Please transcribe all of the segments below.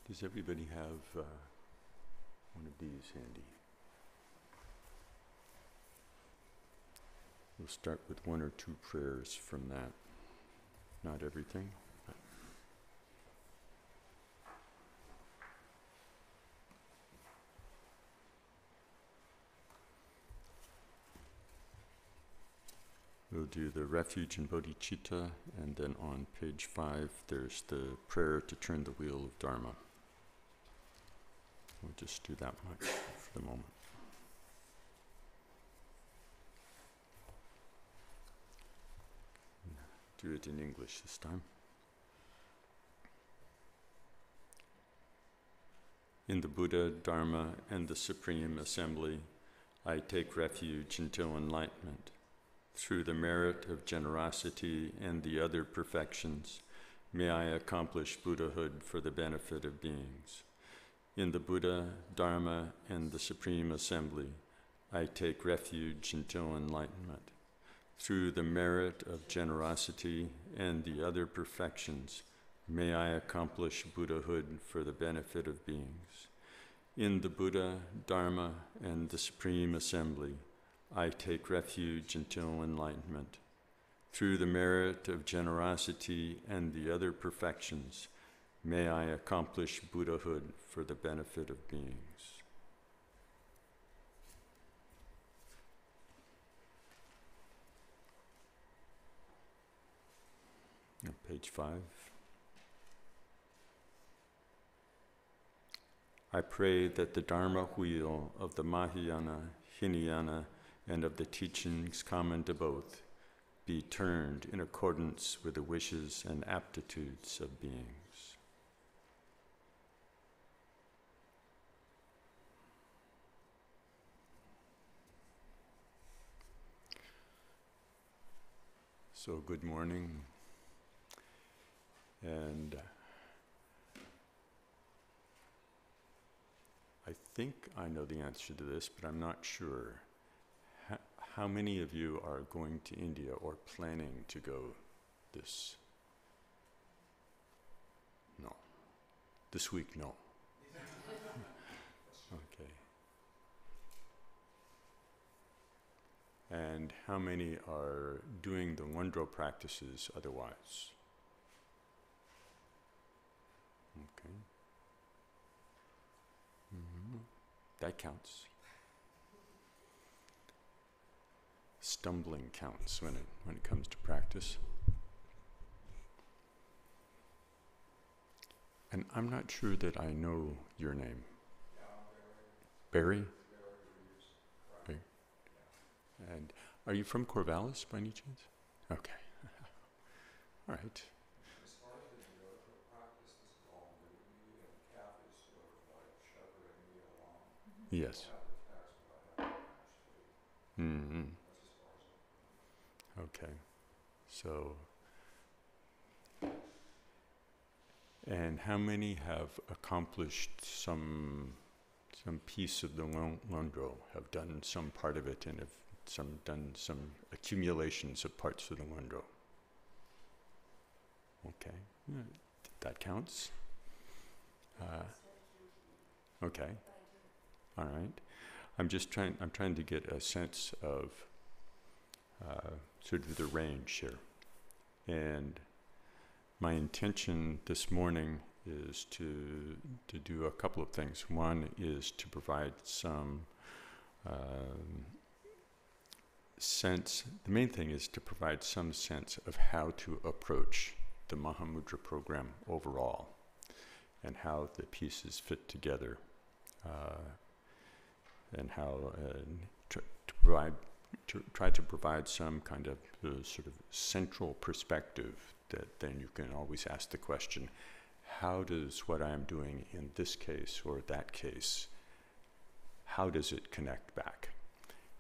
Does everybody have one of these handy? We'll start with one or two prayers from that. Not everything, but we'll do the refuge and bodhicitta, and then on page 5 there's the prayer to turn the wheel of Dharma. We'll just do that much for the moment. Do it in English this time. In the Buddha, Dharma, and the Supreme Assembly, I take refuge until enlightenment. Through the merit of generosity and the other perfections, may I accomplish Buddhahood for the benefit of beings. In the Buddha, Dharma, and the Supreme Assembly, I take refuge until enlightenment. Through the merit of generosity and the other perfections, may I accomplish Buddhahood for the benefit of beings. In the Buddha, Dharma, and the Supreme Assembly, I take refuge until enlightenment. Through the merit of generosity and the other perfections, may I accomplish Buddhahood for the benefit of beings. On page 5. I pray that the Dharma wheel of the Mahayana, Hinayana, and of the teachings common to both be turned in accordance with the wishes and aptitudes of beings. So, good morning. And I think I know the answer to this, but I'm not sure. How many of you are going to India or planning to go this? No. This week, no. Okay. And how many are doing the Ngondro practices otherwise? Okay. That counts. Stumbling counts when it comes to practice. And I'm not sure that I know your name. Barry? Barry. And are you from Corvallis by any chance? Okay. All right. As far as the yoga practice, this is all new to me, and Kathy's sort of like shepherding me along. Yes. I have the text, but I haven't actually. Mm-hmm. That's as far as I've been. Okay. So, and how many have accomplished some piece of the Ngondro, have done some part of it, and have done some accumulations of parts of the Ngondro? Okay, that counts. Okay, all right. I'm trying to get a sense of sort of the range here. And my intention this morning is to do a couple of things. One is to provide some sense. The main thing is to provide some sense of how to approach the Mahamudra program overall. and how the pieces fit together, and how try to provide some kind of sort of central perspective that then you can always ask the question, how does what I am doing in this case or that case, how does it connect back?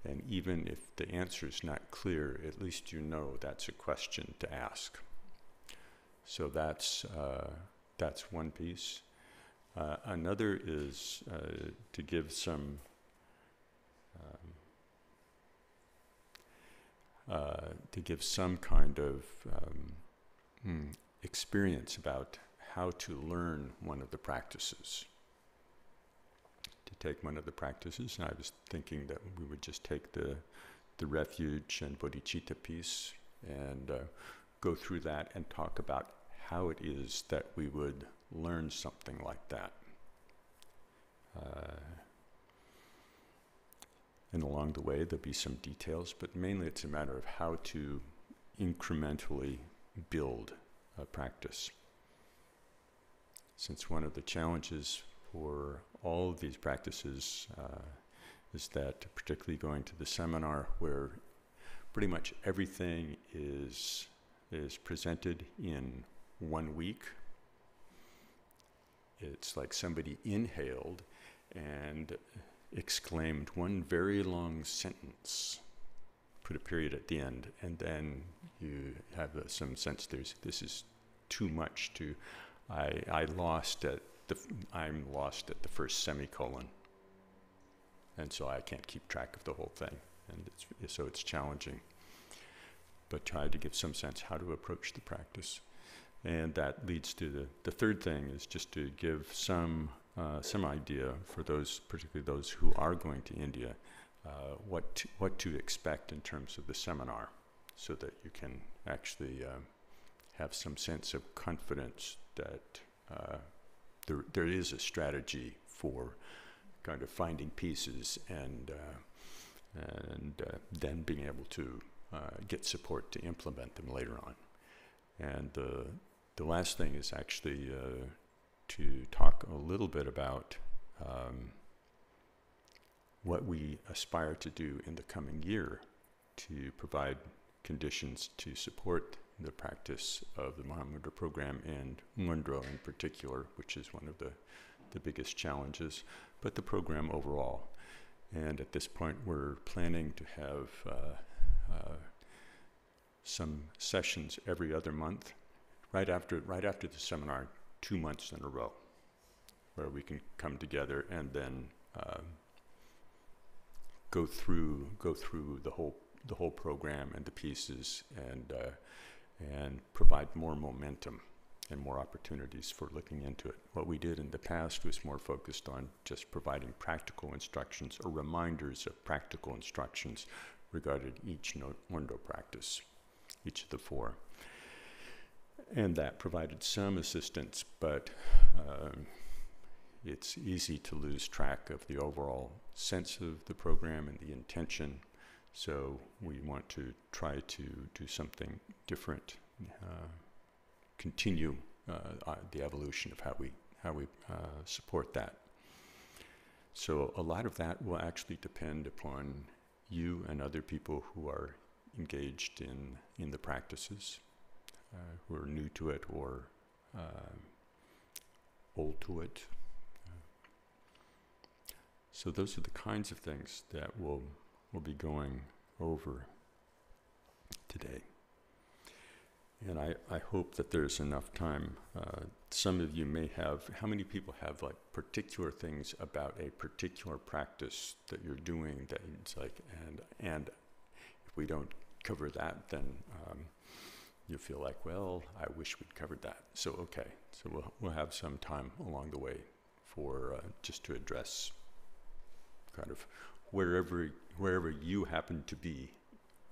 And even if the answer is not clear, at least you know that's a question to ask. So that's one piece. Another is to give some kind of experience about how to learn one of the practices. To take one of the practices, and I was thinking that we would just take the refuge and bodhicitta piece and go through that and talk about how it is that we would learn something like that. And along the way, there'll be some details, but mainly it's a matter of how to incrementally build a practice. Since one of the challenges for all of these practices is that, particularly going to the seminar where pretty much everything is presented in 1 week, it's like somebody inhaled and exclaimed one very long sentence, put a period at the end, and then you have some sense this is too much to, I'm lost at the first semicolon, and so I can't keep track of the whole thing, and so it's challenging. But try to give some sense how to approach the practice. And that leads to the third thing, is just to give some idea for those, particularly those who are going to India, what to expect in terms of the seminar, so that you can actually have some sense of confidence that there is a strategy for kind of finding pieces and then being able to get support to implement them later on. And the last thing is actually to talk a little bit about what we aspire to do in the coming year to provide conditions to support the practice of the Ngondro program, and Ngondro in particular, which is one of the biggest challenges, but the program overall. And at this point, we're planning to have some sessions every other month, right after the seminar, 2 months in a row, where we can come together and then go through the whole program and the pieces, and provide more momentum and more opportunities for looking into it. What we did in the past was more focused on just providing practical instructions or reminders of practical instructions regarding each Ngondro practice, each of the 4. And that provided some assistance, but it's easy to lose track of the overall sense of the program and the intention. So we want to try to do something different, continue the evolution of how we support that. So a lot of that will actually depend upon you and other people who are engaged in the practices, who are new to it or old to it. So those are the kinds of things that we'll be going over today. And I hope that there's enough time. Some of you may have, how many people have like particular things about a particular practice that you're doing that it's like, and if we don't cover that, then you feel like, well, I wish we'd covered that. So okay, so we'll have some time along the way for just to address kind of wherever you happen to be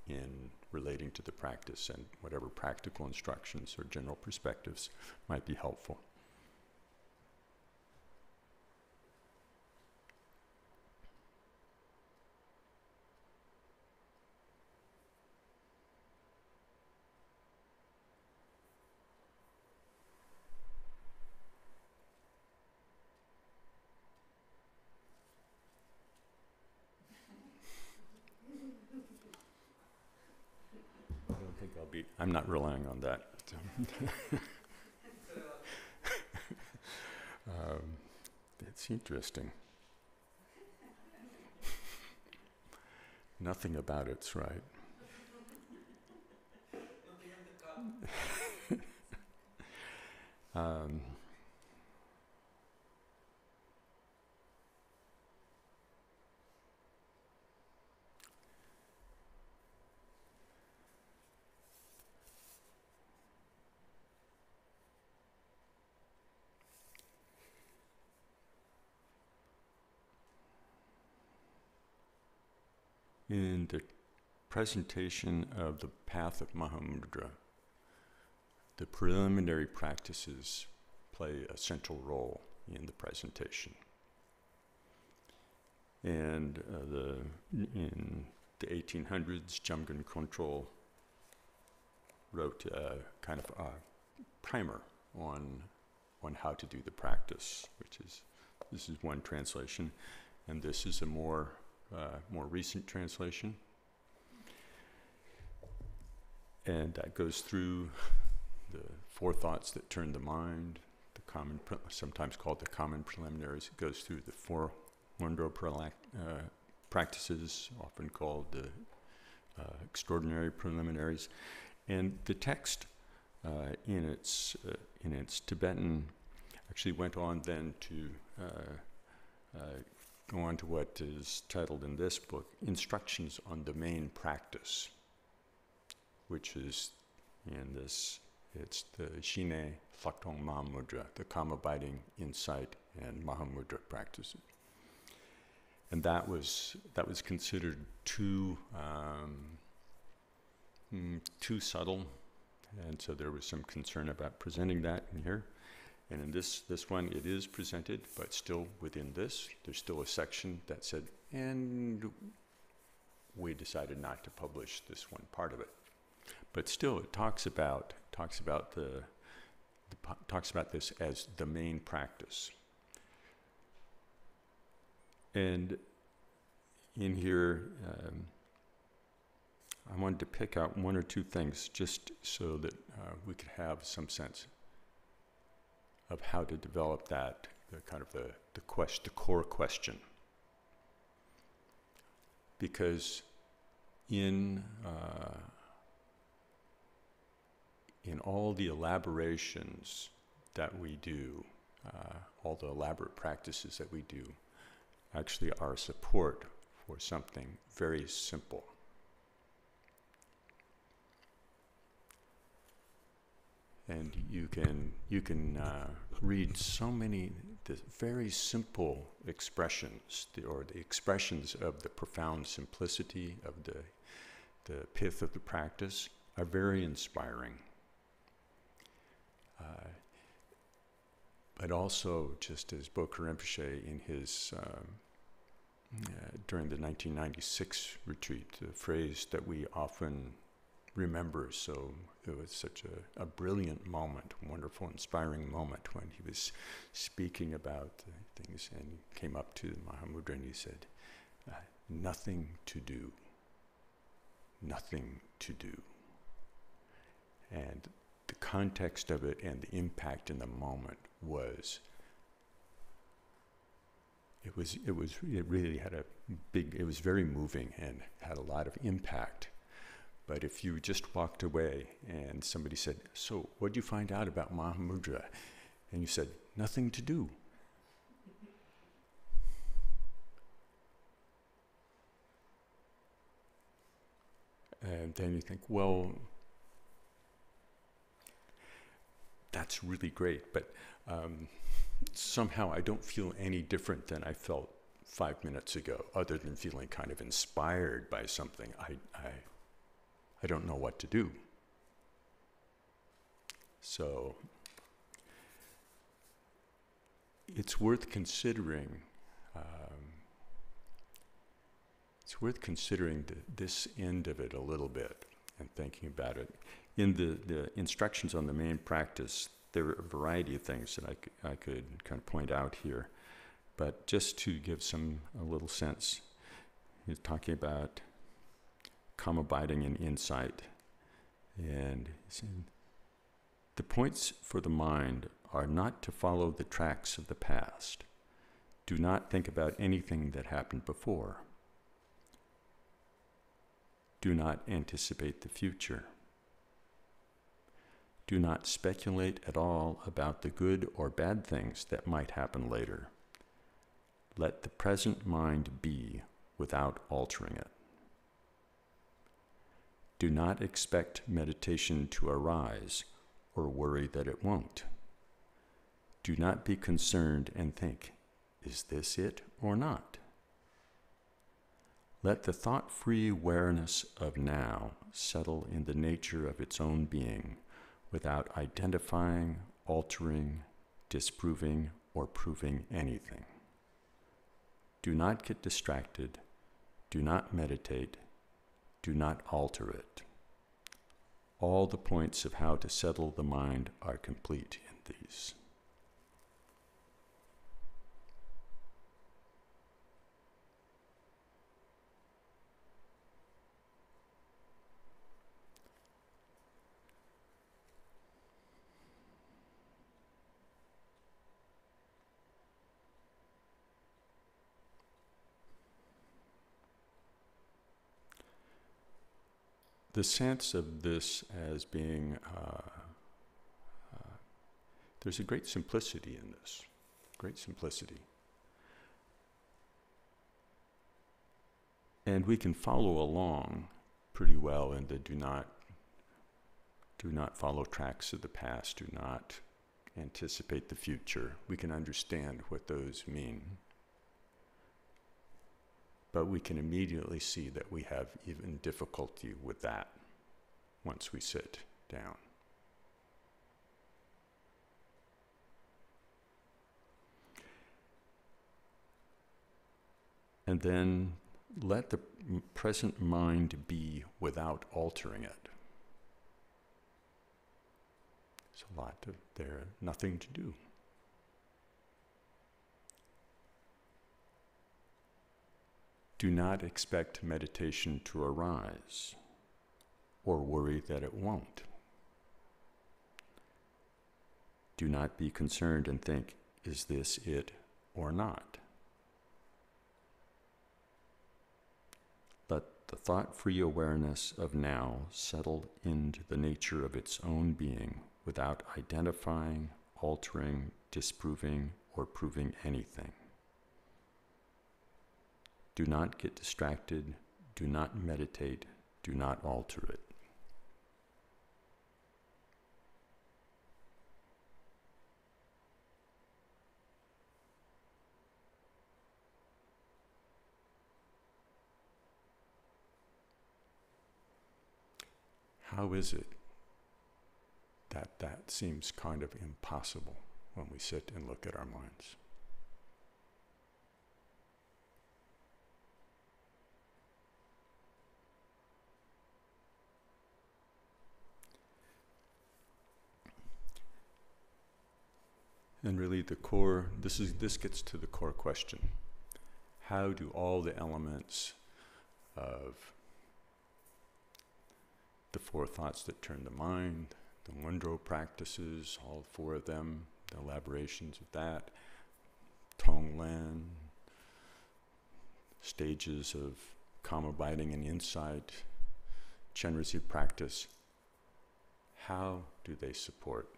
in relating to the practice, and whatever practical instructions or general perspectives might be helpful. I'm not relying on that. So. It's interesting. Nothing about it's right. In the presentation of the path of Mahamudra, the preliminary practices play a central role in the presentation. And in the 1800s, Ngondro wrote a kind of a primer on how to do the practice, this is one translation, and this is a more recent translation. And that goes through the 4 thoughts that turn the mind, sometimes called the common preliminaries. It goes through the 4 Ngondro practices, often called the extraordinary preliminaries. And the text in its Tibetan actually went on then to go on to what is titled in this book, Instructions on the Main Practice, which is in this, it's the Shine Laktong Mahamudra, the calm abiding, insight, and Mahamudra practices. And that was considered too subtle, and so there was some concern about presenting that in here. And in this one, it is presented, but still within this, there's still a section that said, and we decided not to publish this one part of it. But still, it talks about this as the main practice. And in here, I wanted to pick out 1 or 2 things just so that we could have some sense of how to develop that, the core question. Because in all the elaborations that we do, all the elaborate practices that we do, actually are support for something very simple. And you can read so many very simple expressions, or the expressions of the profound simplicity of the pith of the practice are very inspiring. But also, just as Bokar Rinpoche in his during the 1996 retreat, the phrase that we often remember, so it was such a brilliant moment, wonderful, inspiring moment when he was speaking about things and came up to Mahamudra and he said, nothing to do, nothing to do. And the context of it and the impact in the moment was, it really had it was very moving and had a lot of impact. But if you just walked away and somebody said, so what did you find out about Mahamudra? And you said, nothing to do. And then you think, well, that's really great, but somehow I don't feel any different than I felt 5 minutes ago, other than feeling kind of inspired by something. I don't know what to do. So it's worth considering. This end of it a little bit and thinking about it. In the instructions on the main practice, there are a variety of things that I could kind of point out here, but just to give a little sense, he's talking about calm abiding and insight. And the points for the mind are not to follow the tracks of the past. Do not think about anything that happened before. Do not anticipate the future. Do not speculate at all about the good or bad things that might happen later. Let the present mind be without altering it. Do not expect meditation to arise or worry that it won't. Do not be concerned and think, is this it or not? Let the thought-free awareness of now settle in the nature of its own being without identifying, altering, disproving, or proving anything. Do not get distracted. Do not meditate. Do not alter it. All the points of how to settle the mind are complete in these. The sense of this as being, there's a great simplicity in this, great simplicity. And we can follow along pretty well in the do not follow tracks of the past, do not anticipate the future. We can understand what those mean. But we can immediately see that we have even difficulty with that once we sit down. And then let the present mind be without altering it. There's a lot there, nothing to do. Do not expect meditation to arise or worry that it won't. Do not be concerned and think, is this it or not? Let the thought-free awareness of now settle into the nature of its own being without identifying, altering, disproving, or proving anything. Do not get distracted, do not meditate, do not alter it. How is it that that seems kind of impossible when we sit and look at our minds? And really the core, this gets to the core question. How do all the elements of the four thoughts that turn the mind, the Ngondro practices, all four of them, the elaborations of that, Tonglen, stages of calm abiding and insight, Chenrezig practice, how do they support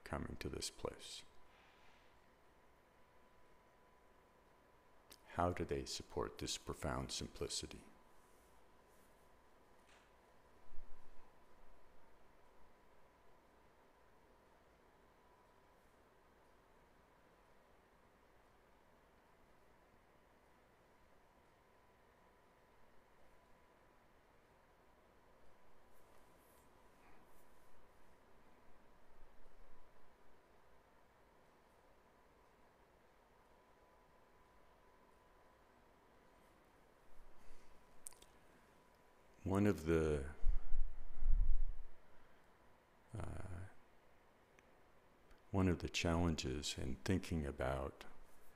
coming to this place? How do they support this profound simplicity? One of the challenges in thinking about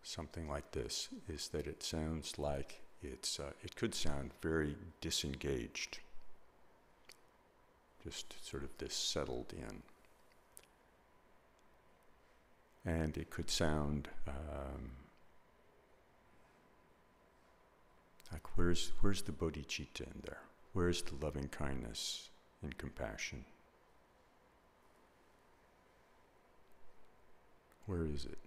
something like this is that it sounds like it could sound very disengaged. just sort of this settled in. And it could sound like, where's the bodhicitta in there? Where's the loving kindness and compassion? Where is it?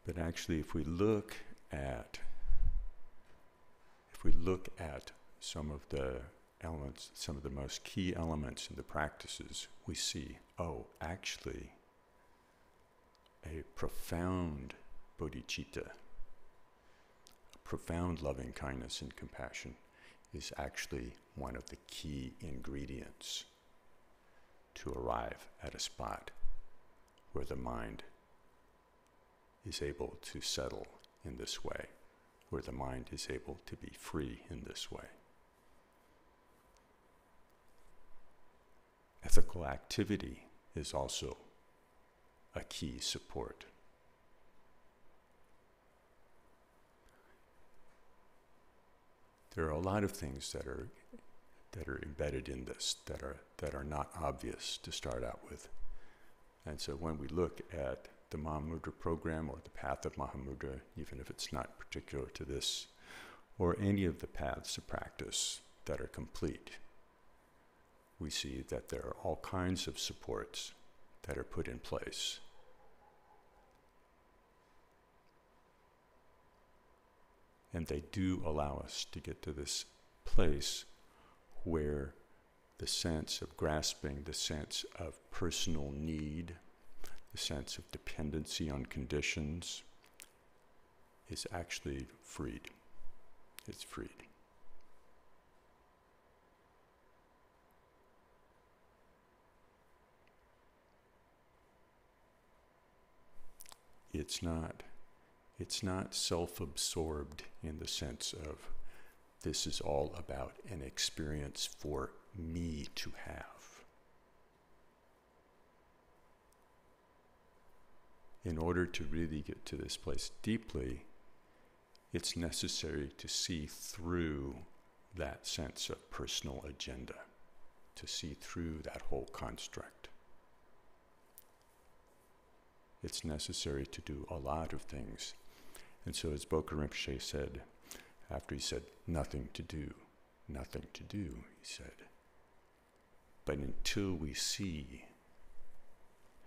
But actually, if we look at some of the elements, some of the most key elements in the practices, we see, oh, actually, a profound bodhicitta, a profound loving kindness and compassion is actually one of the key ingredients to arrive at a spot where the mind is able to settle in this way, where the mind is able to be free in this way. Ethical activity is also a key support. There are a lot of things that are embedded in this that are not obvious to start out with. And so when we look at the Mahamudra program or the path of Mahamudra, even if it's not particular to this, or any of the paths of practice that are complete, we see that there are all kinds of supports that are put in place. And they do allow us to get to this place where the sense of grasping, the sense of personal need, the sense of dependency on conditions is actually freed. It's freed. It's not self-absorbed in the sense of this is all about an experience for me to have. In order to really get to this place deeply, it's necessary to see through that sense of personal agenda, to see through that whole construct. It's necessary to do a lot of things. And so as Bokar Rinpoche said, after he said, nothing to do, he said, but until we see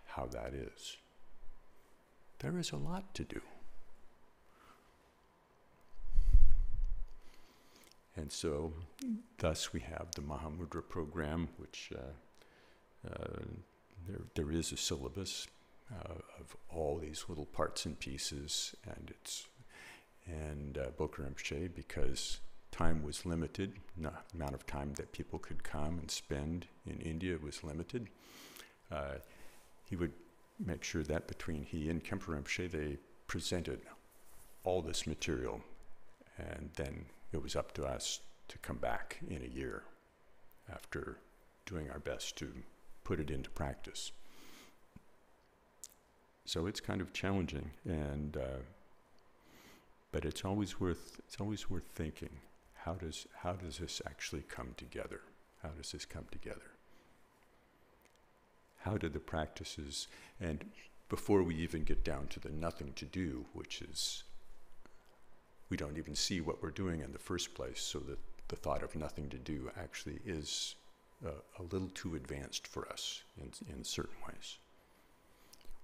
how that is, there is a lot to do. And so, thus we have the Mahamudra program, which there is a syllabus of all these little parts and pieces, and Bokar Rinpoche, because time was limited, the amount of time that people could come and spend in India was limited, he would make sure that between he and Khenpo Rinpoche, they presented all this material, and then it was up to us to come back in a year after doing our best to put it into practice. So it's kind of challenging, and but it's always worth thinking. How does this actually come together? How does this come together? How do the practices, and before we even get down to the nothing to do, which is, we don't even see what we're doing in the first place, so that the thought of nothing to do actually is a little too advanced for us in certain ways.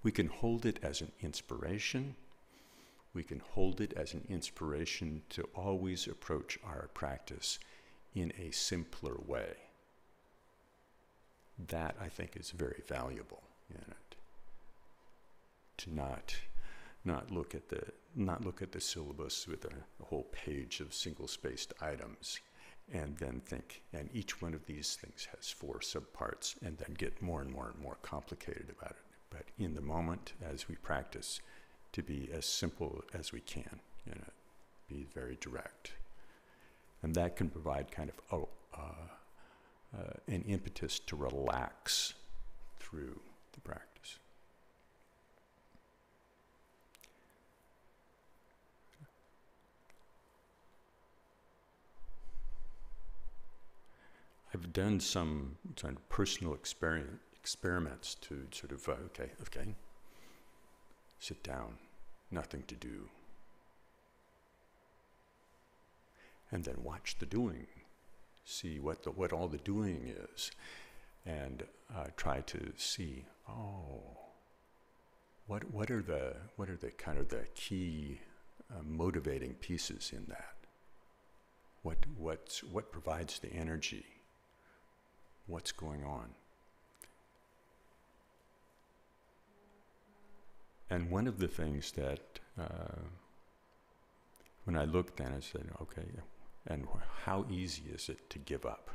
We can hold it as an inspiration. We can hold it as an inspiration to always approach our practice in a simpler way. That, I think, is very valuable in it. To not look at the syllabus with a whole page of single-spaced items, and then think, and each one of these things has 4 subparts, and then get more and more and more complicated about it. But in the moment, as we practice, to be as simple as we can, be very direct. And that can provide kind of an impetus to relax through the practice. I've done some kind of personal experiments to sort of, okay, sit down, nothing to do. And then watch the doing, see what all the doing is, and try to see, what are the kind of the key motivating pieces in that? What provides the energy? What's going on? And one of the things that when I looked at it, I said, okay, and how easy is it to give up?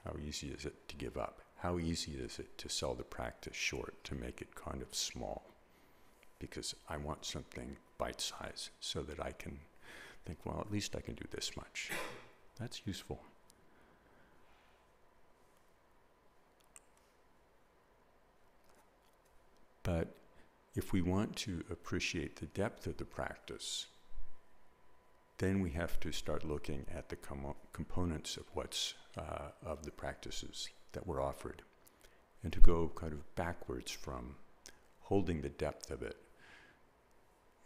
How easy is it to give up? How easy is it to sell the practice short, to make it kind of small? Because I want something bite-sized so that I can think, well, at least I can do this much. That's useful. But if we want to appreciate the depth of the practice, then we have to start looking at the components of what's of the practices that were offered, and to go kind of backwards from holding the depth of it.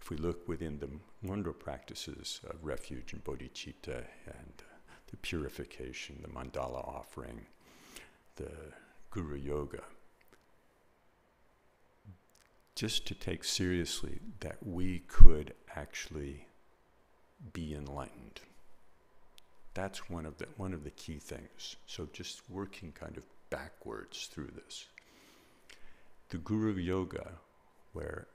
If we look within the Ngondro practices of refuge and bodhicitta and the purification, the mandala offering, the guru yoga, just to take seriously that we could actually be enlightened. That's one of the key things. So just working kind of backwards through this. The guru yoga, where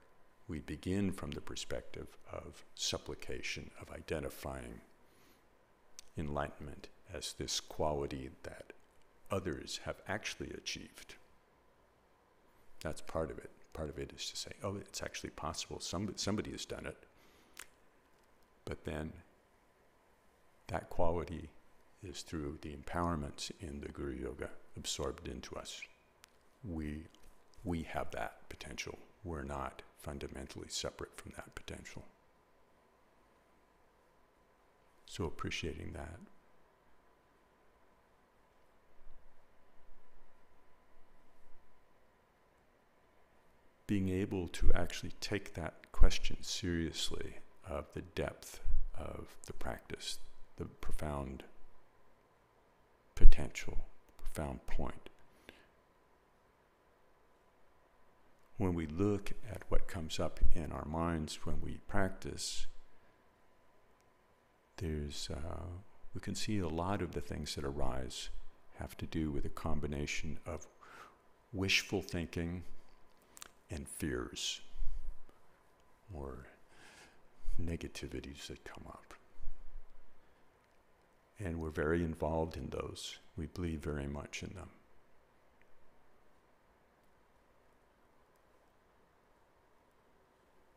we begin from the perspective of supplication, of identifying enlightenment as this quality that others have actually achieved. That's part of it. Part of it is to say, oh, it's actually possible. Somebody has done it. But then that quality is through the empowerments in the Guru Yoga absorbed into us. We have that potential. We're not fundamentally separate from that potential. So appreciating that. Being able to actually take that question seriously of the depth of the practice, the profound potential, profound point. When we look at what comes up in our minds when we practice, we can see a lot of the things that arise have to do with a combination of wishful thinking and fears, or negativities that come up. And we're very involved in those. We believe very much in them.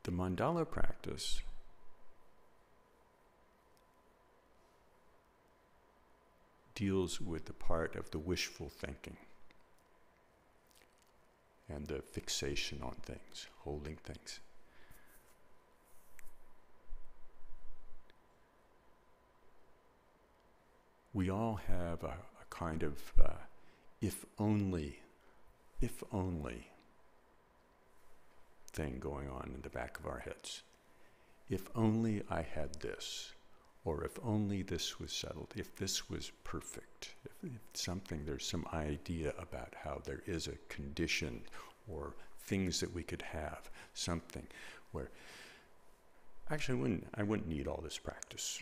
The mandala practice deals with the part of the wishful thinking and the fixation on things, holding things. We all have a kind of if only thing going on in the back of our heads. If only I had this, or if only this was settled, if this was perfect, if there's some idea about how there is a condition or things that we could have, something where actually I wouldn't need all this practice.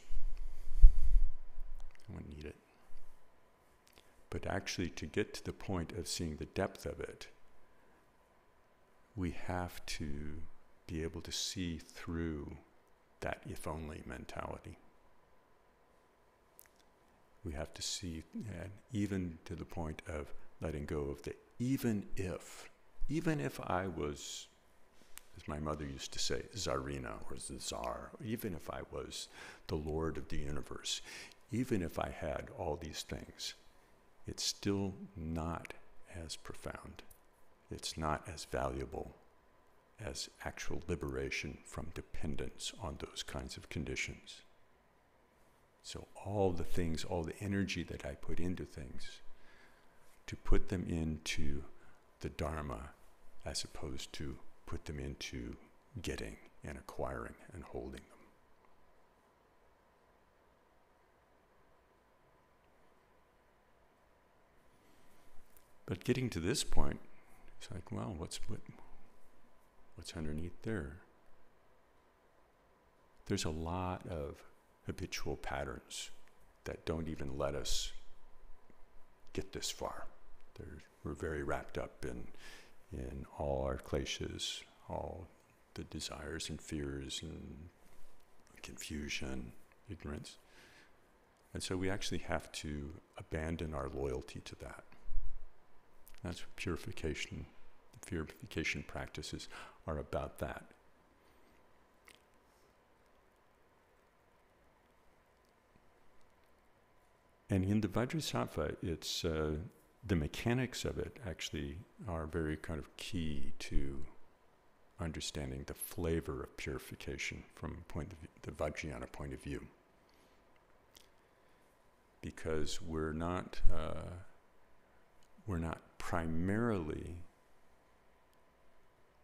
I wouldn't need it. But actually to get to the point of seeing the depth of it, we have to be able to see through that if only mentality. We have to see, and even to the point of letting go of the even if I was, as my mother used to say, Tsarina or the Tsar, even if I was the Lord of the universe, even if I had all these things, it's still not as profound. It's not as valuable as actual liberation from dependence on those kinds of conditions. So all the things, all the energy that I put into things, to put them into the Dharma as opposed to put them into getting and acquiring and holding them. But getting to this point, it's like, well, what's underneath there? There's a lot of habitual patterns that don't even let us get this far. We're very wrapped up in all our kleshas, all the desires and fears and confusion, ignorance. And so we actually have to abandon our loyalty to that. That's what purification, the purification practices are about that. And in the Vajrasattva, it's the mechanics of it actually are very kind of key to understanding the flavor of purification from the Vajrayana point of view. Because we're not primarily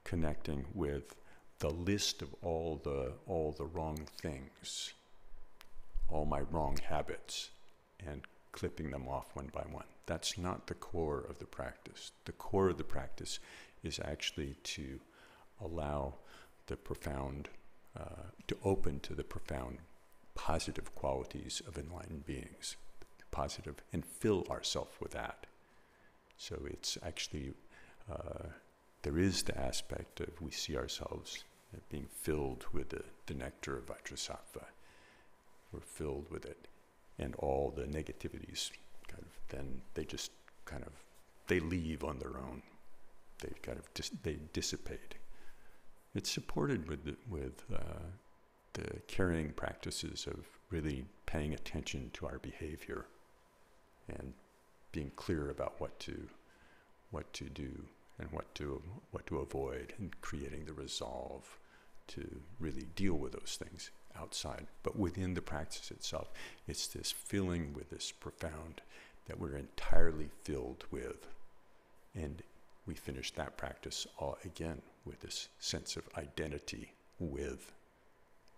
connecting with the list of all the wrong things, all my wrong habits, and clipping them off one by one. That's not the core of the practice. The core of the practice is actually to allow the profound, to open to the profound positive qualities of enlightened beings, positive, and fill ourselves with that. So it's actually, there is the aspect of we see ourselves being filled with the nectar of Vajrasattva. We're filled with it. And all the negativities, then they leave on their own. They dissipate. It's supported with the caring practices of really paying attention to our behavior and being clear about what to do and what to avoid, and creating the resolve to really deal with those things outside. But within the practice itself, it's this filling with this profound that we're entirely filled with. And we finish that practice all again with this sense of identity with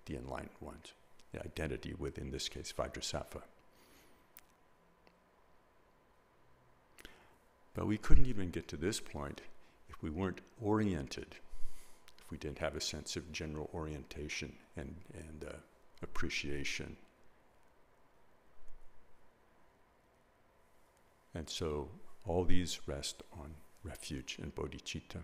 the enlightened ones. The identity with, in this case, Vajrasattva. But we couldn't even get to this point if we weren't oriented, if we didn't have a sense of general orientation and appreciation. And so all these rest on refuge and bodhicitta.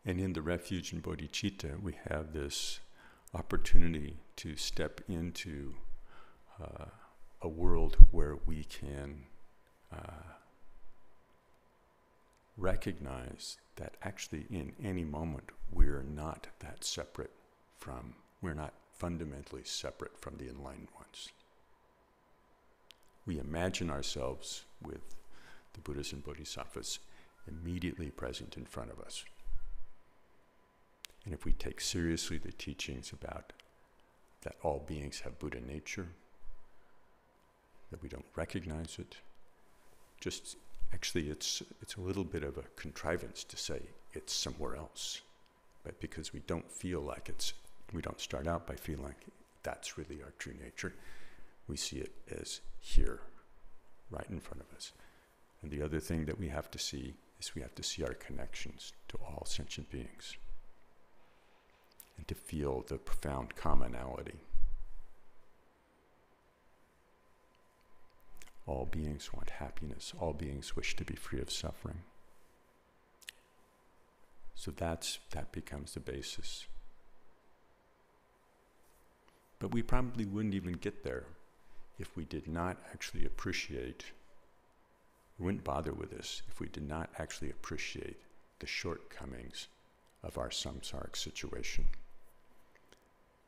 And in the refuge and bodhicitta, we have this opportunity to step into a world where we can recognize that actually in any moment we're not that separate from, we're not fundamentally separate from the enlightened ones. We imagine ourselves with the Buddhas and Bodhisattvas immediately present in front of us. And if we take seriously the teachings about that all beings have Buddha nature, that we don't recognize it, just actually it's a little bit of a contrivance to say it's somewhere else, but because we don't feel like we don't start out by feeling like that's really our true nature. We see it as here, right in front of us. And the other thing that we have to see is we have to see our connections to all sentient beings and to feel the profound commonality. All beings want happiness. All beings wish to be free of suffering. So that becomes the basis. But we probably wouldn't even get there if we did not actually appreciate, we wouldn't bother with this if we did not actually appreciate the shortcomings of our samsaric situation.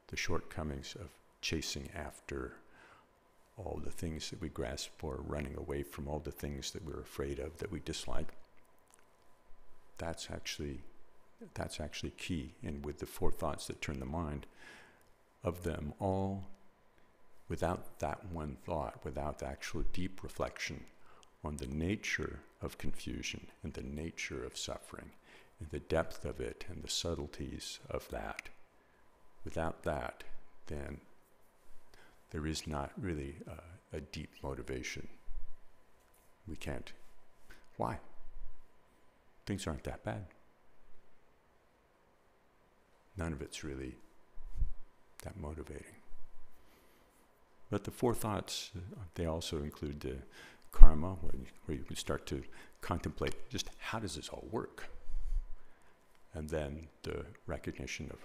The shortcomings of chasing after all the things that we grasp for, running away from all the things that we're afraid of, that we dislike. that's actually key. And with the 4 thoughts that turn the mind, of them all, without that one thought, without the actual deep reflection on the nature of confusion and the nature of suffering and the depth of it and the subtleties of that, without that, then there is not really a deep motivation. We can't. Why? Things aren't that bad. None of it's really that motivating. But the 4 thoughts, they also include the karma, where you can start to contemplate just how does this all work? And then the recognition of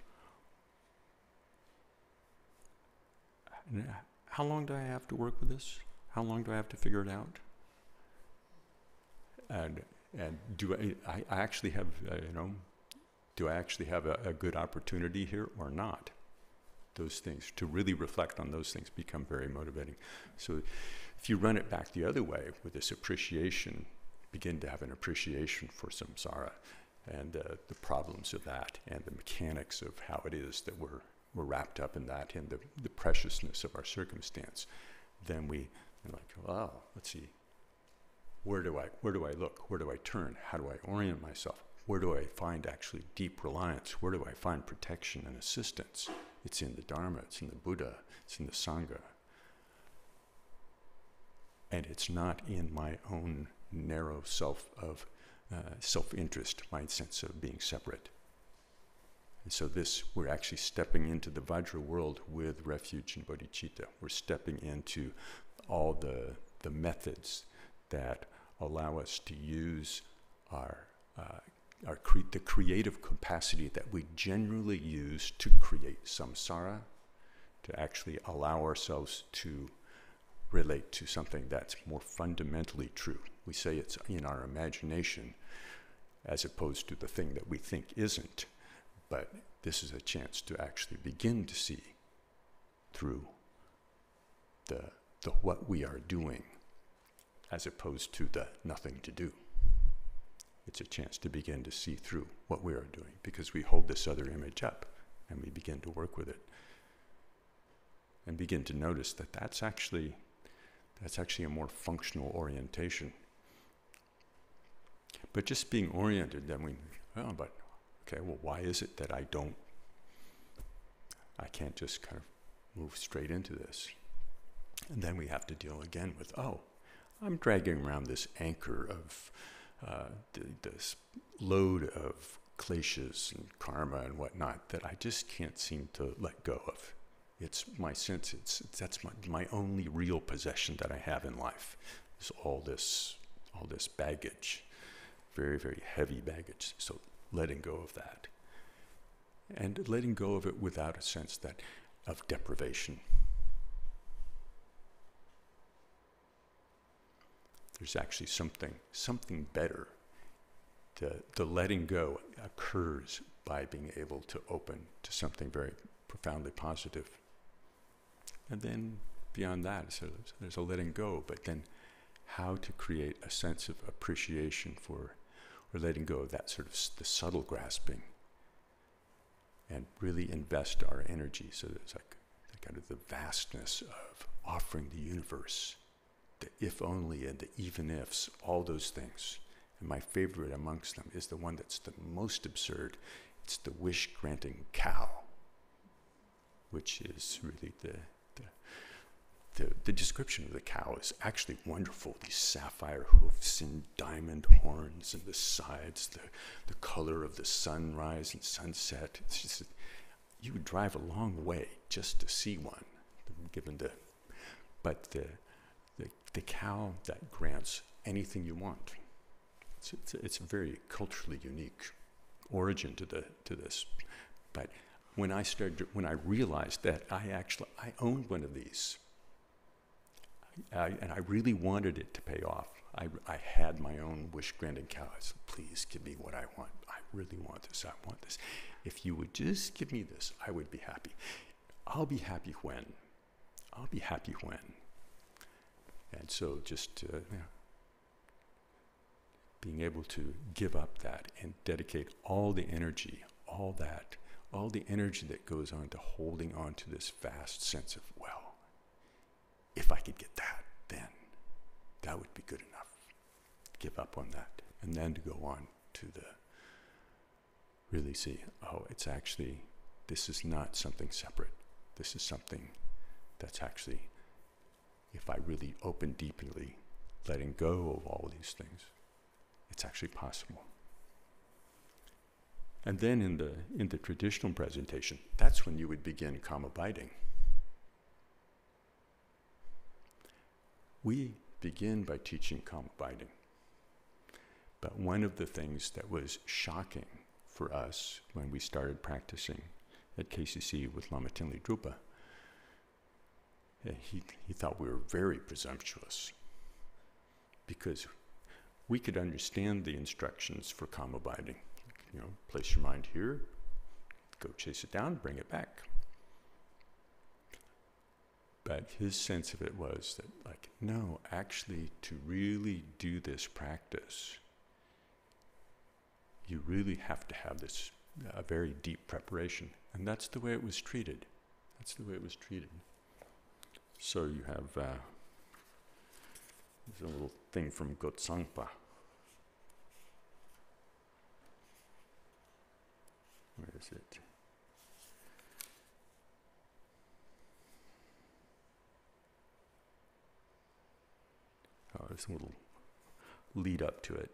how long do I have to work with this? How long do I have to figure it out? And do I actually have, do I actually have a good opportunity here or not? Those things, to really reflect on those things, become very motivating. So if you run it back the other way with this appreciation, begin to have an appreciation for samsara and the problems of that and the mechanics of how it is that we're wrapped up in that and the preciousness of our circumstance, then we're like, oh, let's see, where do I look? Where do I turn? How do I orient myself? Where do I find actually deep reliance? Where do I find protection and assistance? It's in the Dharma, it's in the Buddha, it's in the Sangha. And it's not in my own narrow self-interest, my sense of being separate. And so we're actually stepping into the Vajra world with refuge and bodhicitta. We're stepping into all the methods that allow us to use the creative capacity that we generally use to create samsara, to actually allow ourselves to relate to something that's more fundamentally true. We say it's in our imagination as opposed to the thing that we think isn't, but this is a chance to actually begin to see through the what we are doing as opposed to the nothing to do. It's a chance to begin to see through what we are doing because we hold this other image up and we begin to work with it and begin to notice that that's actually a more functional orientation. But just being oriented, then why is it that I can't just kind of move straight into this? And then we have to deal again with, I'm dragging around this anchor of this load of kleshas and karma and whatnot that I just can't seem to let go of. It's my sense, that's my only real possession that I have in life, is all this baggage, very, very heavy baggage. So letting go of that. And letting go of it without a sense of deprivation. There's actually something better. The letting go occurs by being able to open to something very profoundly positive. And then beyond that, so there's a letting go, but then how to create a sense of appreciation for, or letting go of that sort of the subtle grasping and really invest our energy. So there's like kind of the vastness of offering the universe, the if only and the even ifs, all those things. And my favorite amongst them is the one that's the most absurd. It's the wish-granting cow, which is really the description of the cow is actually wonderful. These sapphire hoofs and diamond horns and the sides, the color of the sunrise and sunset. It's just, you would drive a long way just to see one, but the cow that grants anything you want. It's a very culturally unique origin to this. But when I realized that I owned one of these, and I really wanted it to pay off. I had my own wish-granting cow. I said, please give me what I want. I really want this. I want this. If you would just give me this, I would be happy. I'll be happy when. And so just being able to give up that and dedicate all the energy, all the energy that goes on to holding on to this vast sense of, well, if I could get that, then that would be good enough. Give up on that. And then to go on to really see, oh, it's actually, this is not something separate. This is something that's actually, if I really open deeply, letting go of all these things, it's actually possible. And then in the traditional presentation, that's when you would begin calm abiding. We begin by teaching calm abiding. But one of the things that was shocking for us when we started practicing at KCC with Lama Tinley Drupa, he thought we were very presumptuous because we could understand the instructions for calm abiding. You know, place your mind here, go chase it down, bring it back. But his sense of it was that, like, no, actually, to really do this practice, you really have to have this very deep preparation. And that's the way it was treated. That's the way it was treated. So you have there's a little thing from Gotsangpa. Where is it? Oh, there's a little lead up to it.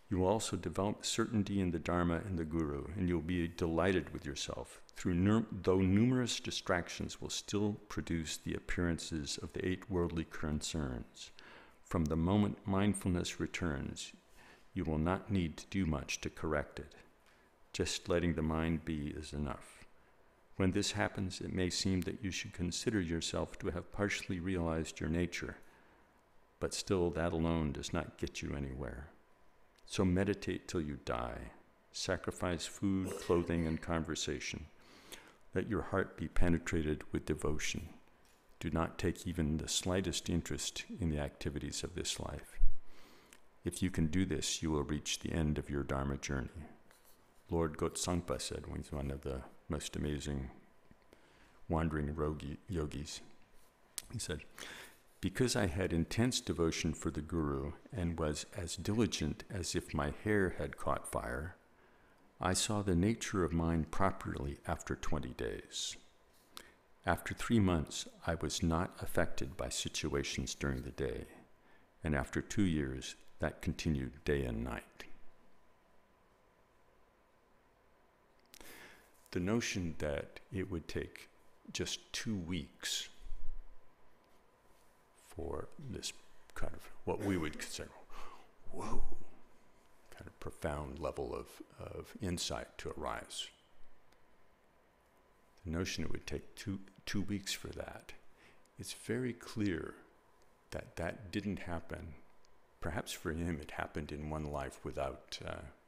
You will also develop certainty in the Dharma and the Guru, and you'll be delighted with yourself. Though numerous distractions will still produce the appearances of the 8 worldly concerns, from the moment mindfulness returns, you will not need to do much to correct it. Just letting the mind be is enough. When this happens, it may seem that you should consider yourself to have partially realized your nature, but still that alone does not get you anywhere. So meditate till you die. Sacrifice food, clothing, and conversation. Let your heart be penetrated with devotion. Do not take even the slightest interest in the activities of this life. If you can do this, you will reach the end of your Dharma journey. Lord Gotsangpa said, when he's one of the most amazing wandering yogis, he said, because I had intense devotion for the Guru and was as diligent as if my hair had caught fire, I saw the nature of mind properly after 20 days. After 3 months, I was not affected by situations during the day, and after 2 years, that continued day and night. The notion that it would take just 2 weeks for this kind of what we would consider, whoa, kind of profound level of insight to arise. The notion it would take two weeks for that, it's very clear that that didn't happen. Perhaps for him it happened in one life without,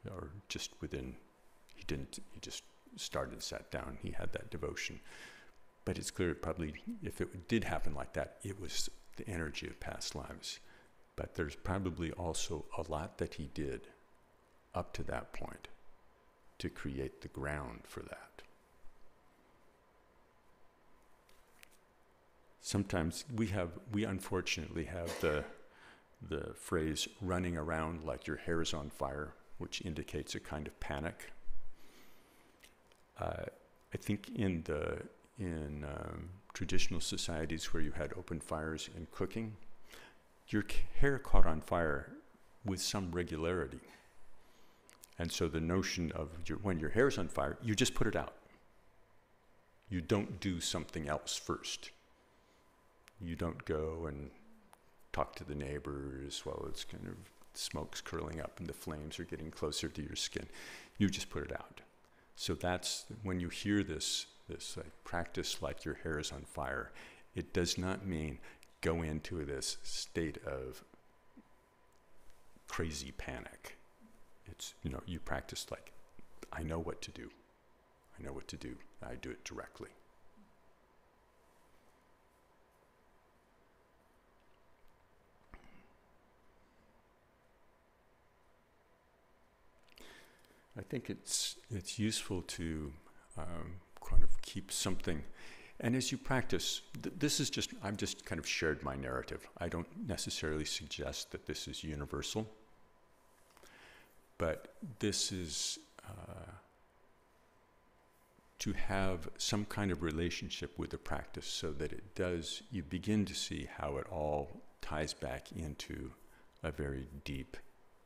or just within, he just started, sat down, he had that devotion. But it's clear probably if it did happen like that, it was the energy of past lives. But there's probably also a lot that he did up to that point to create the ground for that. Sometimes we unfortunately have the phrase running around like your hair is on fire, which indicates a kind of panic. I think in traditional societies where you had open fires in cooking, your hair caught on fire with some regularity. And so the notion of when your hair's on fire, you just put it out. You don't do something else first. You don't go and talk to the neighbors while it's kind of smoke's curling up and the flames are getting closer to your skin. You just put it out. So that's when you hear this like, practice like your hair is on fire, it does not mean go into this state of crazy panic. It's, you practice like, I know what to do. I know what to do. I do it directly. I think it's useful to kind of keep something. And as you practice, this is just, I've just kind of shared my narrative. I don't necessarily suggest that this is universal, but this is to have some kind of relationship with the practice so that it does, you begin to see how it all ties back into a very deep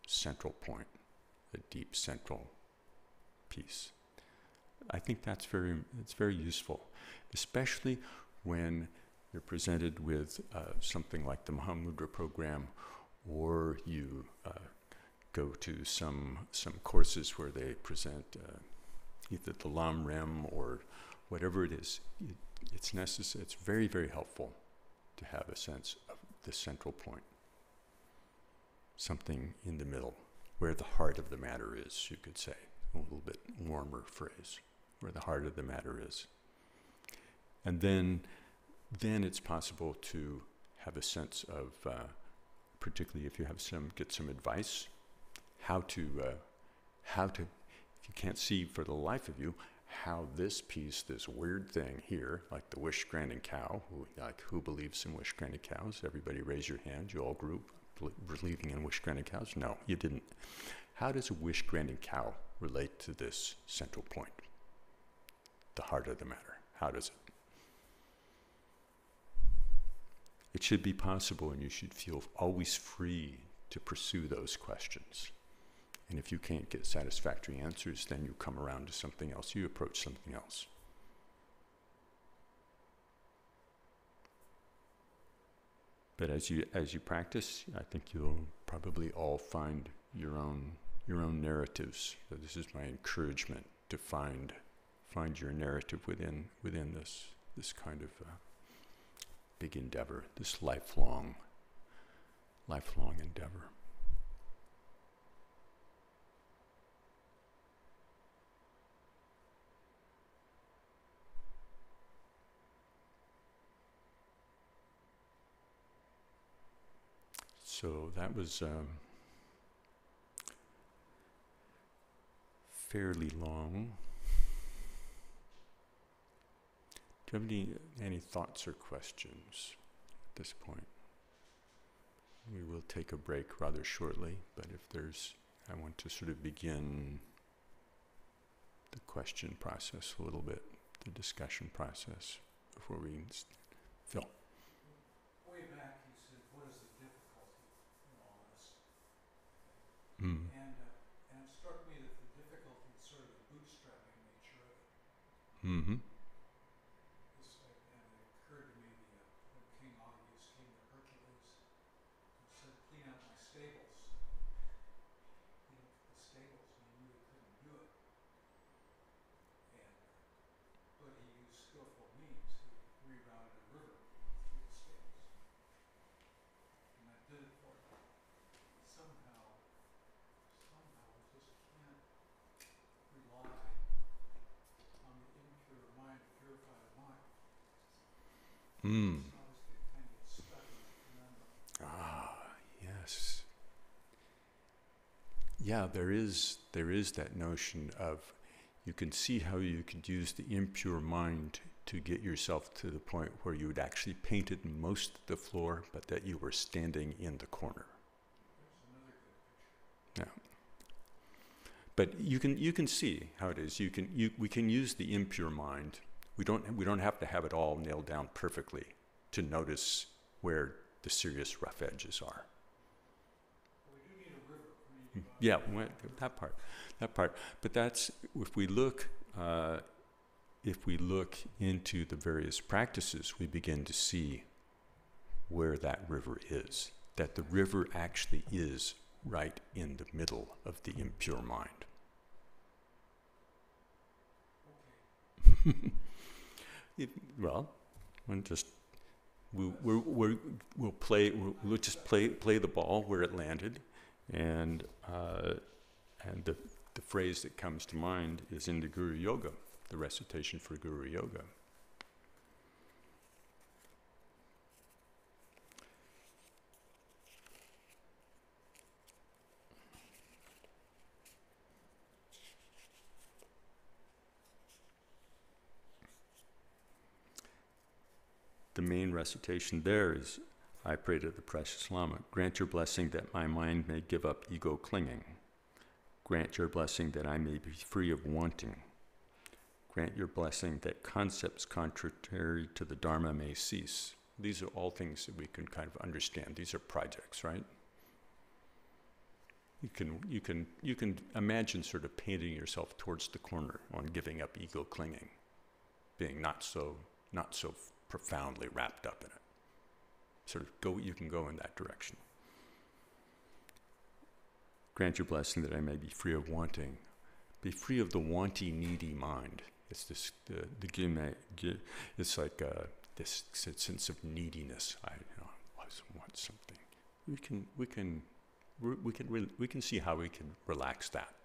central point, a deep central piece. I think it's very useful, especially when you're presented with something like the Mahamudra program, or you go to some courses where they present either the Lam Rem or whatever it is. It's necessary. It's very, very helpful to have a sense of the central point, something in the middle, where the heart of the matter is, you could say, a little bit warmer phrase, where the heart of the matter is. And then it's possible to have a sense of, particularly if you have get some advice, how to, if you can't see for the life of you, how this piece, this weird thing here, like the wish-granting cow, who believes in wish-granting cows? Everybody raise your hand, you all group, believing in wish-granting cows? No, you didn't. How does a wish-granting cow relate to this central point, the heart of the matter? How does it? It should be possible, and you should feel always free to pursue those questions. And if you can't get satisfactory answers, then you come around to something else. You approach something else. But as you practice, I think you'll probably all find your own narratives. So this is my encouragement to find your narrative within this kind of big endeavor, this lifelong endeavor. So that was fairly long. Do you have any thoughts or questions at this point? We will take a break rather shortly, but I want to sort of begin the question process a little bit, the discussion process, before we Phil. Way back, you said, what is the difficulty in all this? Mm. And it struck me that the difficulty is sort of the bootstrapping nature of it. Mm-hmm. And it occurred to me when King Augeas came to Hercules and said, clean out my stables. He looked at the stables and he knew he couldn't do it. But he used skillful means. He rerouted a river through the stables. And that did it for him. Somehow we just can't rely on the impure mind to purify the mind. Mm. So I was kind of stuck in that conundrum. Ah, yes. Yeah, there is that notion of, you can see how you could use the impure mind to get yourself to the point where you would actually painted most of the floor, but that you were standing in the corner. There's another good picture. Yeah. But you can see how it is. We can use the impure mind. We don't have to have it all nailed down perfectly to notice where the serious rough edges are. Well, we do need a river. Yeah, that part. But that's, if we look into the various practices, we begin to see where that river is. That the river actually is right in the middle of the impure mind. Okay. We'll just play the ball where it landed, and the phrase that comes to mind is in the Guru Yoga, the recitation for Guru Yoga. the main recitation there is, I pray to the precious Lama, grant your blessing that my mind may give up ego clinging. Grant your blessing that I may be free of wanting. Grant your blessing that concepts contrary to the Dharma may cease. These are all things that we can kind of understand. These are projects, right? You can imagine sort of painting yourself towards the corner on giving up ego clinging, being not so profoundly wrapped up in it. Sort of you can go in that direction. Grant your blessing that I may be free of wanting. Be free of the wanty, needy mind. It's this, the gyme, it's like this sense of neediness. I always want something. We can see how we can relax that.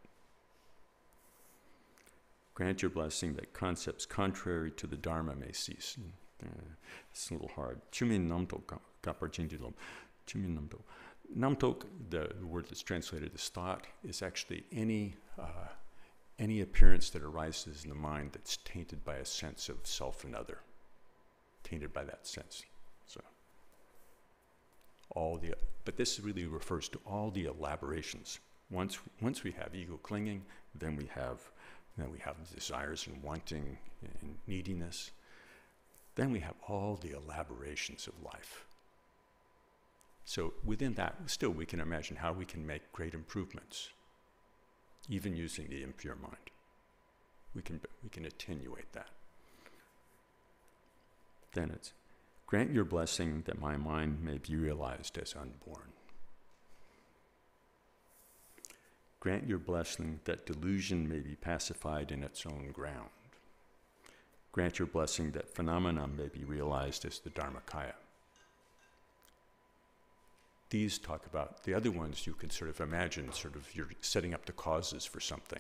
Grant your blessing that concepts contrary to the Dharma may cease. It's a little hard. Chumin namtok kapar jindilom. Chumin namtok. Namtok, the word that's translated as thought, is actually any appearance that arises in the mind that's tainted by a sense of self and other. Tainted by that sense. So but this really refers to all the elaborations. Once we have ego clinging, then we have desires and wanting and neediness. Then we have all the elaborations of life. So within that, still we can imagine how we can make great improvements, even using the impure mind. We can attenuate that. Then it's, grant your blessing that my mind may be realized as unborn. Grant your blessing that delusion may be pacified in its own ground. Grant your blessing that phenomena may be realized as the Dharmakaya. These talk about, the other ones you can sort of imagine, sort of you're setting up the causes for something.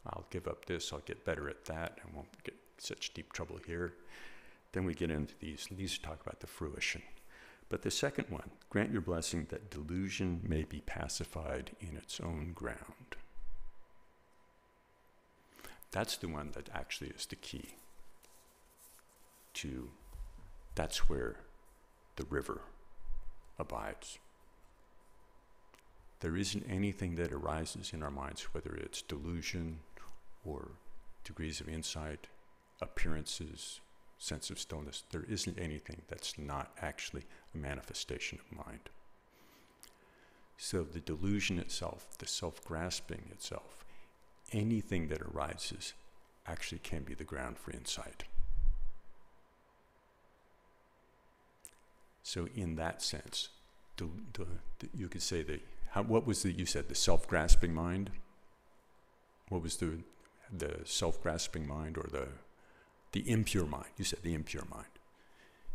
I'll give up this, I'll get better at that, I won't get such deep trouble here. Then we get into these, and these talk about the fruition. But the second one, grant your blessing that delusion may be pacified in its own ground. That's the one that actually is the key to, that's where the river abides. There isn't anything that arises in our minds, whether it's delusion or degrees of insight, appearances, sense of stillness. There isn't anything that's not actually a manifestation of mind. So the delusion itself, the self-grasping itself, anything that arises actually can be the ground for insight. So in that sense, you could say that, what was you said, the self-grasping mind? What was the self-grasping mind, or the impure mind? You said the impure mind.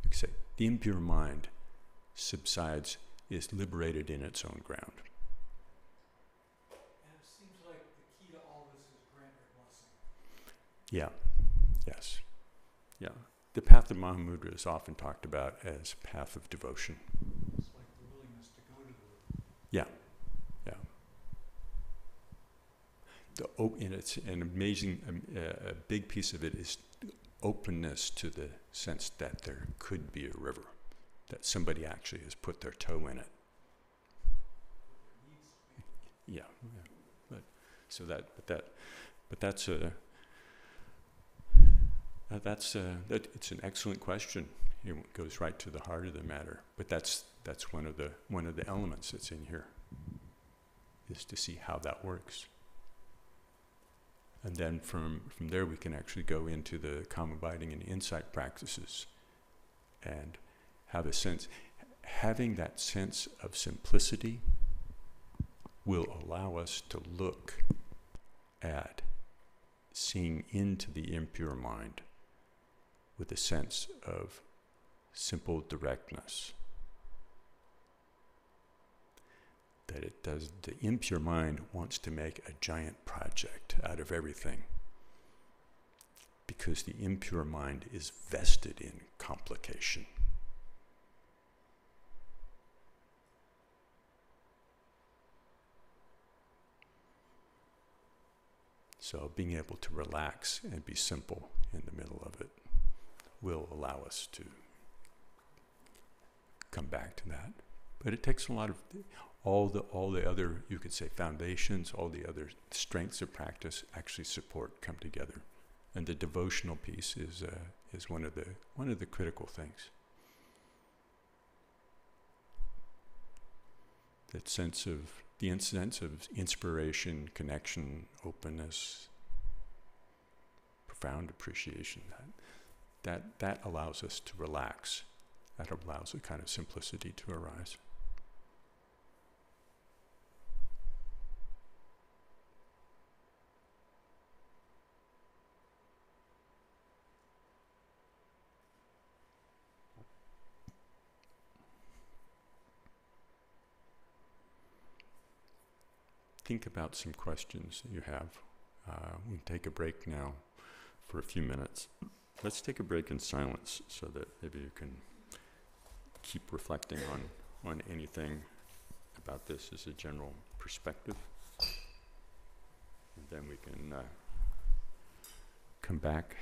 You could say the impure mind subsides, is liberated in its own ground. And it seems like the key to all this is grant your blessing. Yeah, yes, yeah. The path of Mahamudra is often talked about as path of devotion. It's like the willingness to go to the... Yeah, yeah. And it's an amazing, a big piece of it is openness to the sense that there could be a river, that somebody actually has put their toe in it. Yeah, yeah. It's an excellent question. It goes right to the heart of the matter. But that's one of the elements that's in here, is to see how that works. And then from there we can actually go into the calm abiding and insight practices and have a sense. Having that sense of simplicity will allow us to look at seeing into the impure mind with a sense of simple directness. That it does, the impure mind wants to make a giant project out of everything, because the impure mind is vested in complication. So being able to relax and be simple in the middle of it will allow us to come back to that. But it takes a lot of all the other, you could say, foundations, all the other strengths of practice actually support, come together, and the devotional piece is one of the critical things. That sense of inspiration, connection, openness, profound appreciation, that allows us to relax. That allows a kind of simplicity to arise. Think about some questions that you have. We can take a break now for a few minutes. Let's take a break in silence so that maybe you can keep reflecting on anything about this as a general perspective. And then we can come back.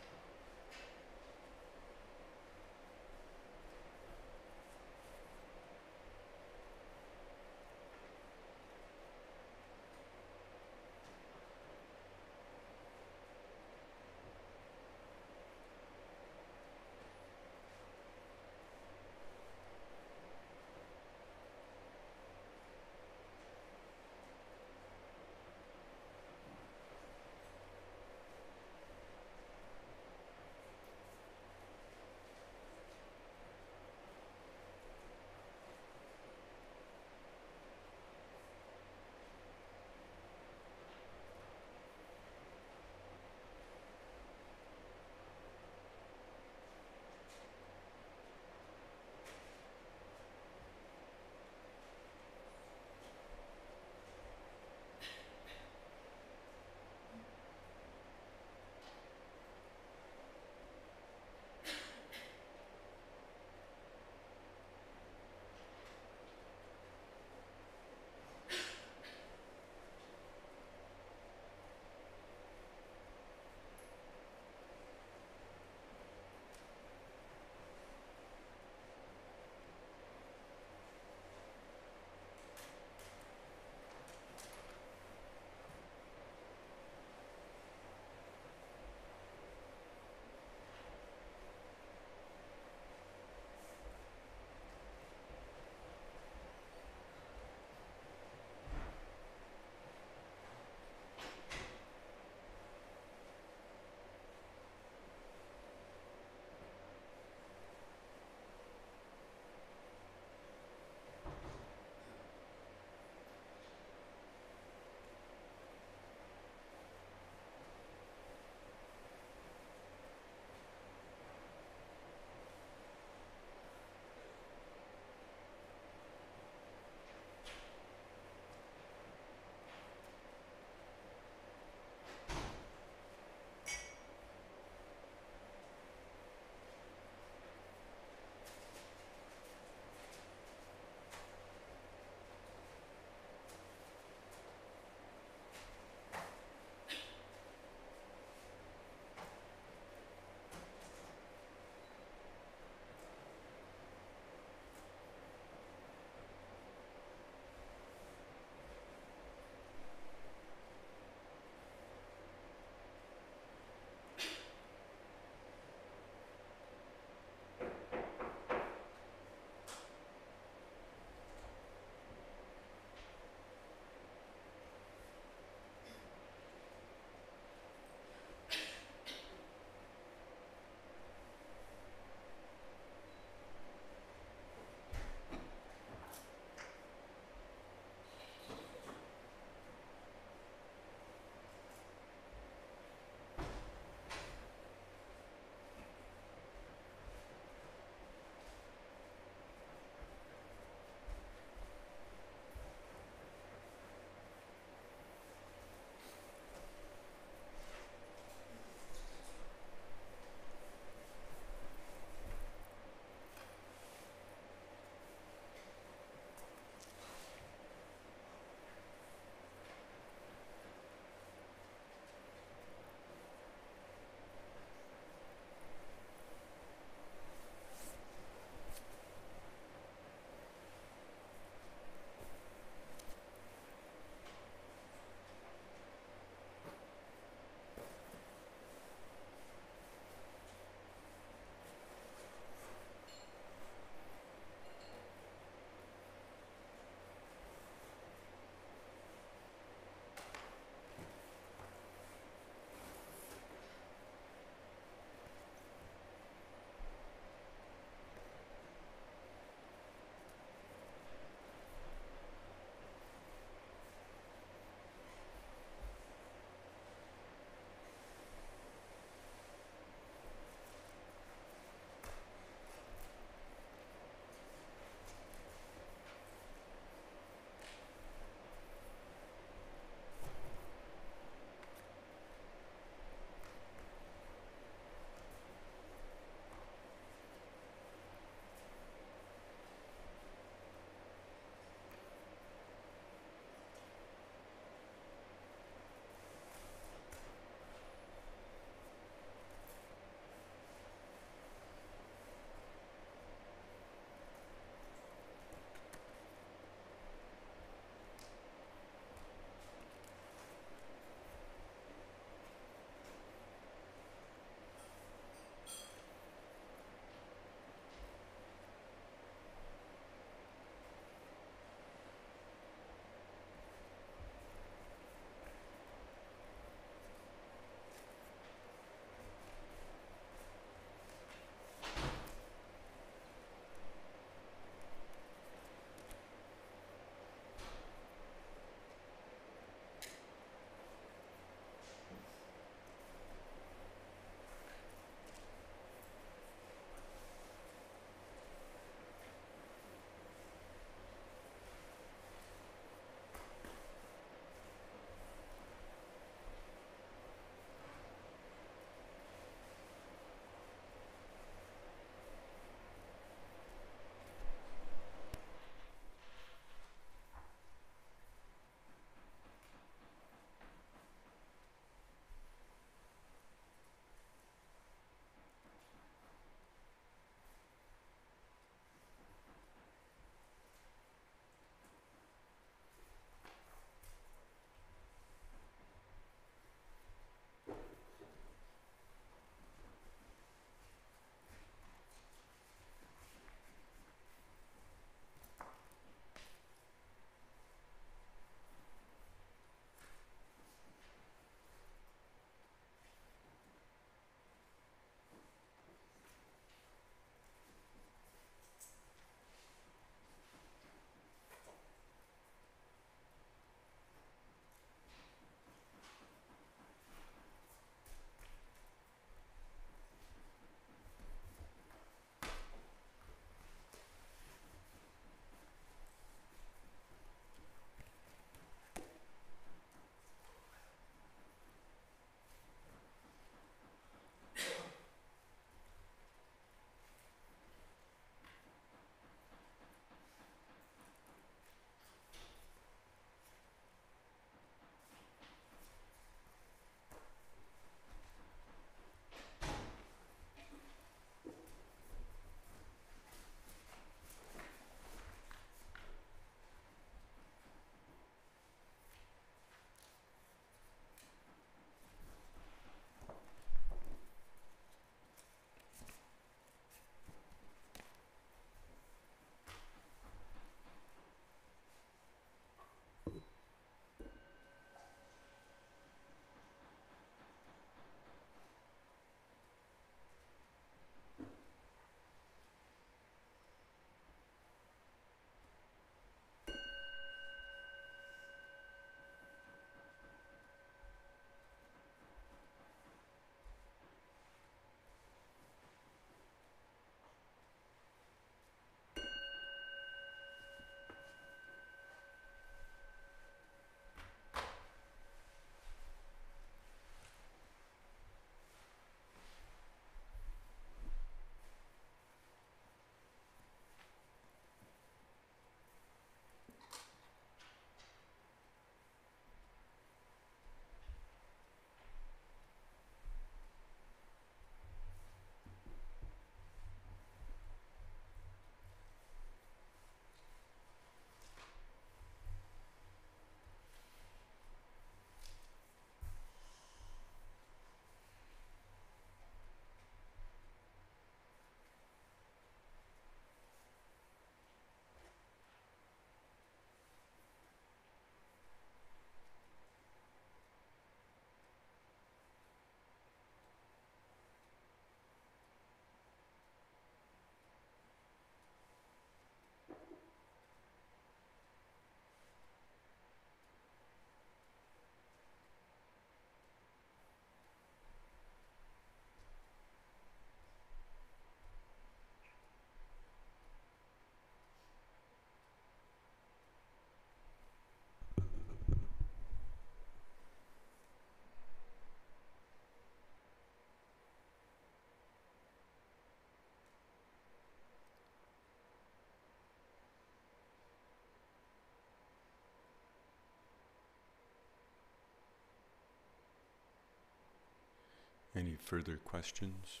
Any further questions?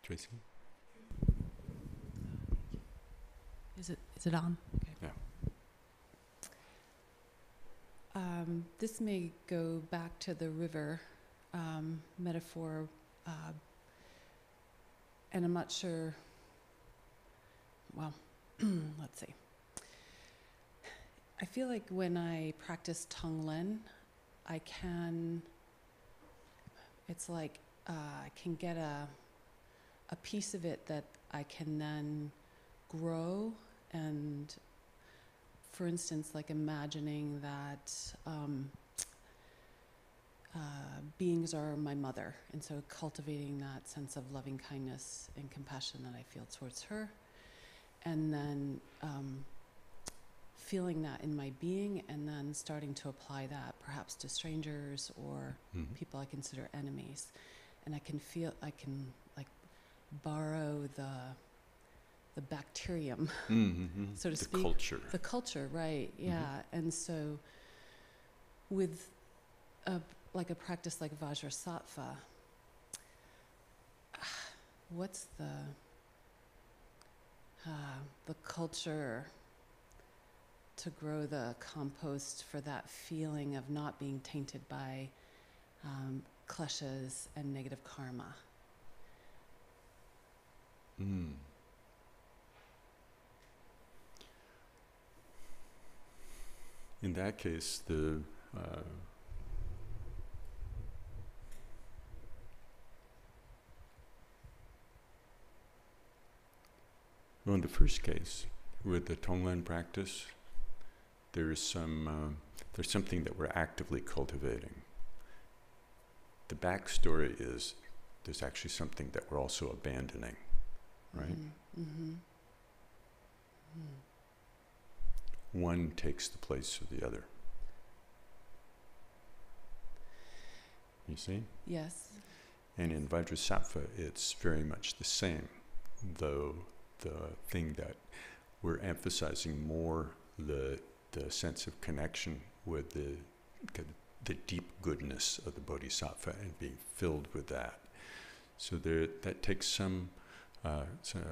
Tracy? Is it on? Okay. Yeah. This may go back to the river metaphor, and I'm not sure. Well, let's see. I feel like when I practice Tonglen, it's like I can get a piece of it that I can then grow, and for instance, like imagining that beings are my mother, and so cultivating that sense of loving kindness and compassion that I feel towards her, and then feeling that in my being, and then starting to apply that perhaps to strangers or people I consider enemies. And I can like borrow the bacterium, so to speak. The culture, right, yeah. And so with like a practice like Vajrasattva, what's the culture to grow the compost for that feeling of not being tainted by kleshas and negative karma? In that case, well, in the first case, with the Tonglen practice, there's something that we're actively cultivating. The backstory is there's actually something that we're also abandoning, right? One takes the place of the other. You see? Yes. And in Vajrasattva, it's very much the same, though the thing that we're emphasizing more the sense of connection with the deep goodness of the bodhisattva and being filled with that. So that takes some sort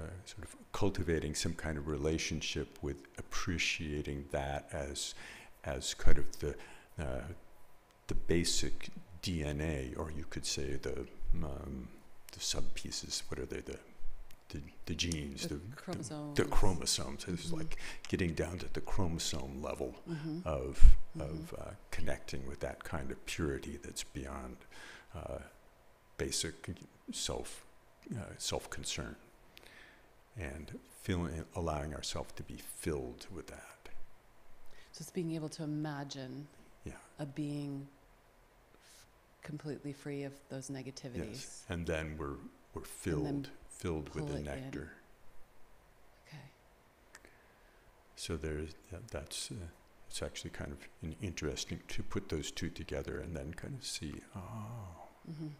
of cultivating some kind of relationship with appreciating that as kind of the basic DNA, or you could say the sub pieces. What are they? The genes, the chromosomes. The chromosomes. This is like getting down to the chromosome level of connecting with that kind of purity that's beyond basic self-concern, and allowing ourselves to be filled with that. So it's being able to imagine a being completely free of those negativities. Yes, and then we're filled with the nectar. Okay. So that's it's actually kind of interesting to put those two together and then kind of see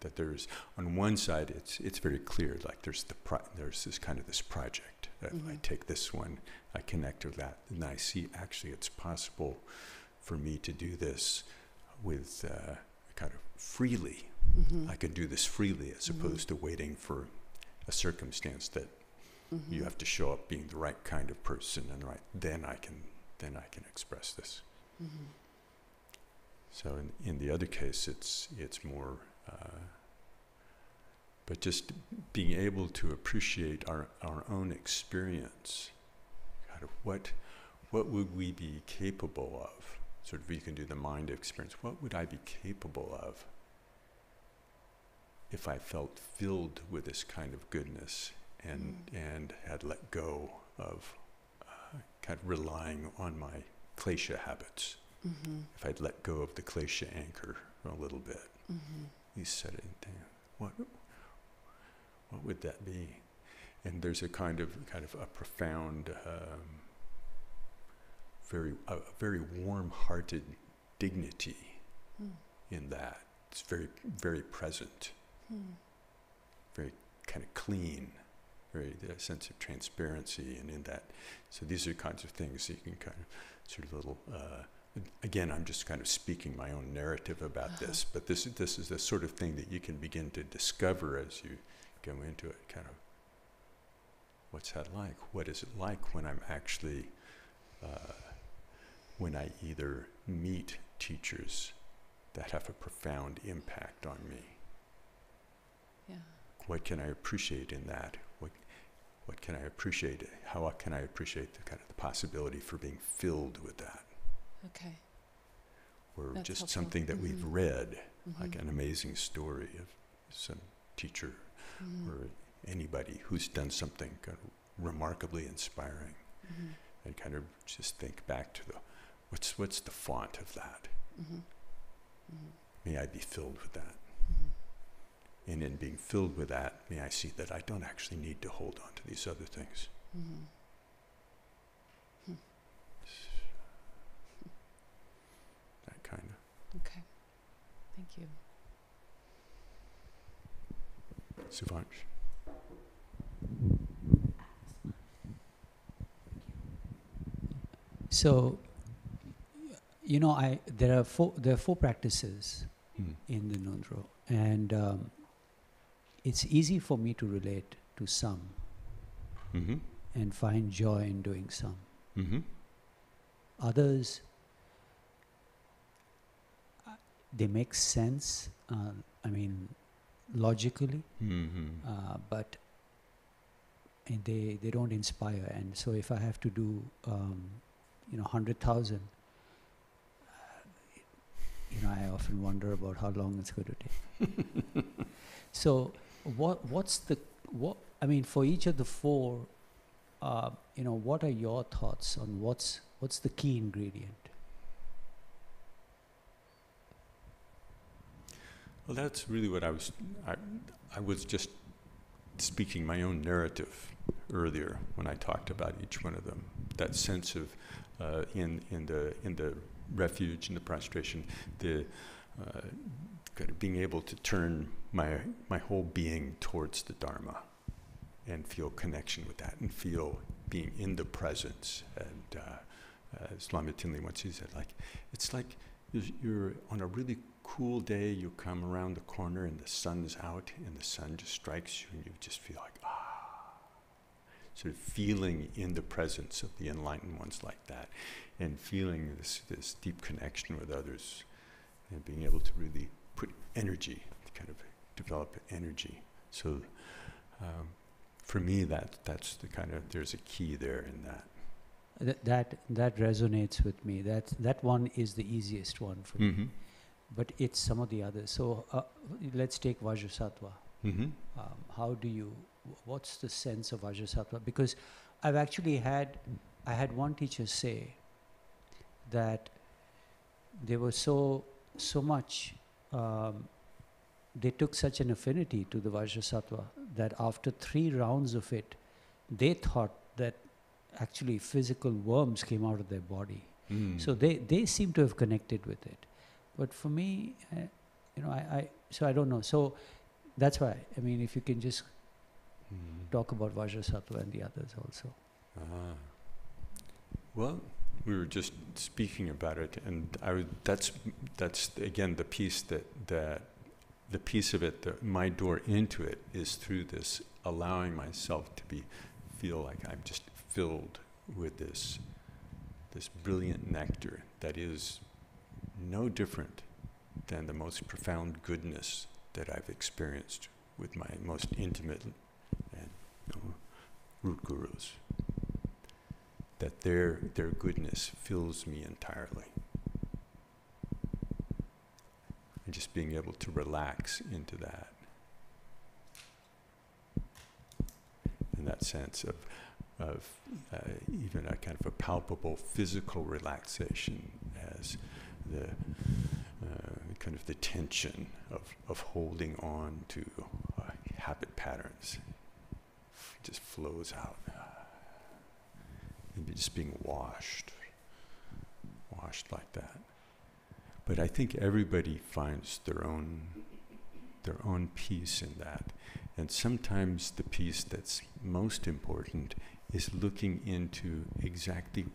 that there's on one side it's very clear, like there's this kind of this project that if I take this one, I connect with that, and I see actually it's possible for me to do this with kind of freely. I can do this freely as opposed to waiting for a circumstance that you have to show up being the right kind of person, and then I can express this. So in the other case, it's more, but just being able to appreciate our own experience. Kind of what would we be capable of? Sort of, you can do the mind experience. What would I be capable of if I felt filled with this kind of goodness and had let go of kind of relying on my klesha habits? If I'd let go of the klesha anchor for a little bit, you said it down. What would that be? And there's a kind of a profound, very warm-hearted dignity in that. It's very, very present, very kind of clean, very sense of transparency, and in that. So these are kinds of things that you can kind of sort of little again, I'm just kind of speaking my own narrative about this, but this is the sort of thing that you can begin to discover as you go into it. Kind of, what's that like? What is it like when I'm actually, when I either meet teachers that have a profound impact on me? Yeah. What can I appreciate in that? What can I appreciate? How can I appreciate the kind of the possibility for being filled with that? Okay. Or That's just helpful. something that we've read, Mm-hmm. like an amazing story of some teacher Mm-hmm. or anybody who's done something kind of remarkably inspiring, Mm-hmm. and kind of just think back to what's the font of that? Mm-hmm. Mm-hmm. May I be filled with that. Mm-hmm. And in being filled with that, may I see that I don't actually need to hold on to these other things. Mm-hmm. That kind of. Okay. Thank you. Suvansh. So, there are four practices in the Ngondro, and it's easy for me to relate to some Mm-hmm. and find joy in doing some. Mm-hmm. Others, they make sense. Logically, Mm-hmm. but and they don't inspire. And so, if I have to do 100,000. I often wonder about how long it's going to take. So, for each of the four, what are your thoughts on what's the key ingredient? Well, that's really what I was just speaking my own narrative earlier when I talked about each one of them. That sense of in the refuge and the prostration, the kind of being able to turn my whole being towards the Dharma and feel connection with that and feel being in the presence. And as Lama Tinley once he said, it's like you're on a really cool day, you come around the corner and the sun's out and the sun just strikes you and you just feel like, sort of feeling in the presence of the enlightened ones like that, and feeling this deep connection with others, and being able to really put energy, to kind of develop energy. So for me, that's the kind of, there's a key there in that. That resonates with me. That one is the easiest one for me. Mm-hmm. But it's some of the others. So let's take Vajrasattva. Mm-hmm. What's the sense of Vajrasattva? Because I had one teacher say that they were so much, they took such an affinity to the Vajrasattva that after 3 rounds of it, they thought that actually physical worms came out of their body. Mm. So they seem to have connected with it. But for me, I don't know. So that's why, if you can just talk about Vajrasattva and the others also. Well, we were just speaking about it, and that's again the piece the piece of it, my door into it is through this allowing myself to feel like I'm just filled with this brilliant nectar that is no different than the most profound goodness that I've experienced with my most intimate and root gurus. That their goodness fills me entirely. And just being able to relax into that. In that sense of even a kind of a palpable physical relaxation as the kind of the tension of holding on to habit patterns just flows out. And just being washed like that. But I think everybody finds their own peace in that. And sometimes the piece that's most important is looking into exactly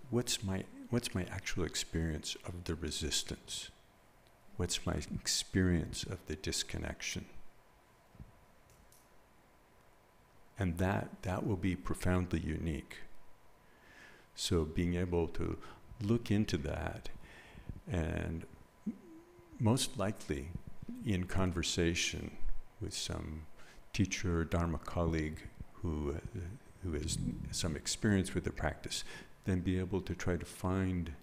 what's what's my actual experience of the resistance? What's my experience of the disconnection? And that will be profoundly unique. So being able to look into that, and most likely in conversation with some teacher or Dharma colleague who has some experience with the practice, then be able to try to find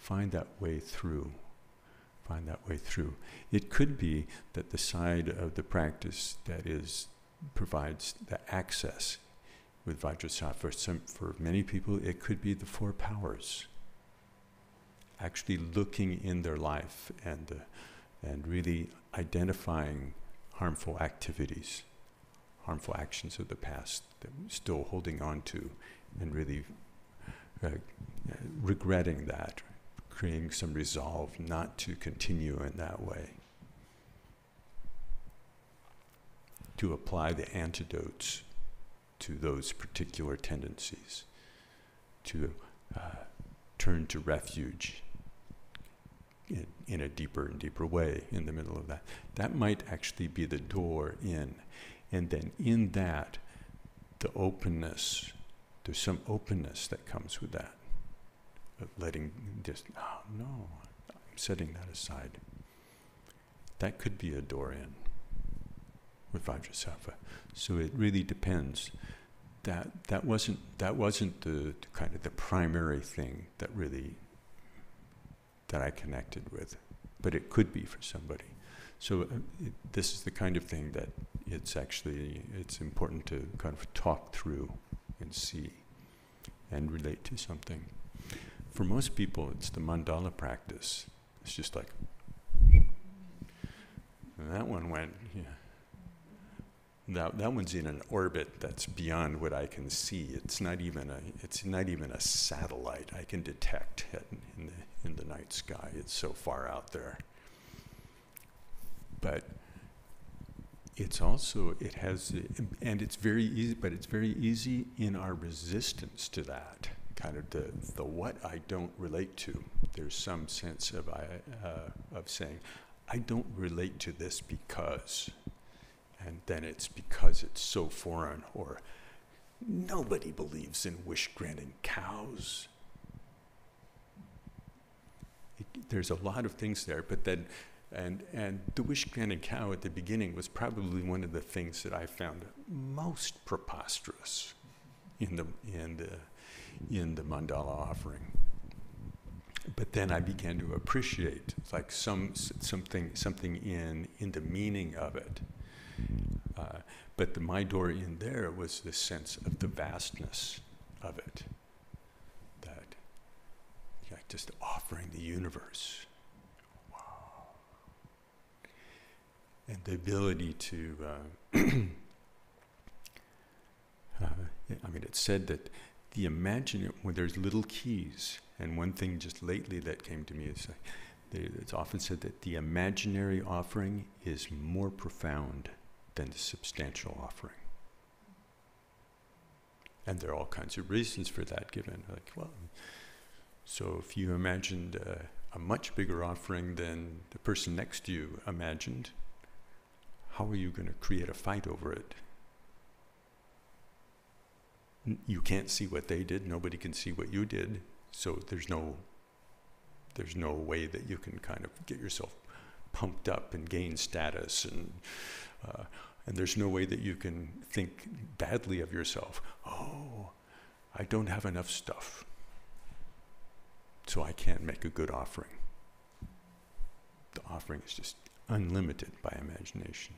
that way through. Find that way through. It could be that the side of the practice that provides the access with Vajrasattva. For many people, it could be the 4 powers. Actually looking in their life and really identifying harmful activities, harmful actions of the past that we're still holding on to, and really regretting that, creating some resolve not to continue in that way. To apply the antidotes to those particular tendencies, to turn to refuge in a deeper and deeper way in the middle of that. That might actually be the door in. And then in that, the openness, there's some openness that comes with that. Of letting just, oh no, I'm setting that aside. That could be a door in with Vajrasattva. So it really depends. That wasn't the kind of the primary thing that I connected with, but it could be for somebody. So this is the kind of thing that it's important to kind of talk through and see and relate to something. For most people, it's the mandala practice. It's just like, and that one went, yeah. That one's in an orbit that's beyond what I can see. It's not even a satellite I can detect in the night sky. It's so far out there. But it's very easy. But it's very easy in our resistance to that kind of the what I don't relate to. There's some sense of saying, I don't relate to this because. And then it's because it's so foreign, or nobody believes in wish-granting cows. There's a lot of things there, but then, and the wish-granting cow at the beginning was probably one of the things that I found most preposterous in the mandala offering. But then I began to appreciate like something in the meaning of it. But my door in there was this sense of the vastness of it, that just offering the universe, wow, and the ability to. It's said that when there's little keys, and one thing just lately that came to me is it's often said that the imaginary offering is more profound than the substantial offering. And there are all kinds of reasons for that given. So if you imagined a much bigger offering than the person next to you imagined, how are you going to create a fight over it? You can't see what they did, nobody can see what you did, so there's no way that you can kind of get yourself pumped up and gain status, and there's no way that you can think badly of yourself. Oh, I don't have enough stuff, so I can't make a good offering. The offering is just unlimited by imagination.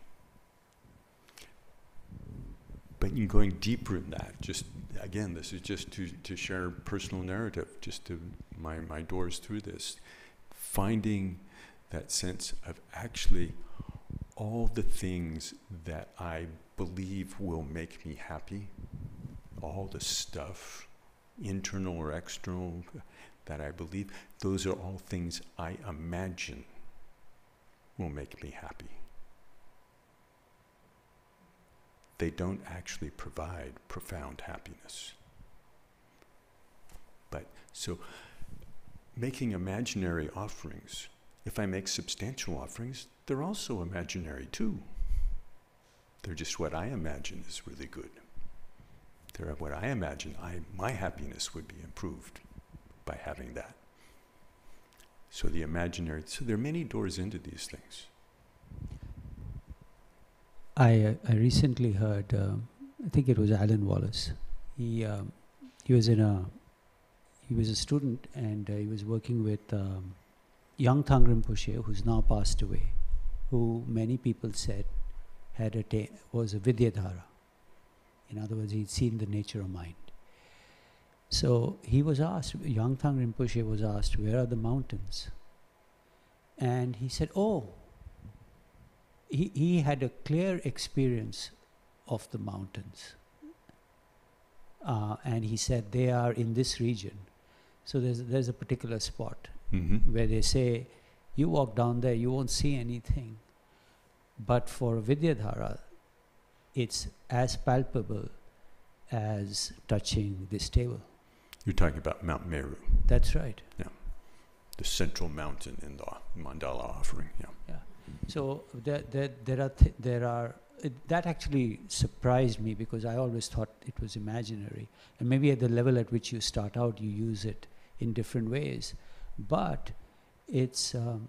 But in going deeper in that, just again, this is just to share personal narrative, just to my doors through this, finding that sense of actually all the things that I believe will make me happy, all the stuff, internal or external, that I believe, those are all things I imagine will make me happy. They don't actually provide profound happiness. But so making imaginary offerings. If I make substantial offerings, they're also imaginary too. They're just what I imagine is really good. They're what I imagine my happiness would be improved by having that. So the imaginary, so there are many doors into these things. I recently heard, I think it was Alan Wallace. He was a student, and he was working with young Thang Rinpoche, who's now passed away, who many people said was a Vidyadhara. In other words, he'd seen the nature of mind. So he was asked, young Thang Rinpoche was asked, where are the mountains? And he said, he had a clear experience of the mountains. And he said, they are in this region. So there's a particular spot where they say, you walk down there, you won't see anything. But for Vidyadhara, it's as palpable as touching this table. You're talking about Mount Meru. That's right. Yeah. The central mountain in the mandala offering. Yeah. Yeah. So that actually surprised me, because I always thought it was imaginary. And maybe at the level at which you start out, you use it in different ways. But it's to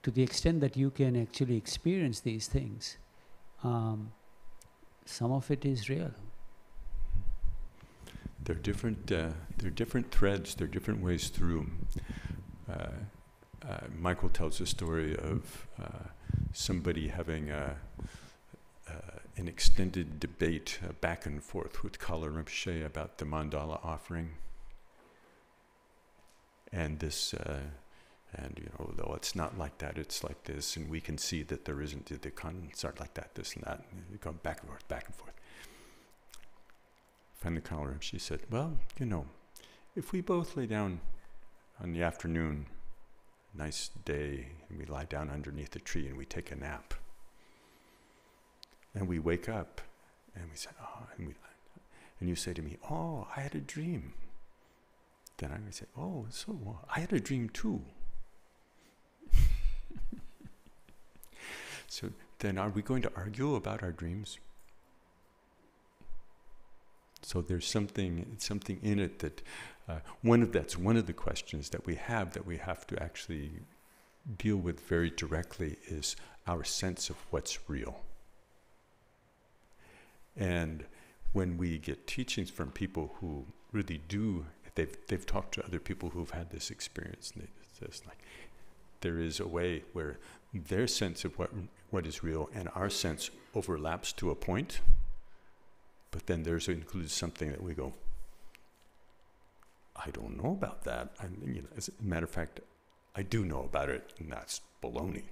the extent that you can actually experience these things, some of it is real. There are different threads. There are different ways through. Michael tells a story of somebody having an extended debate back and forth with Kala Rinpoche about the mandala offering. And this, though it's not like that, it's like this, and we can see that there isn't, the contents aren't like that, this and that, and they go back and forth, back and forth. Finally, Kala Rinpoche said, well, if we both lay down on the afternoon, nice day, and we lie down underneath a tree and we take a nap, and we wake up, and we say, and you say to me, I had a dream. Then I would say, I had a dream too. So then are we going to argue about our dreams? So there's something in it that, that's one of the questions that we have to actually deal with very directly, is our sense of what's real. And when we get teachings from people who really do, they've talked to other people who've had this experience, and it's like there is a way where their sense of what is real and our sense overlaps to a point, but then includes something that we go, I don't know about that. As a matter of fact, I do know about it, and that's baloney.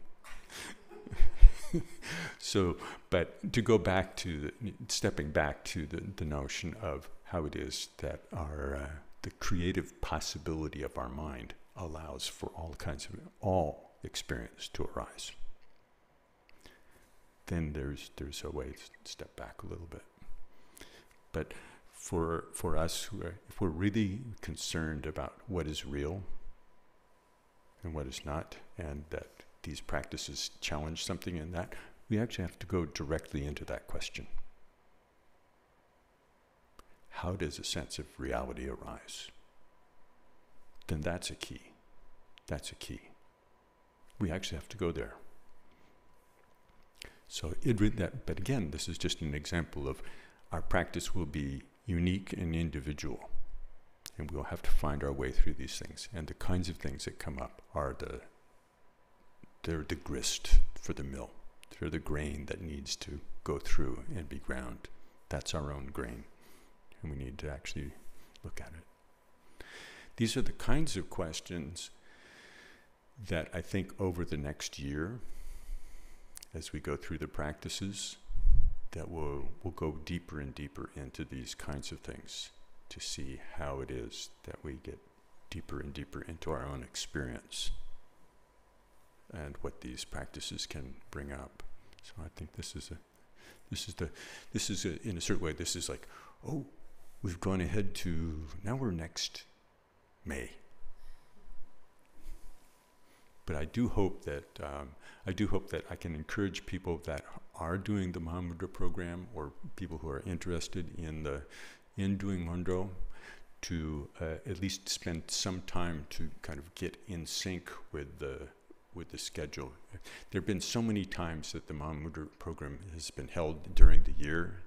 So, but to go back to stepping back to the notion of how it is that the creative possibility of our mind allows for all experience to arise. Then there's a way to step back a little bit. But for us, if we're really concerned about what is real and what is not, and that these practices challenge something in that, we actually have to go directly into that question. How does a sense of reality arise? Then that's a key. That's a key. We actually have to go there. So but again, this is just an example of our practice will be unique and individual, and we'll have to find our way through these things. And the kinds of things that come up are they're the grist for the mill. They're the grain that needs to go through and be ground. That's our own grain, and we need to actually look at it. These are the kinds of questions that I think over the next year, as we go through the practices, that we'll go deeper and deeper into these kinds of things to see how it is that we get deeper and deeper into our own experience and what these practices can bring up. So I think this is in a certain way, this is like, we've gone ahead to, now we're next May. But I do hope that I can encourage people that are doing the Mahamudra program, or people who are interested in doing Ngondro, to at least spend some time to kind of get in sync with the schedule. There have been so many times that the Mahamudra program has been held during the year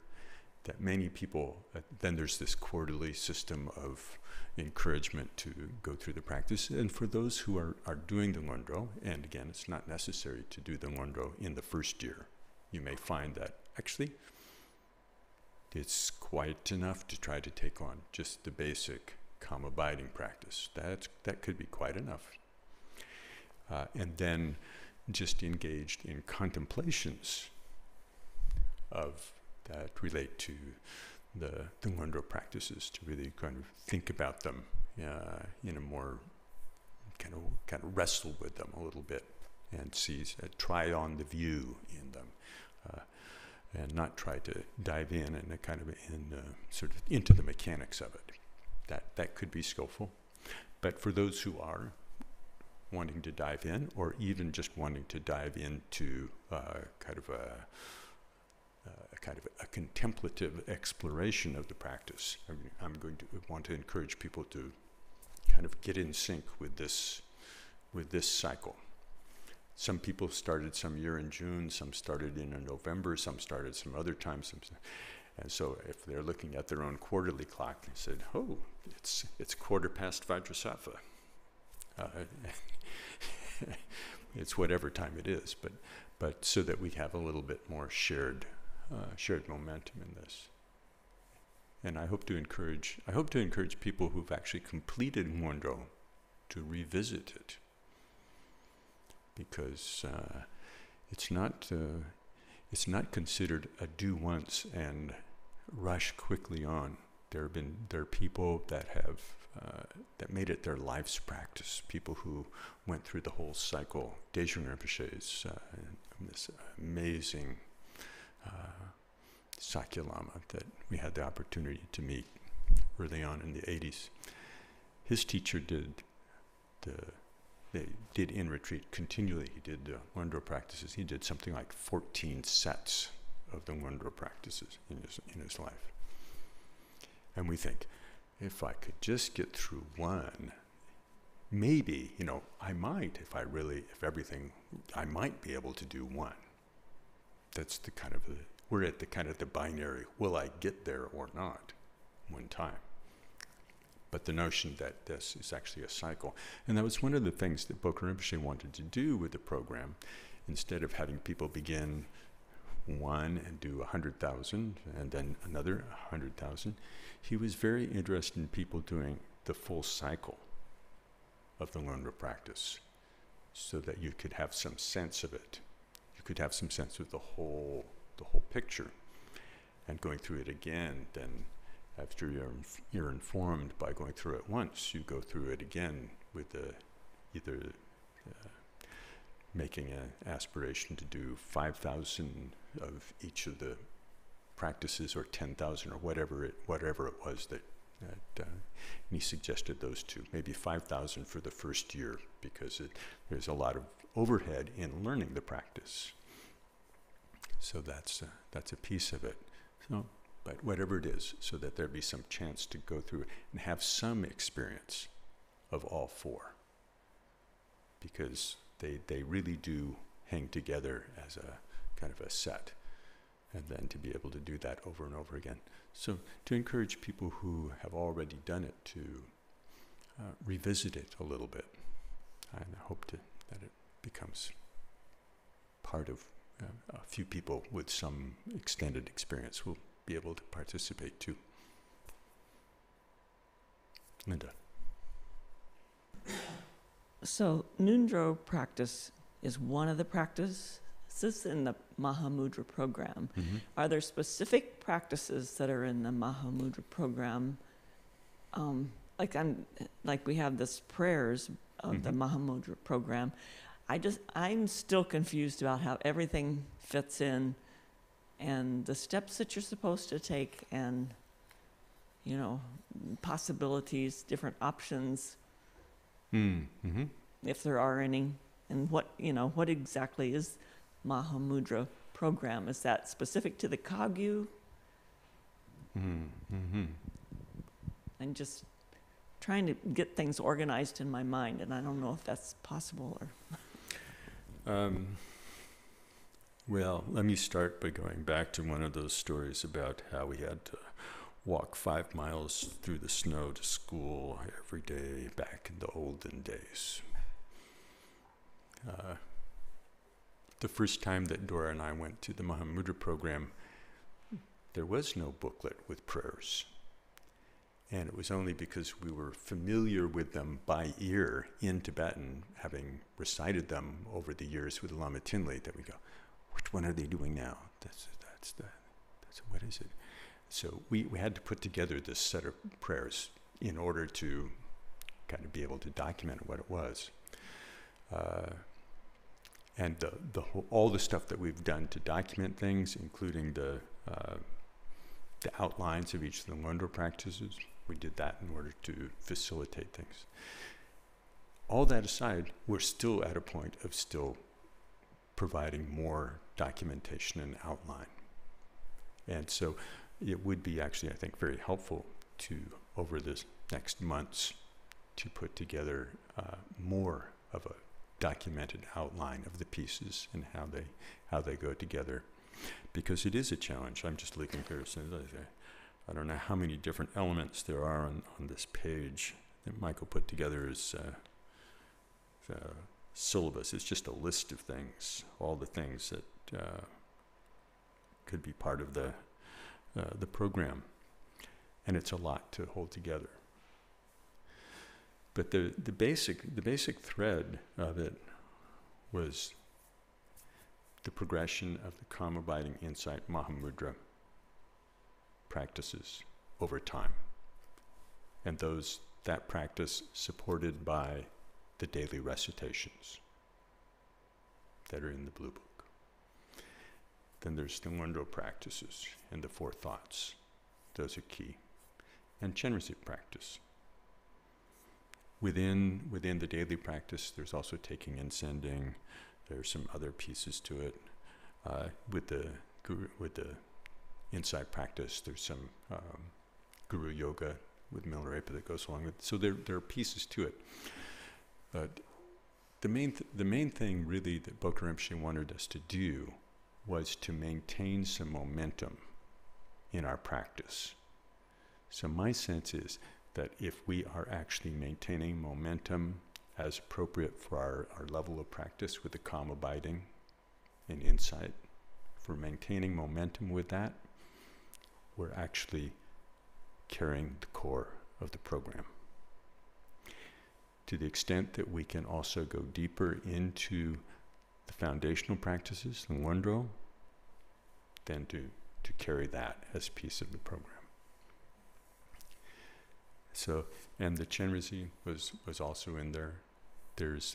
that many people, then there's this quarterly system of encouragement to go through the practice. And for those who are doing the Ngondro, and again, it's not necessary to do the Ngondro in the first year. You may find that actually it's quite enough to try to take on just the basic calm abiding practice. That could be quite enough. And then just engaged in contemplations that relate to the Ngondro practices, to really kind of think about them in a more kind of wrestle with them a little bit, and try on the view in them, and not try to dive in and sort of into the mechanics of it. That could be skillful. But for those who are wanting to dive in, or even just wanting to dive into kind of a contemplative exploration of the practice, I'm going to want to encourage people to kind of get in sync with this cycle. Some people started some year in June, some started in November, some started some other time. And so if they're looking at their own quarterly clock, they said, oh, it's 5:15 Vajrasattva. It's whatever time it is, but so that we have a little bit more shared momentum in this. And I hope to encourage people who've actually completed Ngondro to revisit it, because it's not considered a do once and rush quickly on. There are people that have that made it their life's practice. People who went through the whole cycle. Dejun Rinpoche's this amazing Sakya Lama that we had the opportunity to meet early on in the 80s. His teacher they did in retreat continually. He did Ngondro practices. He did something like 14 sets of the Ngondro practices in his life. And we think, if I could just get through one, maybe, I might, I might be able to do one. That's we're at the binary, will I get there or not, one time. But the notion that this is actually a cycle. And that was one of the things that Bokar Rinpoche wanted to do with the program. Instead of having people begin one and do 100,000 and then another 100,000, he was very interested in people doing the full cycle of the Ngondro practice, so that you could have some sense of it. You could have some sense of the whole picture. And going through it again, then after you're informed by going through it once, you go through it again with either making an aspiration to do 5,000 of each of the practices, or 10,000, or whatever it was that he suggested those two. Maybe 5,000 for the first year, because there's a lot of overhead in learning the practice. So that's a piece of it. So, but whatever it is, so that there be some chance to go through and have some experience of all four, because they really do hang together as a kind of a set, and then to be able to do that over and over again. So to encourage people who have already done it to revisit it a little bit, and I hope that it becomes part of a few people with some extended experience will be able to participate too. Linda. So Ngondro practice is one of the practices in the Mahamudra program. Mm-hmm. Are there specific practices that are in the Mahamudra program? Like we have this prayers of the Mahamudra program. I'm still confused about how everything fits in, and the steps that you're supposed to take, and possibilities, different options, Mm-hmm. if there are any, And what exactly is Mahamudra program? Is that specific to the Kagyu? Mm-hmm. And just trying to get things organized in my mind, and I don't know if that's possible or. Well, let me start by going back to one of those stories about how we had to walk 5 miles through the snow to school every day back in the olden days. The first time that Dora and I went to the Mahamudra program, there was no booklet with prayers. And it was only because we were familiar with them by ear in Tibetan, having recited them over the years with Lama Tinley, that we go, which one are they doing now? That's what is it? So we had to put together this set of prayers in order to kind of be able to document what it was. And all the stuff that we've done to document things, including the outlines of each of the Ngondro practices, we did that in order to facilitate things. All that aside, we're still at a point of still providing more documentation and outline. And so it would be actually, I think, very helpful to, over this next months, to put together more of a documented outline of the pieces and how they go together. Because it is a challenge. I'm just looking here. So I don't know how many different elements there are on this page that Michael put together as syllabus. It's just a list of things, all the things that could be part of the program. And it's a lot to hold together. But the basic thread of it was the progression of the calm abiding insight Mahamudra practices over time. And that practice supported by the daily recitations that are in the Blue Book. Then there's the Ngondro practices and the 4 thoughts. Those are key. And Chenrezig practice. Within the daily practice, there's also taking and sending. There's some other pieces to it. With the insight practice, there's some guru yoga with Milarepa that goes along with it. So there are pieces to it. But the main thing really that Bokar Rinpoche wanted us to do was to maintain some momentum in our practice. So my sense is that if we are actually maintaining momentum as appropriate for our level of practice with the calm abiding and insight, if we're maintaining momentum with that, we're actually carrying the core of the program. To the extent that we can also go deeper into the foundational practices, the Ngondro, then to carry that as a piece of the program. So, and the Chenrezig was also in there. There's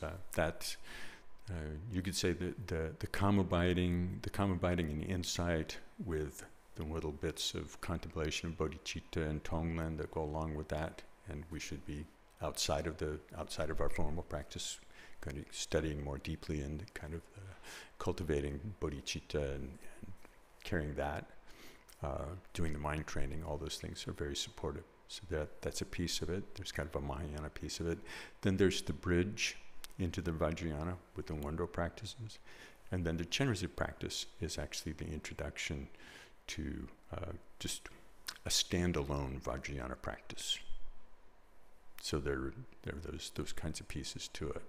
you could say that the calm abiding and insight with the little bits of contemplation of bodhicitta and tonglen that go along with that, and we should be outside of our formal practice, kind of studying more deeply and kind of cultivating bodhicitta and carrying that, doing the mind training. All those things are very supportive. So that's a piece of it. There's kind of a Mahayana piece of it. Then there's the bridge into the Vajrayana with the Ngondro practices. And then the Chenrezig practice is actually the introduction to just a standalone Vajrayana practice. So there are those kinds of pieces to it.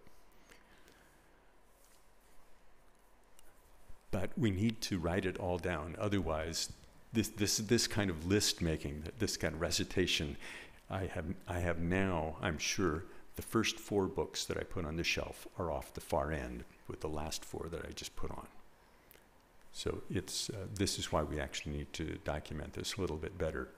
But we need to write it all down. Otherwise, this kind of list making, this kind of recitation, I have now, I'm sure, the first 4 books that I put on the shelf are off the far end with the last 4 that I just put on. So it's this is why we actually need to document this a little bit better.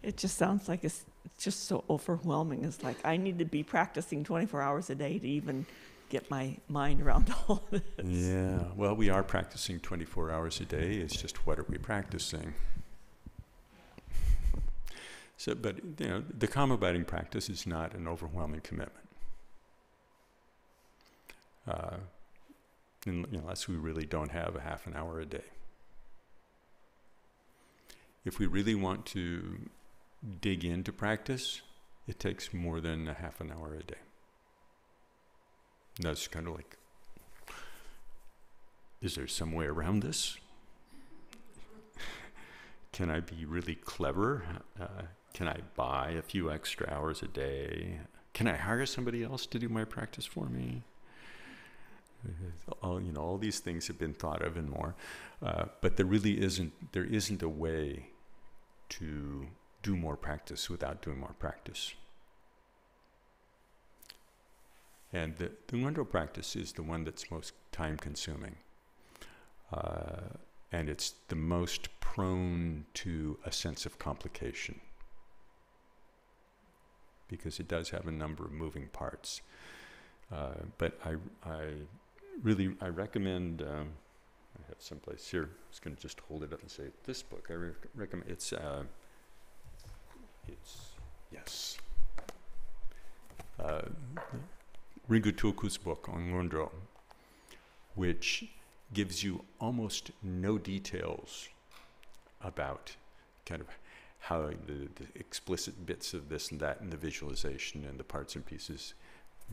It just sounds like it's just so overwhelming. It's like I need to be practicing 24 hours a day to even get my mind around all this. Yeah, well, we are practicing 24 hours a day. It's just what are we practicing? So, but the calm abiding practice is not an overwhelming commitment. unless we really don't have a half an hour a day. If we really want to dig into practice, it takes more than a half an hour a day. That's kind of like, is there some way around this? Can I be really clever? Can I buy a few extra hours a day? Can I hire somebody else to do my practice for me? All these things have been thought of and more, but there isn't a way to do more practice without doing more practice. And the Ngondro practice is the one that's most time-consuming, and it's the most prone to a sense of complication, because it does have a number of moving parts. But I recommend, I have someplace here, I was going to just hold it up and say, this book, I recommend, it's Ringu Tulku's book on Ngondro, which gives you almost no details about kind of how the explicit bits of this and that and the visualization and the parts and pieces,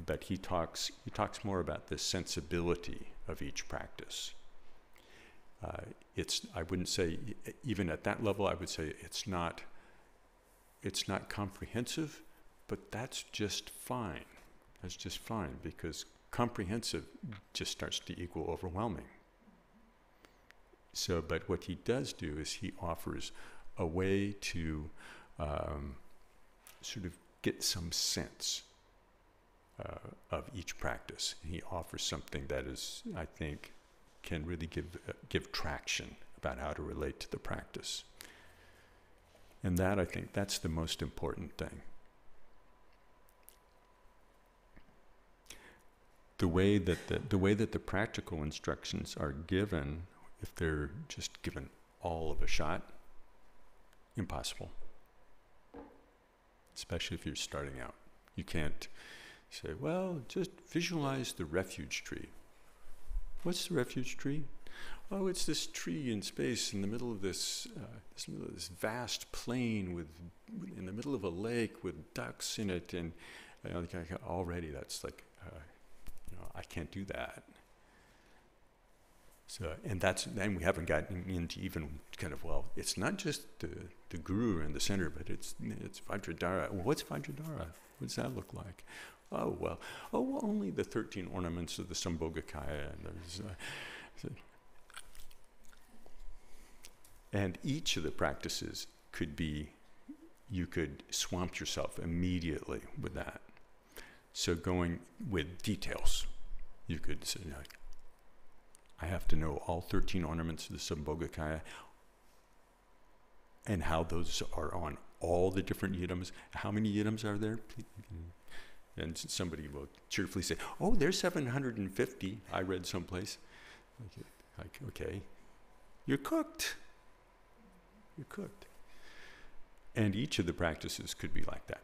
but he talks more about the sensibility of each practice. I wouldn't say, even at that level, I would say it's not comprehensive, but that's just fine. That's just fine, because comprehensive just starts to equal overwhelming. So, but what he does do is he offers a way to sort of get some sense of each practice. He offers something that is, I think, can really give traction about how to relate to the practice. And that, I think, that's the most important thing. The way that the practical instructions are given, if they're just given all of a shot, impossible. Especially if you're starting out. You can't say, well, just visualize the refuge tree. What's the refuge tree? Oh, it's this tree in space in the middle of this vast plain in the middle of a lake with ducks in it, and already that's like, I can't do that. So, and then we haven't gotten into even kind of, well, it's not just the guru in the center, but it's Vajradhara. Well, what's Vajradhara? What does that look like? Oh, well, only the 13 ornaments of the Sambhogakaya. And each of the practices could be, you could swamp yourself immediately with that. So going with details, you could say, I have to know all 13 ornaments of the Sambhogakaya and how those are on all the different yidams. How many yidams are there? And somebody will cheerfully say, oh, there's 750, I read someplace. Like, okay, you're cooked. You're cooked. And each of the practices could be like that.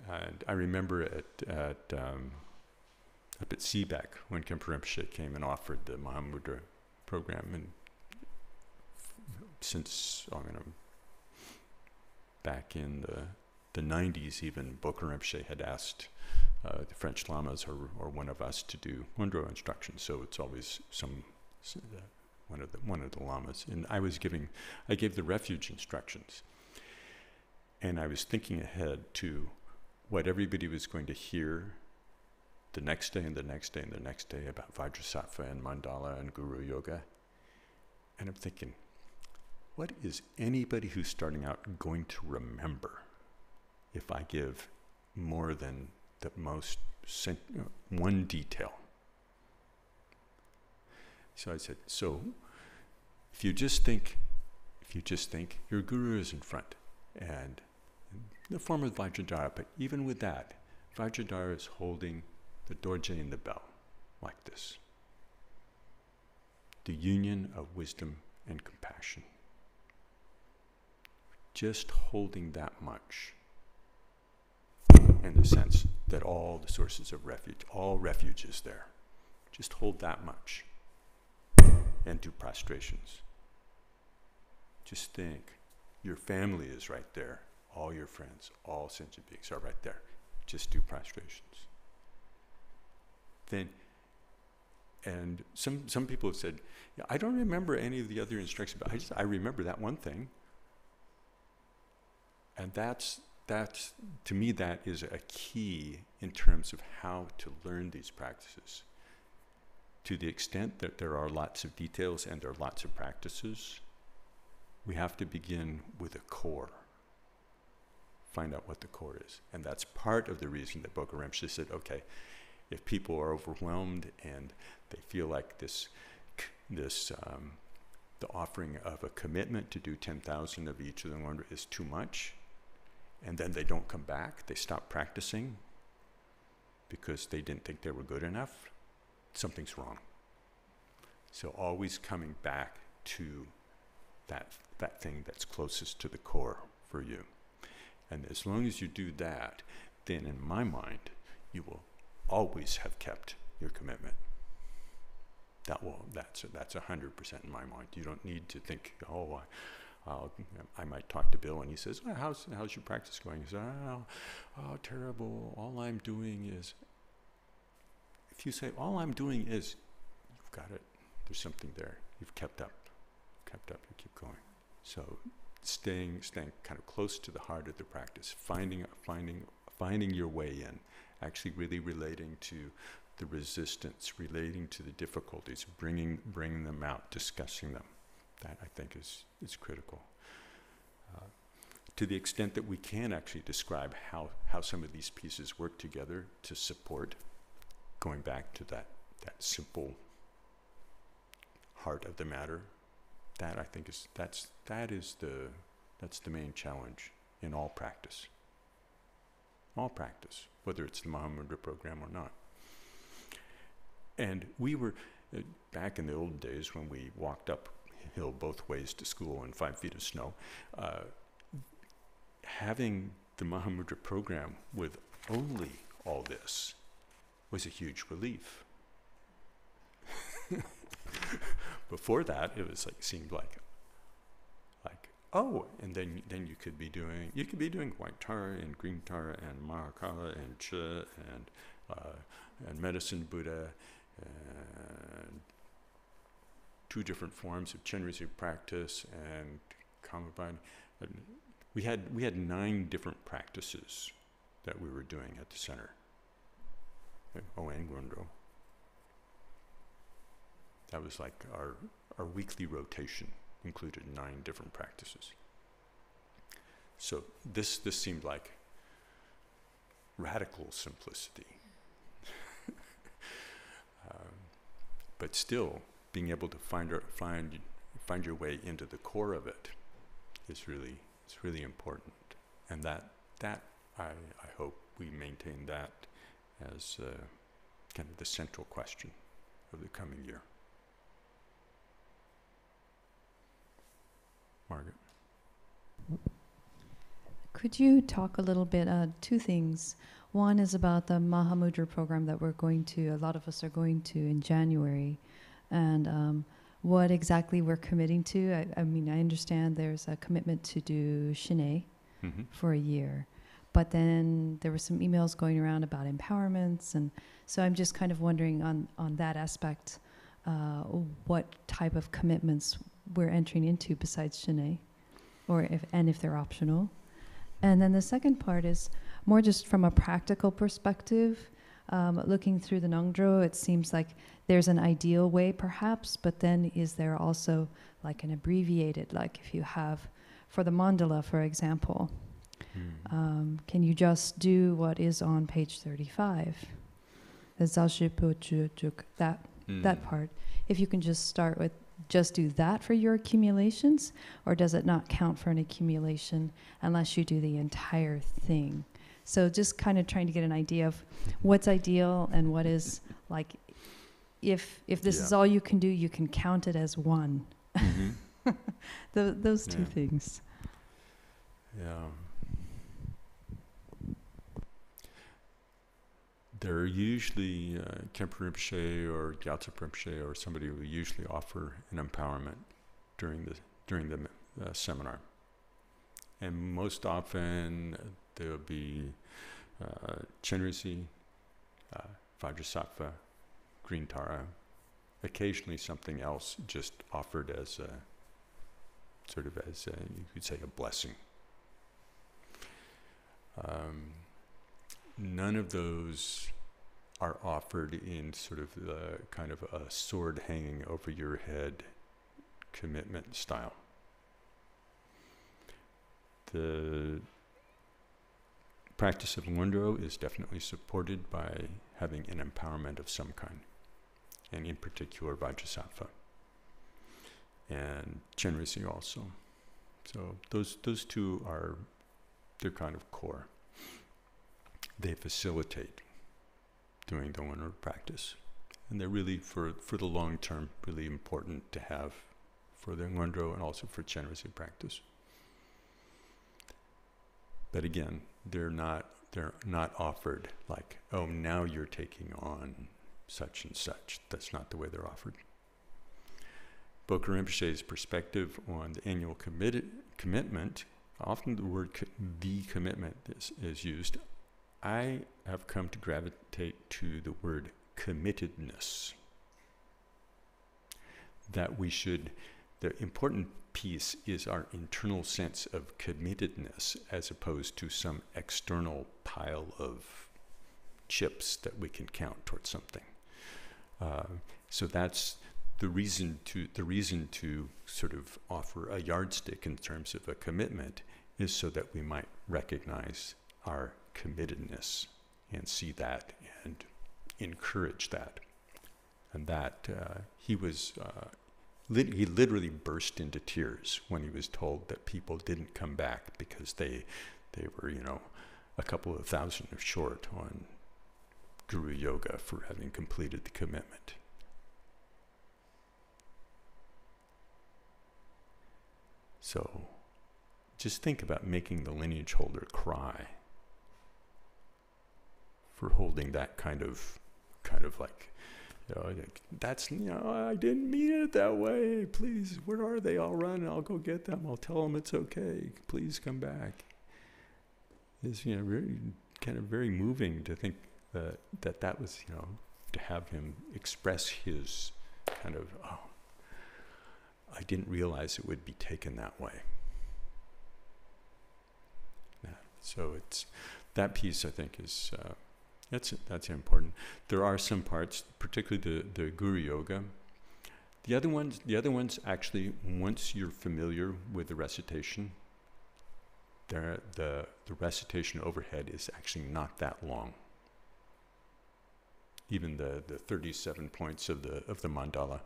And I remember up at CBEC when Khenpo Rinpoche came and offered the Mahamudra program, and since back in the 90s, even Bokar Rinpoche had asked the French lamas or one of us to do Ngondro instructions. So it's always one of the lamas, and I gave the refuge instructions, and I was thinking ahead to what everybody was going to hear the next day and the next day and the next day about Vajrasattva and Mandala and Guru Yoga. And I'm thinking, what is anybody who's starting out going to remember if I give more than the most one detail? So I said, so if you just think your guru is in front, and in the form of Vajradhara, but even with that, Vajradhara is holding the dorje and the bell like this. The union of wisdom and compassion. Just holding that much. in the sense that all the sources of refuge, all refuge is there. Just hold that much and do prostrations. Just think, your family is right there. All your friends, all sentient beings are right there. Just do prostrations. Then, and some people have said, yeah, I don't remember any of the other instructions, but I remember that one thing. And that's to me, that is a key in terms of how to learn these practices. To the extent that there are lots of details and there are lots of practices, we have to begin with a core. Find out what the core is. And that's part of the reason that Bokar Rinpoche said, okay, if people are overwhelmed and they feel like the offering of a commitment to do 10,000 of each of the Ngondro is too much, and then they don't come back, they stop practicing because they didn't think they were good enough, something's wrong. So always coming back to that thing that's closest to the core for you. And as long as you do that, then in my mind, you will always have kept your commitment. That's 100% in my mind. You don't need to think, oh, I might talk to Bill and he says, well, how's your practice going? He says, oh, terrible. All I'm doing is, if you say, all I'm doing is, you've got it. There's something there. You've kept up, you keep going. So staying kind of close to the heart of the practice, finding your way in, actually really relating to the resistance, relating to the difficulties, bringing them out, discussing them. That I think is critical. To the extent that we can actually describe how some of these pieces work together to support, going back to that simple heart of the matter, that I think that's the main challenge in all practice. All practice, whether it's the Mahamudra program or not. And we were, back in the old days when we walked uphill both ways to school in 5 feet of snow, having the Mahamudra program with only all this was a huge relief. Before that, it was seemed like oh, and then you could be doing white Tara and green Tara and Mahakala and Cha and Medicine Buddha and 2 different forms of Chenrezig practice and Kamabani. We had 9 different practices that we were doing at the center. Oh, and Ngondro. That was like our weekly rotation included 9 different practices. So this seemed like radical simplicity. But still, being able to find your way into the core of it is really important. And that I hope we maintain that as kind of the central question of the coming year. Margaret? Could you talk a little bit, 2 things. One is about the Mahamudra program that a lot of us are going to in January, and what exactly we're committing to. I mean, I understand there's a commitment to do Shine for a year, but then there were some emails going around about empowerments, and so I'm just kind of wondering on that aspect, what type of commitments we're entering into besides Shine, or if they're optional. And then the second part is more just from a practical perspective. Looking through the Ngondro, it seems like there's an ideal way perhaps, but then is there also like an abbreviated, like if you have, for the mandala, for example, can you just do what is on page 35? The Zalshipu that part. If you can just start with, just do that for your accumulations, or does it not count for an accumulation unless you do the entire thing? So just kind of trying to get an idea of what's ideal and what is like, if this is all you can do, you can count it as one. Those 2 things. Yeah. They're usually Khenpo Rinpoche or Gyatso Rinpoche or somebody who usually offer an empowerment during the seminar. And most often there'll be Chenrezig, Vajrasattva, Green Tara, occasionally something else just offered as a sort of as a, you could say, a blessing. None of those are offered in sort of the kind of a sword hanging over your head commitment style. The practice of Ngondro is definitely supported by having an empowerment of some kind, and in particular Vajrasattva and Chenrezig also. So those two are, they're kind of core. They facilitate doing the Ngondro practice, and they're really for the long term really important to have for the Ngondro and also for Chenrezig practice. But again, they're not offered like, oh, now you're taking on such and such. That's not the way they're offered. Bokar Rinpoche's perspective on the annual commitment, often the word the commitment is used. I have come to gravitate to the word committedness. That we should, the important piece is our internal sense of committedness as opposed to some external pile of chips that we can count towards something. So that's the reason to sort of offer a yardstick in terms of a commitment is so that we might recognize our committedness and see that and encourage that. And that he literally burst into tears when he was told that people didn't come back because they were, you know, a couple of thousand short on Guru Yoga for having completed the commitment. So just think about making the lineage holder cry for holding that kind of like, you know, like, that's, you know, I didn't mean it that way. Please, where are they? I'll run. I'll go get them. I'll tell them it's okay. Please come back. It's, you know, very moving to think that was, you know, to have him express his kind of, oh, I didn't realize it would be taken that way. Yeah, so it's that piece, I think, is that's important. There are some parts, particularly the Guru Yoga. The other ones actually, once you're familiar with the recitation, the recitation overhead is actually not that long. Even the 37 points of the mandala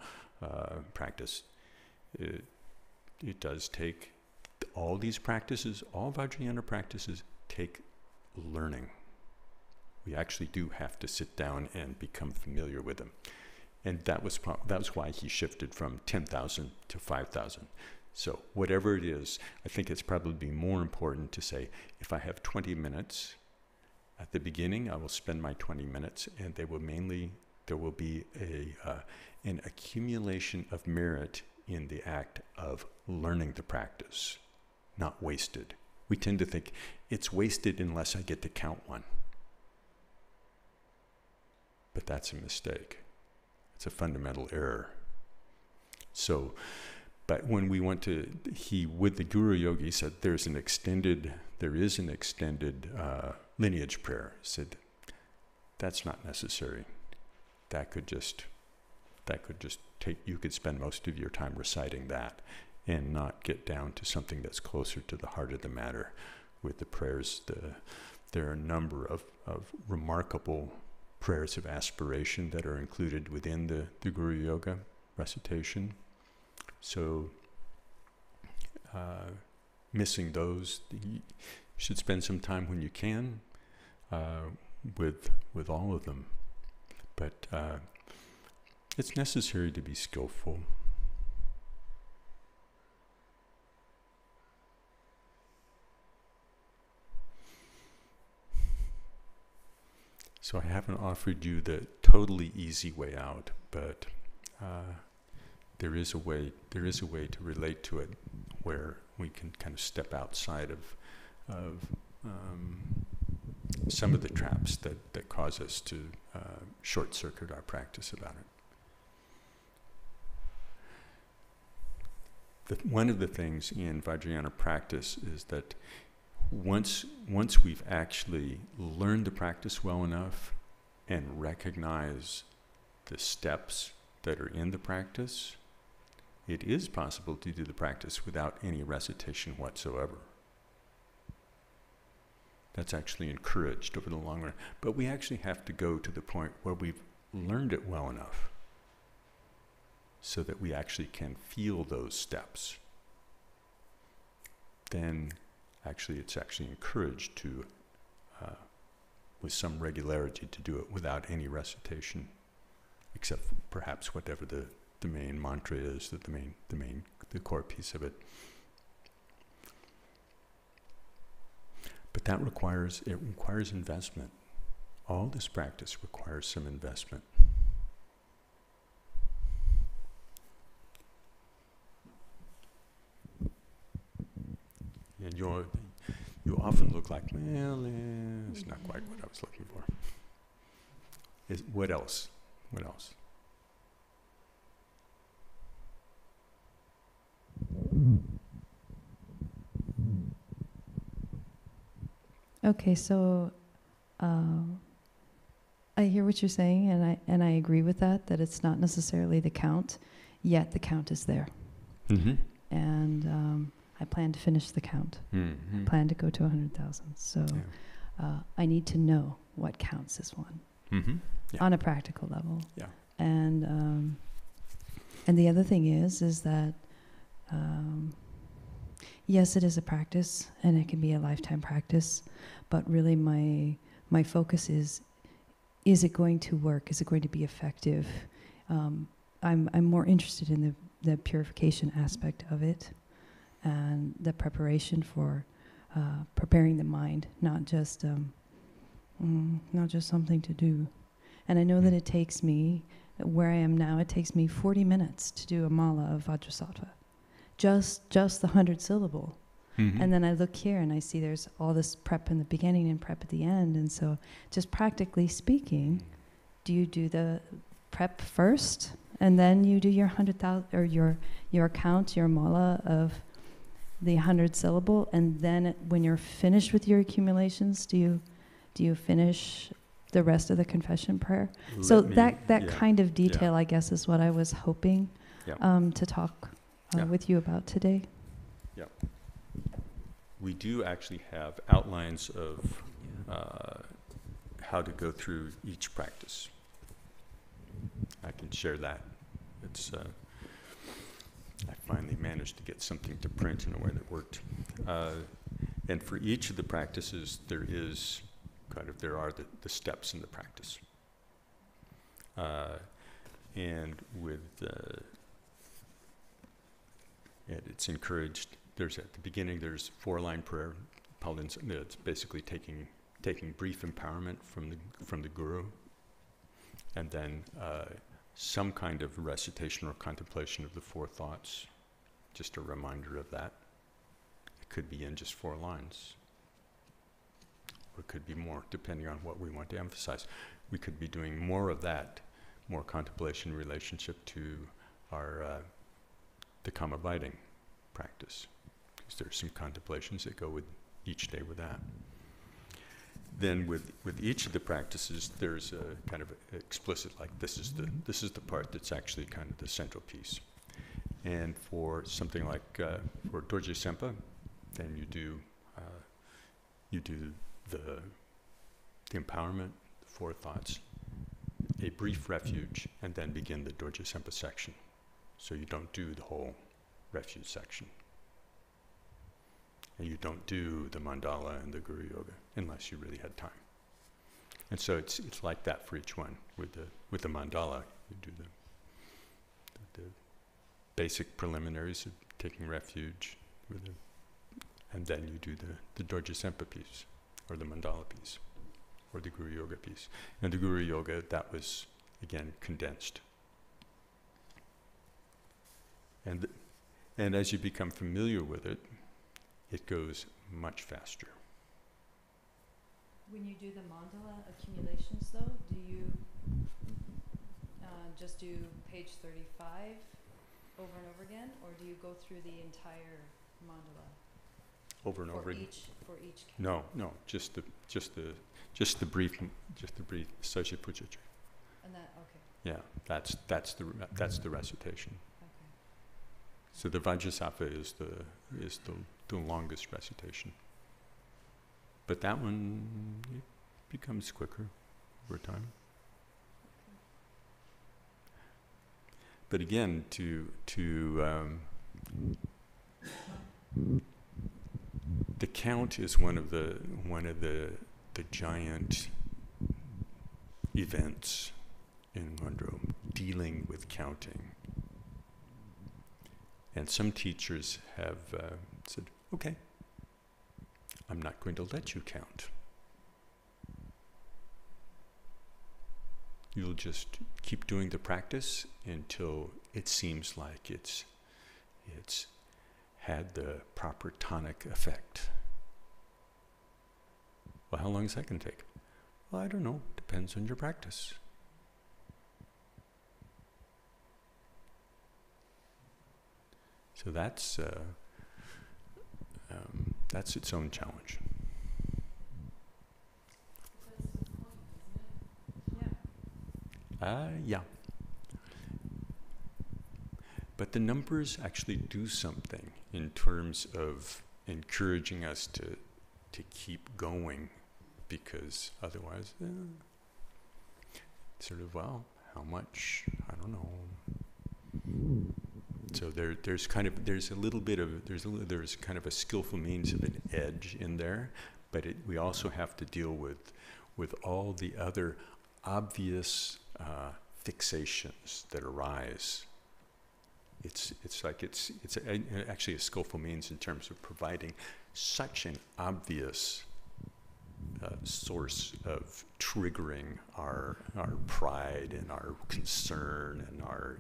practice, it does take, all these practices, all Vajrayana practices take learning. We actually do have to sit down and become familiar with them. And that was why he shifted from 10,000 to 5,000. So whatever it is, I think it's probably more important to say, if I have 20 minutes at the beginning, I will spend my 20 minutes, and there will be an accumulation of merit in the act of learning the practice, not wasted. We tend to think it's wasted unless I get to count one. But that's a mistake. It's a fundamental error. So, but when we want to, with the Guru Yogi, said there is an extended lineage prayer. He said, that's not necessary. That could just take, you could spend most of your time reciting that and not get down to something that's closer to the heart of the matter with the prayers. There are a number of remarkable prayers of aspiration that are included within the Guru Yoga recitation. So missing those, you should spend some time when you can with all of them. But it's necessary to be skillful. So I haven't offered you the totally easy way out, but there is a way to relate to it where we can kind of step outside of some of the traps that cause us to short-circuit our practice about it. One of the things in Vajrayana practice is that once we've actually learned the practice well enough and recognize the steps that are in the practice, it is possible to do the practice without any recitation whatsoever. That's actually encouraged over the long run. But we actually have to go to the point where we've learned it well enough so that we actually can feel those steps. Then actually it's actually encouraged to, with some regularity, to do it without any recitation, except perhaps whatever the main mantra is, the core piece of it. But that requires investment. All this practice requires some investment. And you often look like, well, it's not quite what I was looking for. What else? What else? Okay, so I hear what you're saying, and I agree with that it's not necessarily the count, yet the count is there. Mm-hmm. And I plan to finish the count. Mm-hmm. I plan to go to 100,000. So I need to know what counts as one on a practical level. Yeah. And the other thing is that yes, it is a practice, and it can be a lifetime practice. But really, my focus is it going to work? Is it going to be effective? I'm more interested in the purification aspect of it, and the preparation for preparing the mind, not just something to do. And I know that it takes me, where I am now, it takes me 40 minutes to do a mala of Vajrasattva, just the 100 syllable. Mm-hmm. And then I look here and I see there's all this prep in the beginning and prep at the end. And so just practically speaking, do you do the prep first and then you do your 100,000 or your count, your mala of the 100 syllable, and then when you're finished with your accumulations, do you finish the rest of the confession prayer? So that kind of detail, I guess, is what I was hoping to talk with you about today. Yeah. We do actually have outlines of how to go through each practice. I can share that. It's I finally managed to get something to print in a way that worked. And for each of the practices, there are the steps in the practice. And it's encouraged. At the beginning, there's 4-line prayer. It's basically taking brief empowerment from the guru, and then some kind of recitation or contemplation of the 4 thoughts. Just a reminder of that. It could be in just 4 lines, or it could be more, depending on what we want to emphasize. We could be doing more of that, more contemplation in relationship to the Kama abiding practice. Because there's some contemplations that go with each day with that. Then with each of the practices, there's a kind of explicit, like this is the part that's actually kind of the central piece. And for something like for Dorje Sempa, then you do the empowerment, the 4 thoughts, a brief refuge, and then begin the Dorje Sempa section. So you don't do the whole refuge section. And you don't do the mandala and the Guru Yoga unless you really had time. And so it's like that for each one. With the mandala, you do the basic preliminaries of taking refuge, and then you do the Dorje Sempa piece, or the mandala piece, or the Guru Yoga piece. And the Guru Yoga, that was, again, condensed. And as you become familiar with it, it goes much faster. When you do the mandala accumulations, though, do you just do page 35 over and over again, or do you go through the entire mandala Over and over for again. each? No, just the brief Sajipujitra. And that, okay. Yeah, that's the recitation. Okay. So the Vajrasattva is the longest recitation. But that one, it becomes quicker over time. But again, the count is one of the giant events in Ngondro, dealing with counting. And some teachers have said, okay, I'm not going to let you count. You'll just keep doing the practice until it seems like it's had the proper tonic effect. Well, how long is that going to take? Well, I don't know. Depends on your practice. So that's its own challenge. Yeah. But the numbers actually do something in terms of encouraging us to keep going, because otherwise, sort of, well, how much? I don't know. So there's kind of a skillful means of an edge in there, but we also have to deal with all the other obvious fixations that arise. It's actually a skillful means in terms of providing such an obvious source of triggering our pride and our concern and our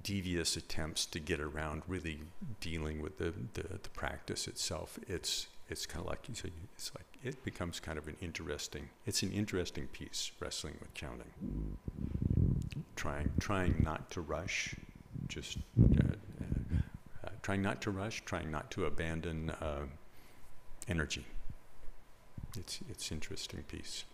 devious attempts to get around really dealing with the practice itself. It's kind of like you said. It's like it becomes kind of an interesting piece, wrestling with counting. Trying not to rush, just trying not to rush, trying not to abandon energy. It's interesting piece.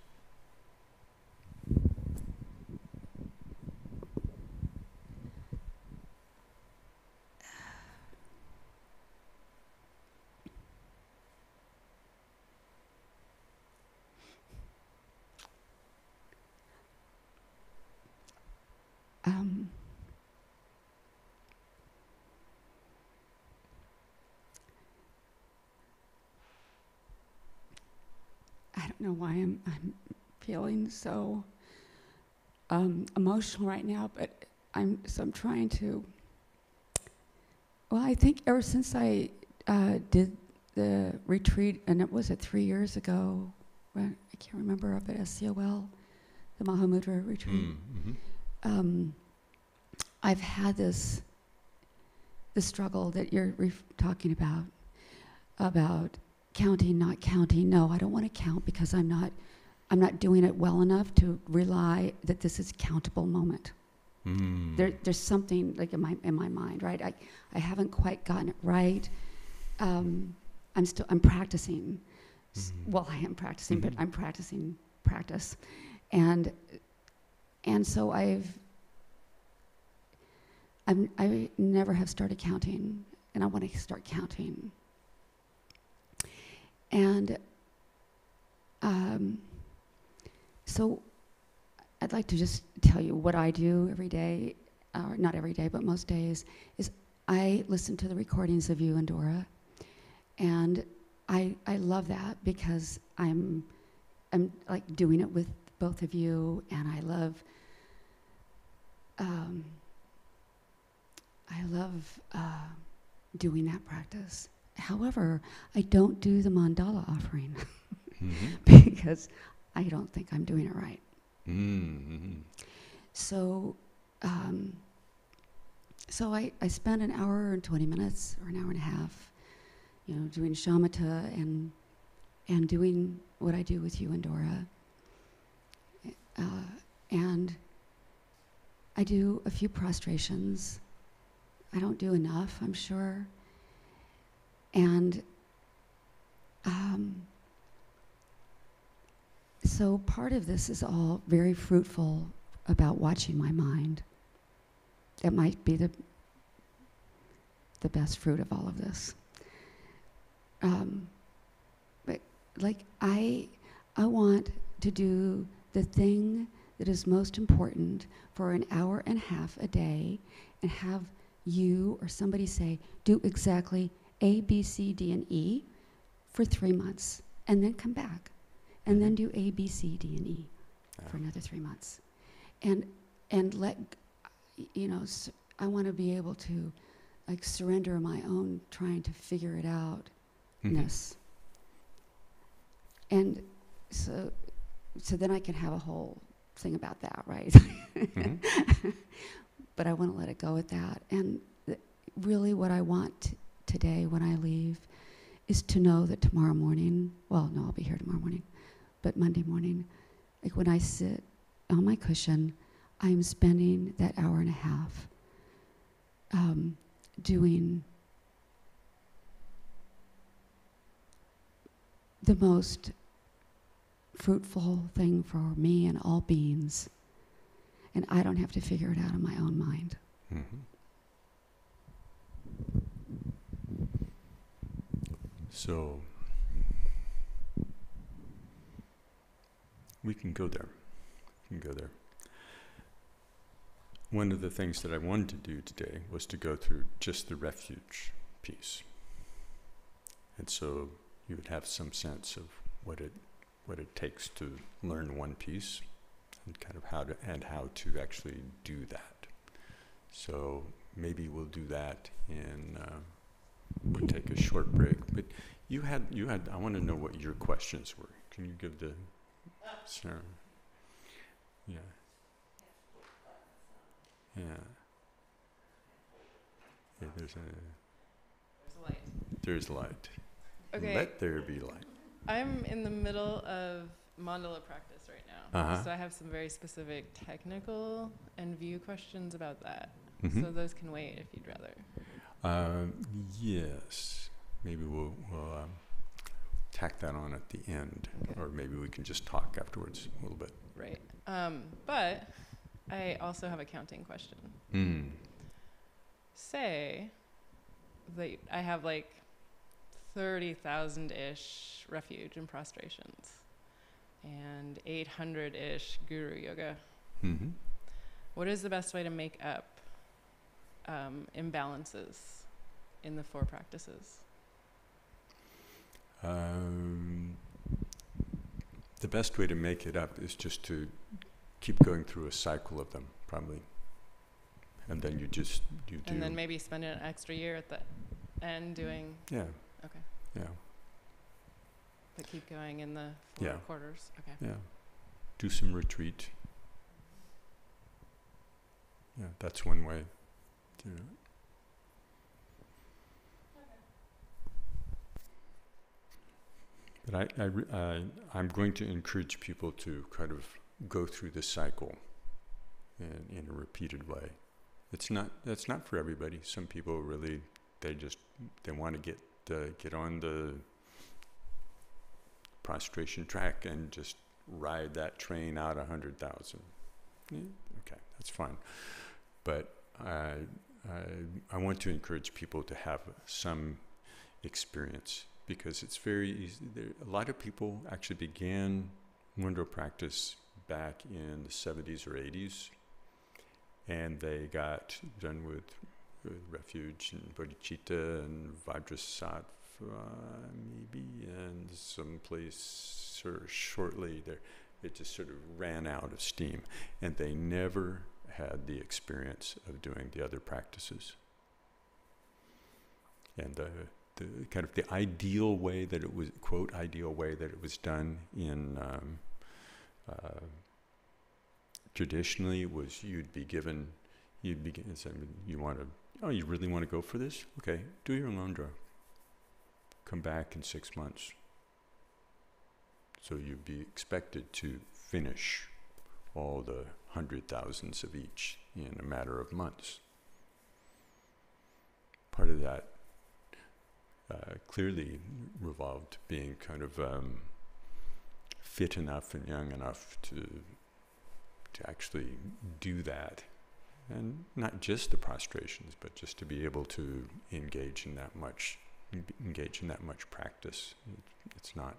I don't know why I'm feeling so emotional right now, but I'm trying to. Well, I think ever since I did the retreat, and it was 3 years ago. I can't remember up at SCOL, the Mahamudra retreat. Mm-hmm. I've had this struggle that you're talking about counting, not counting. No, I don't want to count because I'm not doing it well enough to rely that this is a countable moment. There's something like in my mind, right? I haven't quite gotten it right. I'm practicing. Well, I am practicing, but I'm practicing practice, and so I never have started counting, and I want to start counting. And so I'd like to just tell you what I do every day, or not every day, but most days, is I listen to the recordings of you and Dora, and I love that because I'm like doing it with both of you, and I love doing that practice. However, I don't do the mandala offering because I don't think I'm doing it right. So, so I spend an hour and 20 minutes or an hour and a half, doing shamatha and doing what I do with you and Dora. And I do a few prostrations. I don't do enough, I'm sure. And so part of this is all very fruitful about watching my mind. That might be the best fruit of all of this. But like I want to do the thing that is most important for an hour and a half a day and have you or somebody say, do exactly A, B, C, D, and E for 3 months, and then come back, and then do A, B, C, D, and E for another 3 months. And let, I want to be able to like surrender my own trying to figure it out-ness. And so then I can have a whole thing about that, right? But I want to let it go at that. And really what I want today when I leave is to know that tomorrow morning, well, no, I'll be here tomorrow morning, but Monday morning, like when I sit on my cushion, I'm spending that hour and a half doing the most fruitful thing for me and all beings. And I don't have to figure it out in my own mind. So we can go there. One of the things that I wanted to do today was to go through just the refuge piece. And so you would have some sense of what it takes to learn one piece and kind of how to actually do that. So maybe we'll do that in we'll take a short break. But you had I want to know what your questions were. Can you give the Sarah? Yeah. Yeah. Yeah, there's light. There's light. Okay. Let there be light. I'm in the middle of mandala practice right now. So I have some very specific technical and view questions about that. So those can wait if you'd rather. Yes. Maybe we'll tack that on at the end. Okay. Or maybe we can just talk afterwards a little bit. Right. But I also have a counting question. Say that I have like 30,000-ish refuge and prostrations and 800-ish guru yoga. What is the best way to make up imbalances in the 4 practices? The best way to make it up is just to keep going through a cycle of them, probably. And then you do. And then maybe spend an extra year at the end doing. Yeah. Okay. Yeah. But keep going in the 4 quarters. Okay. Yeah. Do some retreat. Yeah, that's one way to do it. But I'm going to encourage people to kind of go through this cycle in a repeated way. That's not for everybody. Some people really they want to get on the prostration track and just ride that train out 100,000. Okay, that's fine. But I want to encourage people to have some experience, because it's very easy. A lot of people actually began Ngondro practice back in the 70s or 80s, and they got done with refuge and bodhicitta and vajrasattva maybe, and someplace sort of shortly there, it just sort of ran out of steam, and they never had the experience of doing the other practices. And kind of the ideal way that it was, quote, ideal way that it was done in traditionally was you'd be given, you want to, oh, you really want to go for this? Okay, do your Ngondro. Come back in 6 months. So you'd be expected to finish all the 100,000s of each in a matter of months. Part of that clearly revolved being kind of fit enough and young enough to actually do that, and not just the prostrations, but just to be able to engage in that much practice. It's not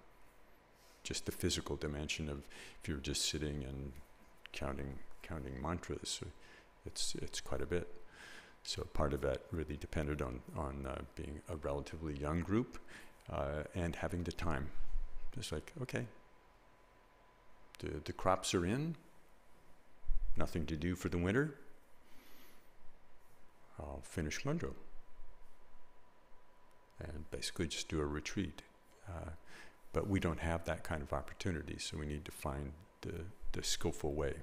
just the physical dimension of if you're just sitting and counting mantras. It's quite a bit. So part of that really depended on being a relatively young group and having the time. Just like, okay, the crops are in, nothing to do for the winter, I'll finish Ngondro. And basically just do a retreat. But we don't have that kind of opportunity, so we need to find the skillful way.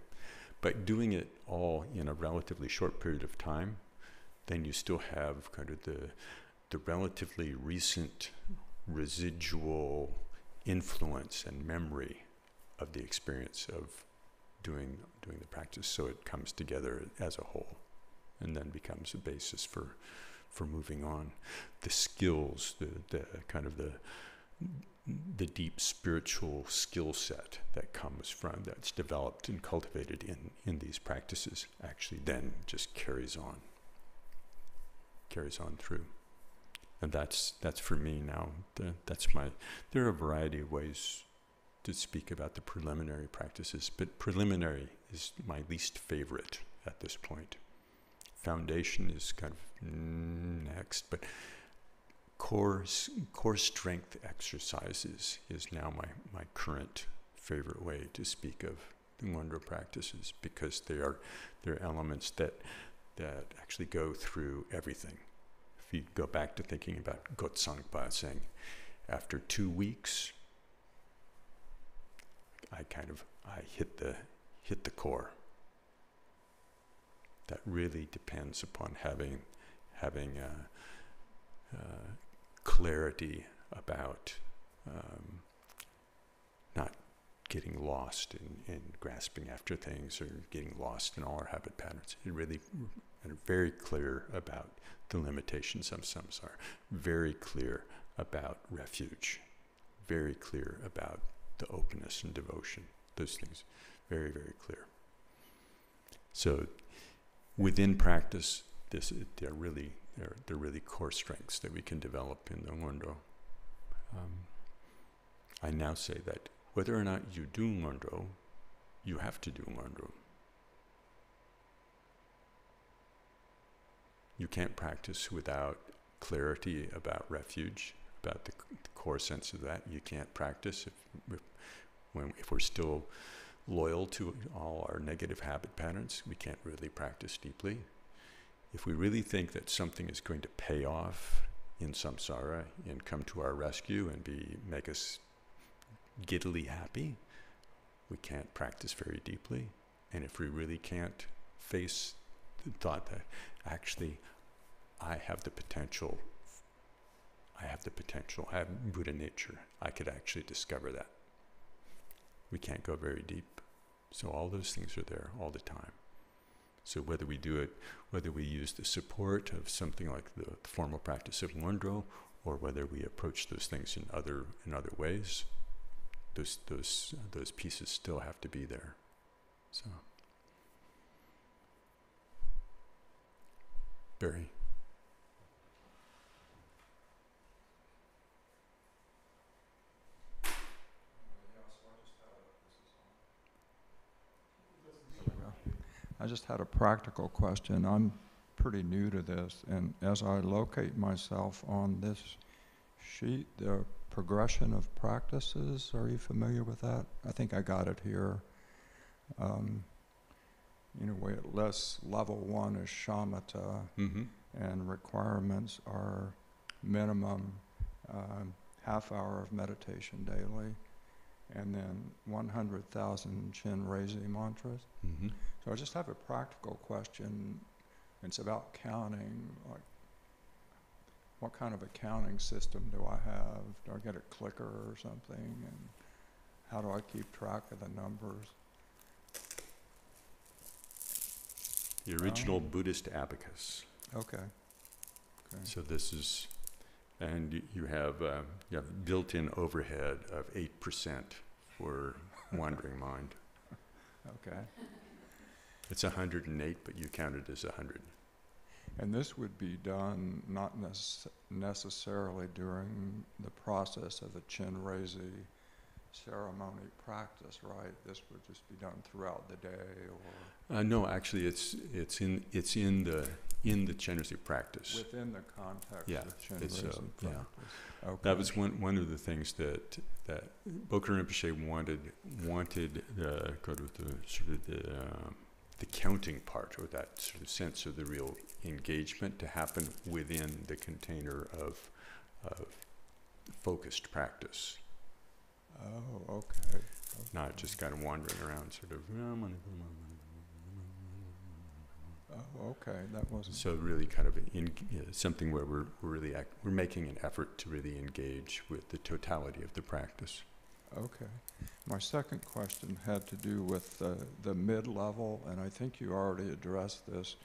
But doing it all in a relatively short period of time, then you still have kind of the relatively recent residual influence and memory of the experience of doing the practice, so it comes together as a whole and then becomes a basis for moving on. The skills, the kind of the deep spiritual skill set that comes from, that's developed and cultivated in these practices, actually then just carries on through. And that's for me now. There are a variety of ways to speak about the preliminary practices, but preliminary is my least favorite at this point. Foundation is kind of next, but core strength exercises is now my current favorite way to speak of the Ngondro practices, because they're elements that actually go through everything. If you go back to thinking about Gotsangpa saying, after 2 weeks, I hit the core. That really depends upon having clarity about not getting lost in grasping after things or getting lost in all our habit patterns. It really are very clear about the limitations of samsara, very clear about refuge, very clear about the openness and devotion. Those things, very, very clear. So within practice, they're really core strengths that we can develop in the Ngondro. I now say that whether or not you do Ngondro, you have to do Ngondro. You can't practice without clarity about refuge, about the core sense of that. You can't practice if we're still loyal to all our negative habit patterns. We can't really practice deeply. If we really think that something is going to pay off in samsara and come to our rescue and make us giddily happy, we can't practice very deeply. And if we really can't face the thought that actually I have the potential, I have Buddha nature, I could actually discover that, we can't go very deep. So all those things are there all the time. So whether we do it, whether we use the support of something like the formal practice of Ngondro, or whether we approach those things in other ways, those pieces still have to be there. So, Barry. I just had a practical question. I'm pretty new to this, and as I locate myself on this sheet, the progression of practices, are you familiar with that? I think I got it here. Where it lists level 1 is shamatha, and requirements are minimum half hour of meditation daily, and then 100,000 Chin-Raisi mantras. Mm-hmm. So I just have a practical question. It's about counting. Like, what kind of a counting system do I have? Do I get a clicker or something? And how do I keep track of the numbers? The original Buddhist abacus. Okay. So this is, and you have built-in overhead of 8% for wandering mind. Okay. It's 108, but you count it as 100. And this would be done not necessarily during the process of a Chin-Raisi ceremony practice, right? This would just be done throughout the day, or No, actually, it's in the Chin-Raisi practice. within the context Yeah, of it's, Chin-Raisi yeah. practice. Okay. That was one of the things that Bokar Rinpoche wanted go to the counting part, or that sort of sense of the real engagement to happen within the container of focused practice. Oh, okay. Not just kind of wandering around, sort of. Oh, okay. That wasn't. So really, kind of something where we're making an effort to really engage with the totality of the practice. Okay. My second question had to do with the mid-level, and I think you already addressed this.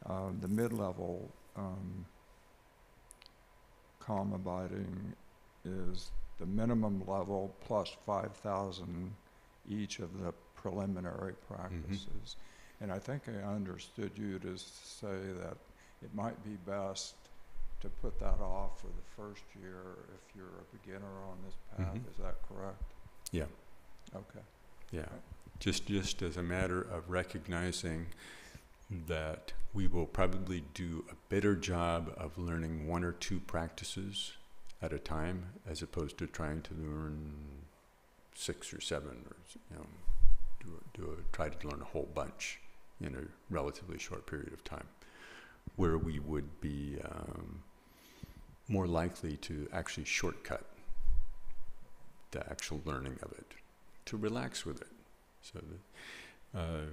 The mid-level calm abiding is the minimum level plus 5,000 each of the preliminary practices. And I think I understood you to say that it might be best to put that off for the first year if you're a beginner on this path. Mm-hmm. Is that correct? Yeah. Okay. Yeah. Okay. Just as a matter of recognizing that we will probably do a better job of learning one or two practices at a time, as opposed to trying to learn 6 or 7, or try to learn a whole bunch in a relatively short period of time, where we would be more likely to actually shortcut the actual learning of it, to relax with it. So that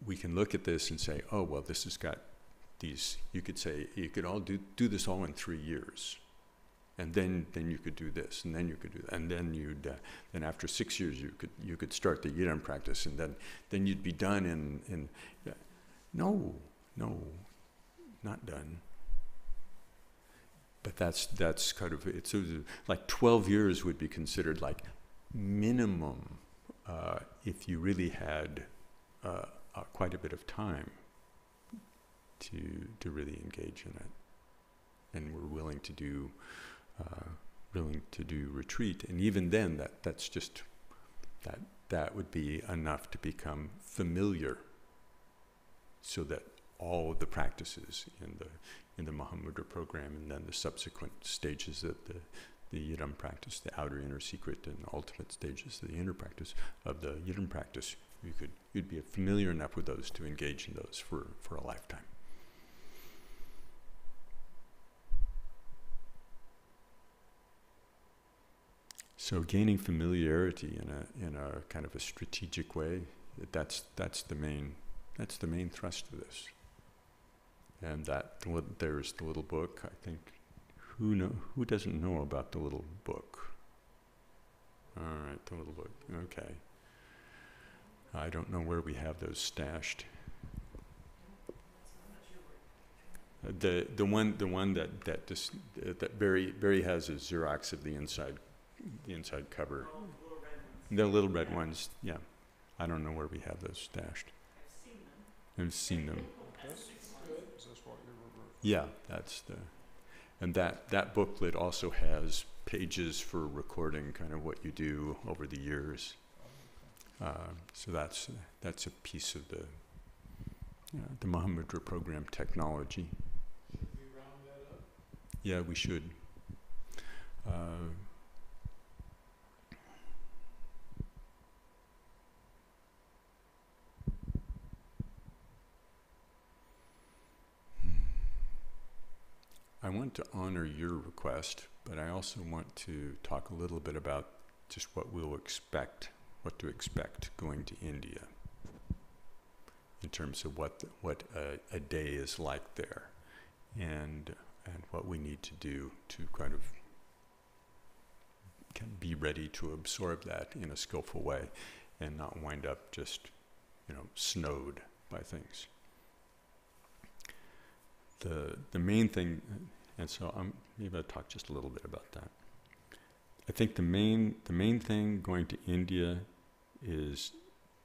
we can look at this and say, oh, well, this has got these, you could say, you could all do this all in 3 years. And then you could do this, and then you could do that, and then then after 6 years you could start the Yidam practice, and then you'd be done in no, not done. But that's kind of, it's like 12 years would be considered like minimum if you really had quite a bit of time to really engage in it, and were willing to do retreat. And even then, that's just that would be enough to become familiar, so that all of the practices in the Mahamudra program, and then the subsequent stages of the Yidam practice, the outer inner secret, and ultimate stages of the inner practice of the Yidam practice, you'd be familiar enough with those to engage in those for a lifetime. So gaining familiarity in a kind of a strategic way, that's the main thrust of this. And there's the little book. I think who doesn't know about the little book? All right, the little book. Okay. I don't know where we have those stashed. The one that Barry has is Xerox of the inside cover. The little red ones, yeah. I don't know where we have those stashed. I've seen them. Is this what you were? Yeah, and that booklet also has pages for recording kind of what you do over the years. So that's a piece of the Mahamudra program technology. Should we round that up? Yeah, we should. I want to honor your request, but I also want to talk a little bit about just what to expect going to India in terms of what a day is like there, and what we need to do to kind of be ready to absorb that in a skillful way and not wind up just, snowed by things. The main thing, and so maybe I'll talk just a little bit about that. I think the main thing going to India is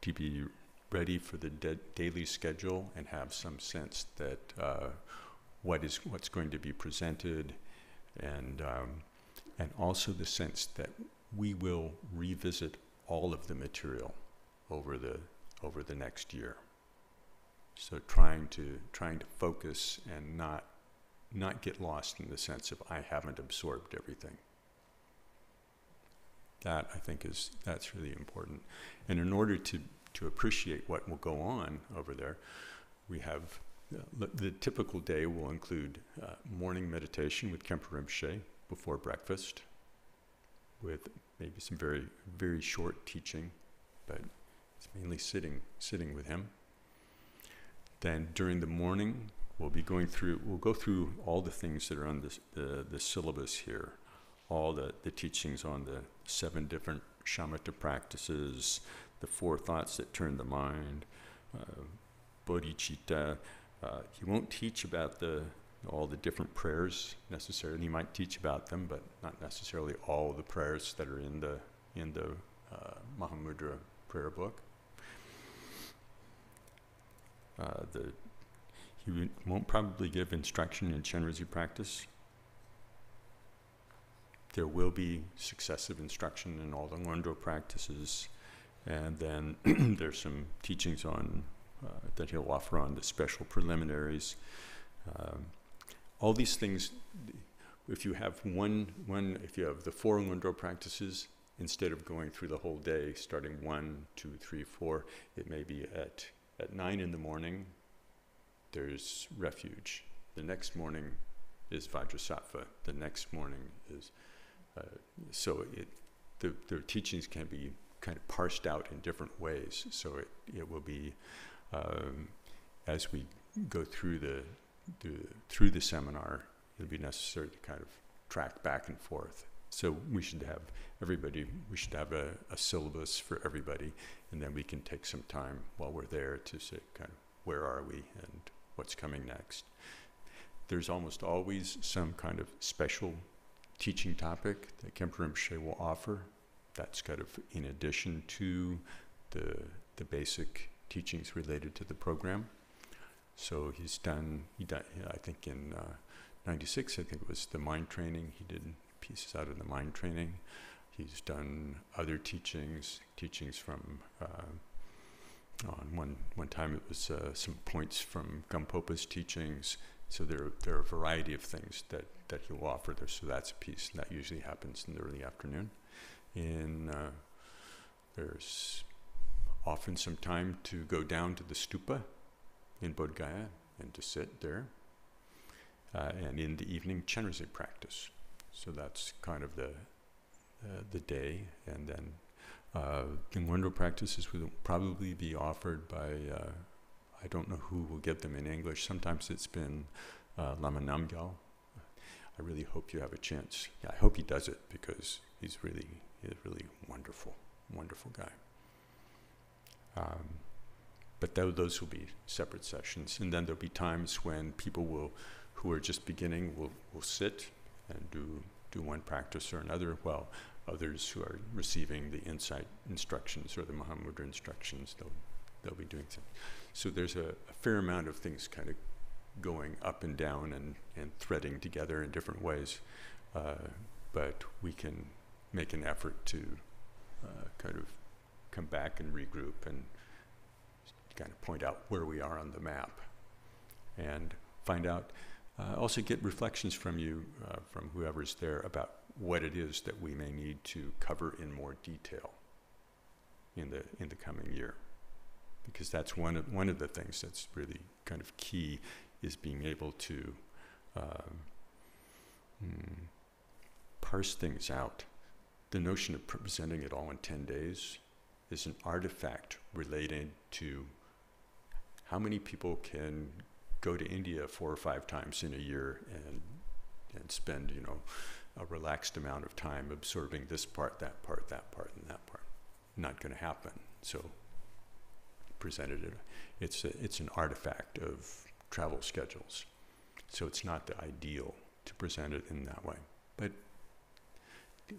to be ready for the daily schedule and have some sense that what's going to be presented, and also the sense that we will revisit all of the material over the next year. So trying to focus and not get lost in the sense of I haven't absorbed everything. That I think that's really important. And in order to appreciate what will go on over there, we have the typical day will include morning meditation with Khenpo Rinpoche before breakfast, with maybe some very, very short teaching, but it's mainly sitting with him. Then during the morning, we'll go through all the things that are on the syllabus here, all the teachings on the 7 different shamatha practices, the 4 thoughts that turn the mind, bodhicitta. He won't teach about all the different prayers necessarily. He might teach about them, but not necessarily all the prayers that are in the Mahamudra prayer book. He won't probably give instruction in Chenrezig practice. There will be successive instruction in all the Ngondro practices, and then there's some teachings on that he'll offer on the special preliminaries. All these things, if you have if you have the 4 Ngondro practices, instead of going through the whole day, starting 1, 2, 3, 4, it may be at 9 in the morning, there's refuge. The next morning is Vajrasattva. The next morning is, the teachings can be kind of parsed out in different ways. So it will be, as we go through the seminar, it'll be necessary to kind of track back and forth. So we should have a syllabus for everybody, and then we can take some time while we're there to say kind of where are we and what's coming next. There's almost always some kind of special teaching topic that Khenpo Rinpoche will offer. That's kind of in addition to the basic teachings related to the program. So he done, I think in 96, I think it was the mind training. He did pieces out of the mind training. He's done other teachings from, on one time it was some points from Gampopa's teachings. So there are a variety of things that he'll offer there. So that's a piece, and that usually happens in the early afternoon. There's often some time to go down to the stupa in Bodh Gaya and to sit there. And in the evening, Chenrezig practice. So that's kind of the day. And then the Ngondro practices will probably be offered by, I don't know who will give them in English. Sometimes it's been Lama Namgyal. I really hope you have a chance. Yeah, I hope he does it, because he's a really wonderful guy. But those will be separate sessions. And then there'll be times when people who are just beginning will sit and do one practice or another, while others who are receiving the insight instructions or the Mahamudra instructions, they'll be doing things. So there's a fair amount of things kind of going up and down and threading together in different ways. But we can make an effort to kind of come back and regroup and kind of point out where we are on the map, and find out, also get reflections from you, from whoever's there, about what it is that we may need to cover in more detail in the coming year, because that's one of the things that's really kind of key, is being able to parse things out. The notion of presenting it all in 10 days is an artifact related to how many people can go to India 4 or 5 times in a year and spend, you know, a relaxed amount of time absorbing this part, that part, that part, and that part. Not going to happen. So presented it. It's an artifact of travel schedules. So it's not the ideal to present it in that way. But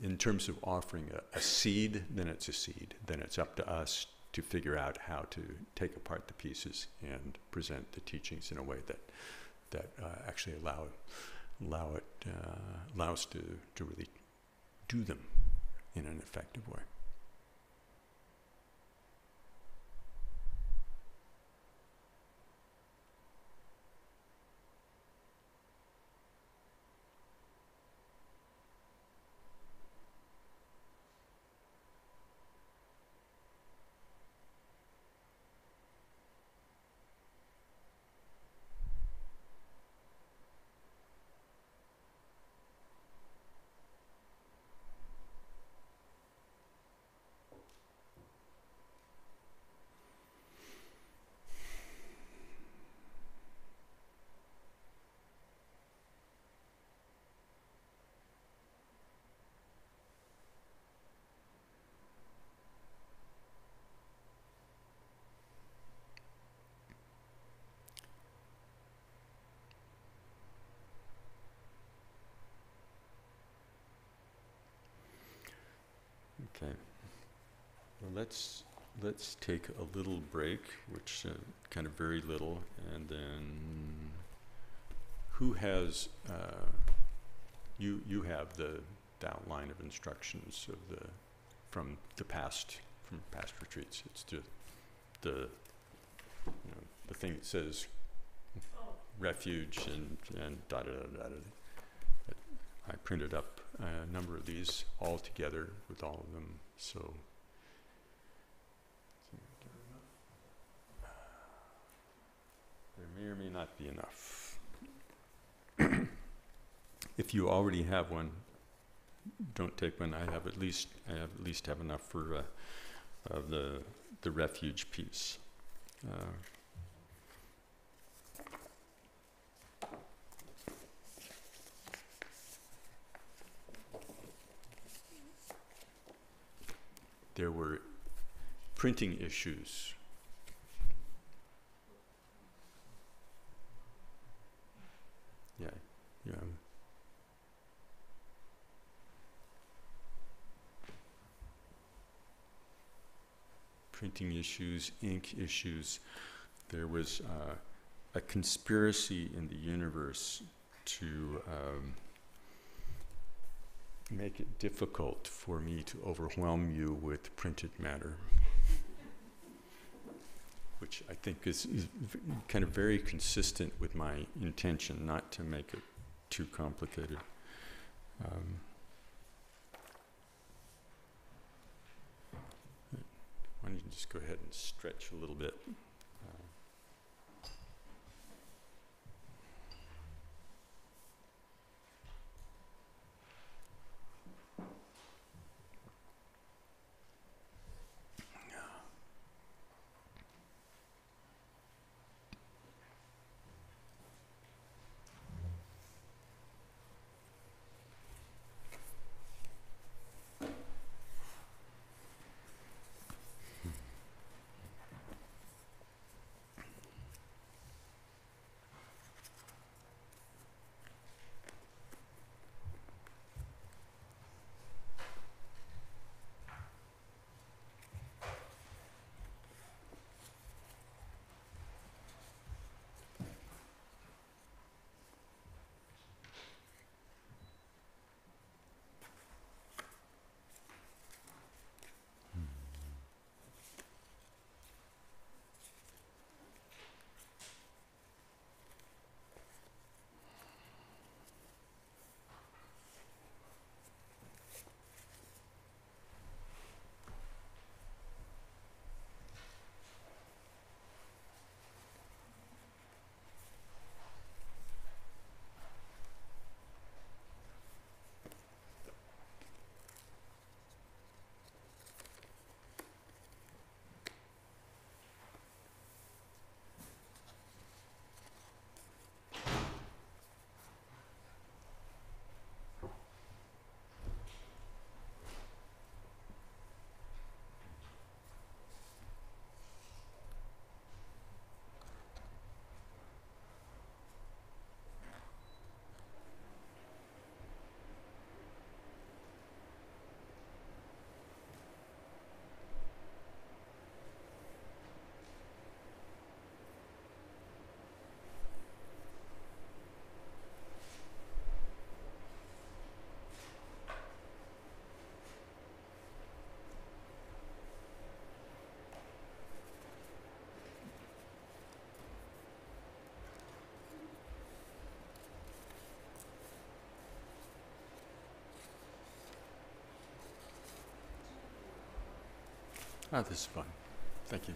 in terms of offering a seed, then it's a seed. Then it's up to us to figure out how to take apart the pieces and present the teachings in a way that actually allow us to really do them in an effective way. Okay. Well, let's take a little break, which kind of very little, and then who has you have the outline of instructions of from past retreats. It's the you know, the thing that says refuge and da da da da. I printed up a number of these all together with all of them, so there may or may not be enough. If you already have one, don't take one. I at least have enough for the refuge piece. There were printing issues. Yeah. Printing issues, ink issues. There was a conspiracy in the universe to make it difficult for me to overwhelm you with printed matter, which I think is kind of very consistent with my intention not to make it too complicated. Why don't you just go ahead and stretch a little bit. Oh, this is fun. Thank you.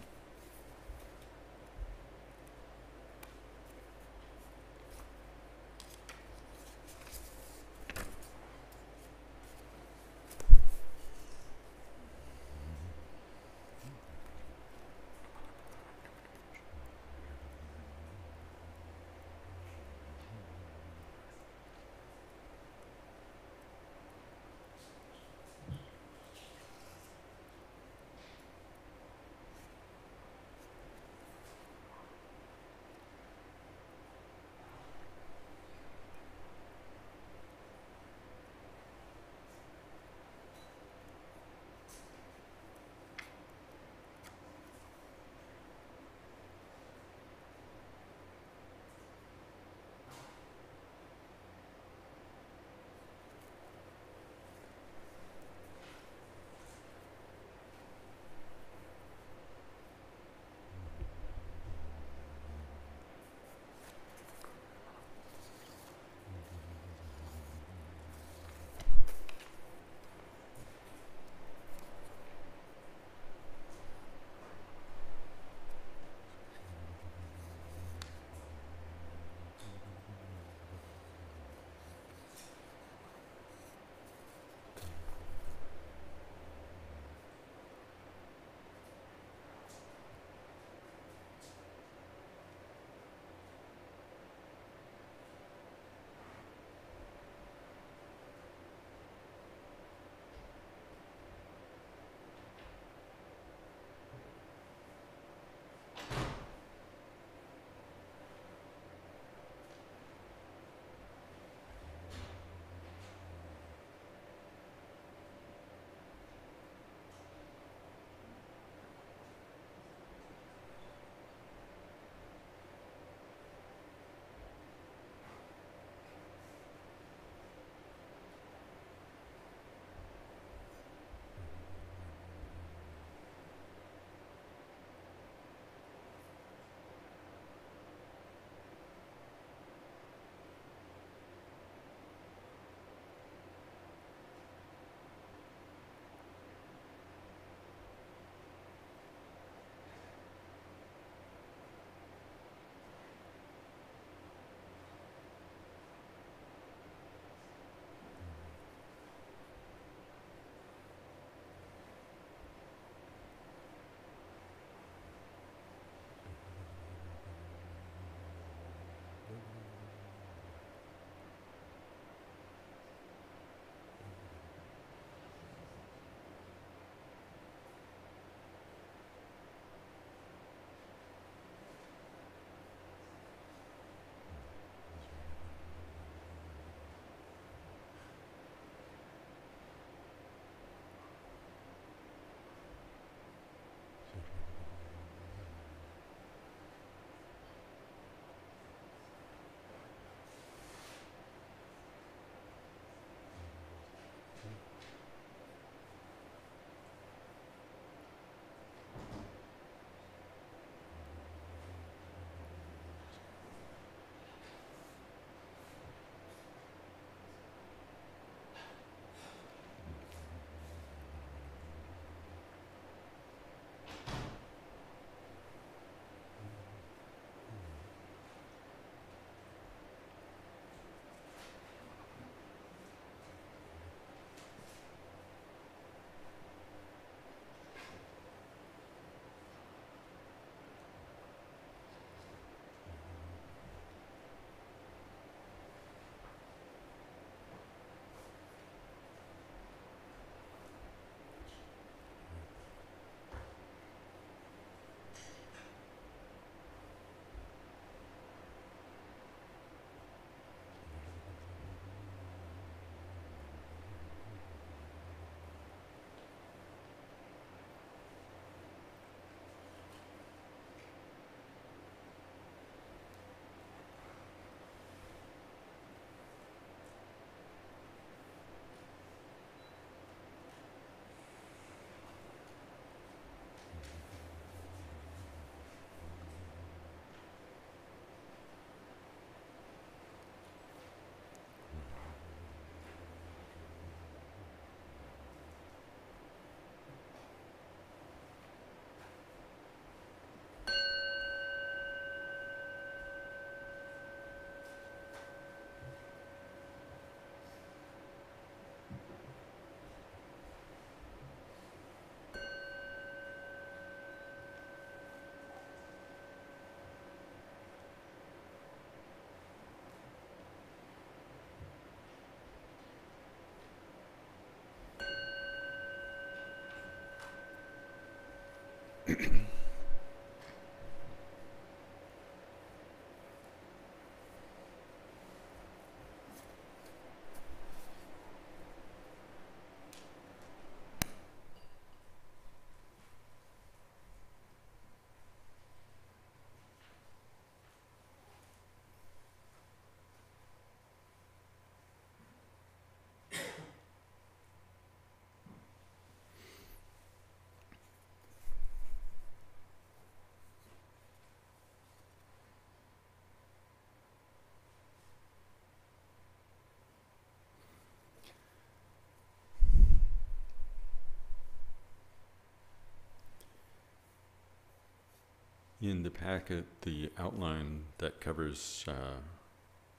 in the packet, the outline that covers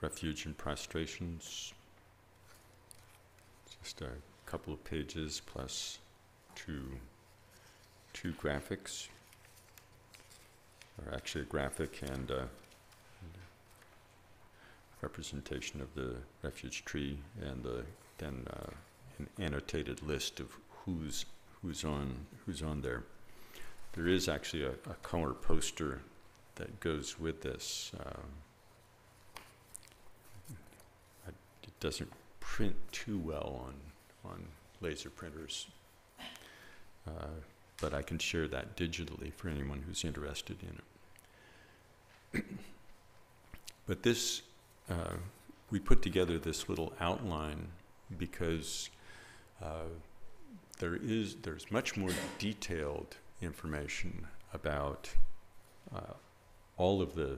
refuge and prostrations, just a couple of pages plus two graphics, or actually a graphic and representation of the refuge tree, and then an annotated list of who's on there. There is actually a color poster that goes with this. It doesn't print too well on laser printers, but I can share that digitally for anyone who's interested in it. But this, we put together this little outline because there's much more detailed information about all of the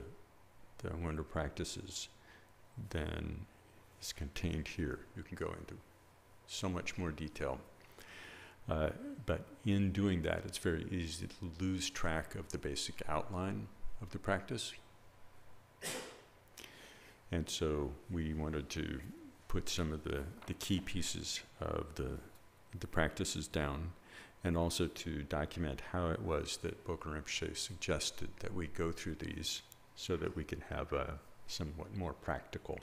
Ngondro practices than is contained here. You can go into so much more detail. But in doing that, it's very easy to lose track of the basic outline of the practice. And so we wanted to put some of the key pieces of the practices down, and also to document how it was that Bokun Rinpoche suggested that we go through these so that we can have a somewhat more practical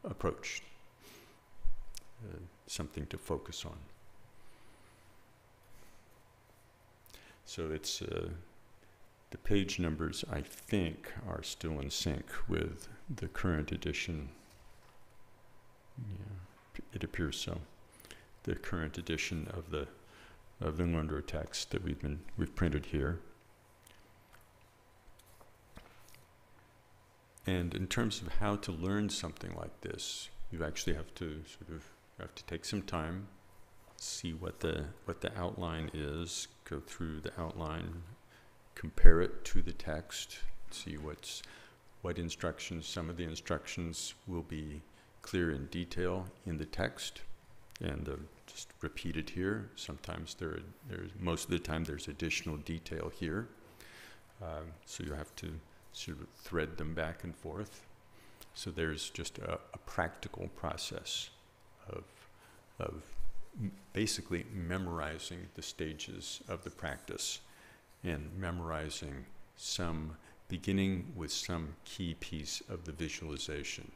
approach, something to focus on. So it's the page numbers, I think, are still in sync with the current edition. Yeah, it appears so. The current edition of the Ngondro text that we've printed here. And in terms of how to learn something like this, you actually have to take some time, see what the outline is, go through the outline, compare it to the text, see what instructions. Some of the instructions will be clear in detail in the text, and just repeated here. Sometimes there's most of the time there's additional detail here, so you have to sort of thread them back and forth. So there's just a practical process of basically memorizing the stages of the practice, and memorizing beginning with some key piece of the visualization,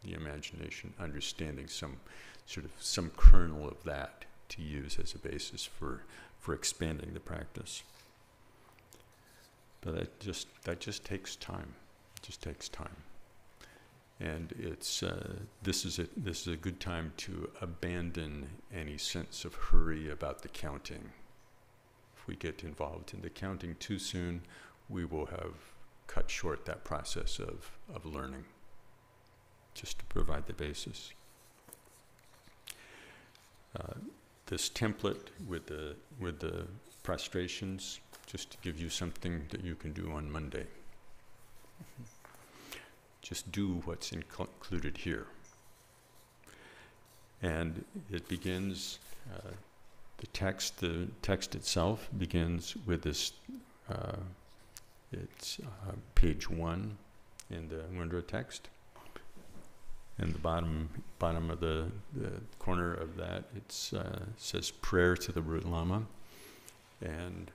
the imagination, understanding some kernel of that to use as a basis for expanding the practice. But that just takes time. It just takes time. And it's this is a good time to abandon any sense of hurry about the counting. If we get involved in the counting too soon, we will have cut short that process of learning, just to provide the basis. This template with the prostrations, just to give you something that you can do on Monday. Just do what's included here. And it begins, the text itself begins with this, it's page 1 in the Ngondro text. And the bottom of the corner of that, it says prayer to the Root Lama. And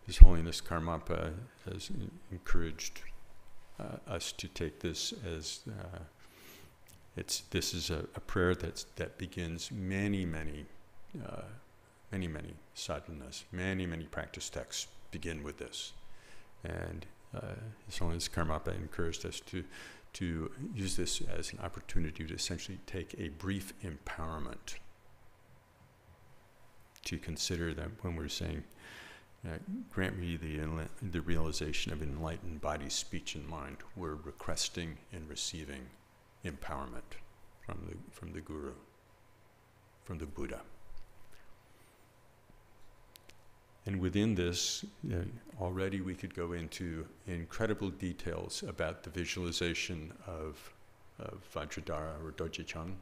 His Holiness Karmapa has encouraged us to take this as this is a prayer that begins many sadhanas, many practice texts begin with this, and His Holiness Karmapa encouraged us to use this as an opportunity to essentially take a brief empowerment, to consider that when we're saying, grant me the realization of enlightened body, speech, and mind, we're requesting and receiving empowerment from the Guru, from the Buddha. And within this, already we could go into incredible details about the visualization of Vajradhara or Dojechang,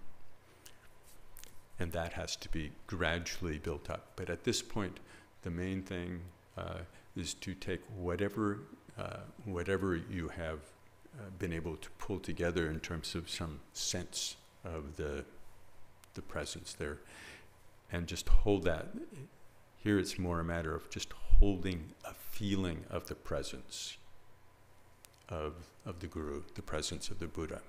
and that has to be gradually built up. But at this point, the main thing, is to take whatever you have been able to pull together in terms of some sense of the presence there, and just hold that. Here it's more a matter of just holding a feeling of the presence of the Guru, the presence of the Buddha.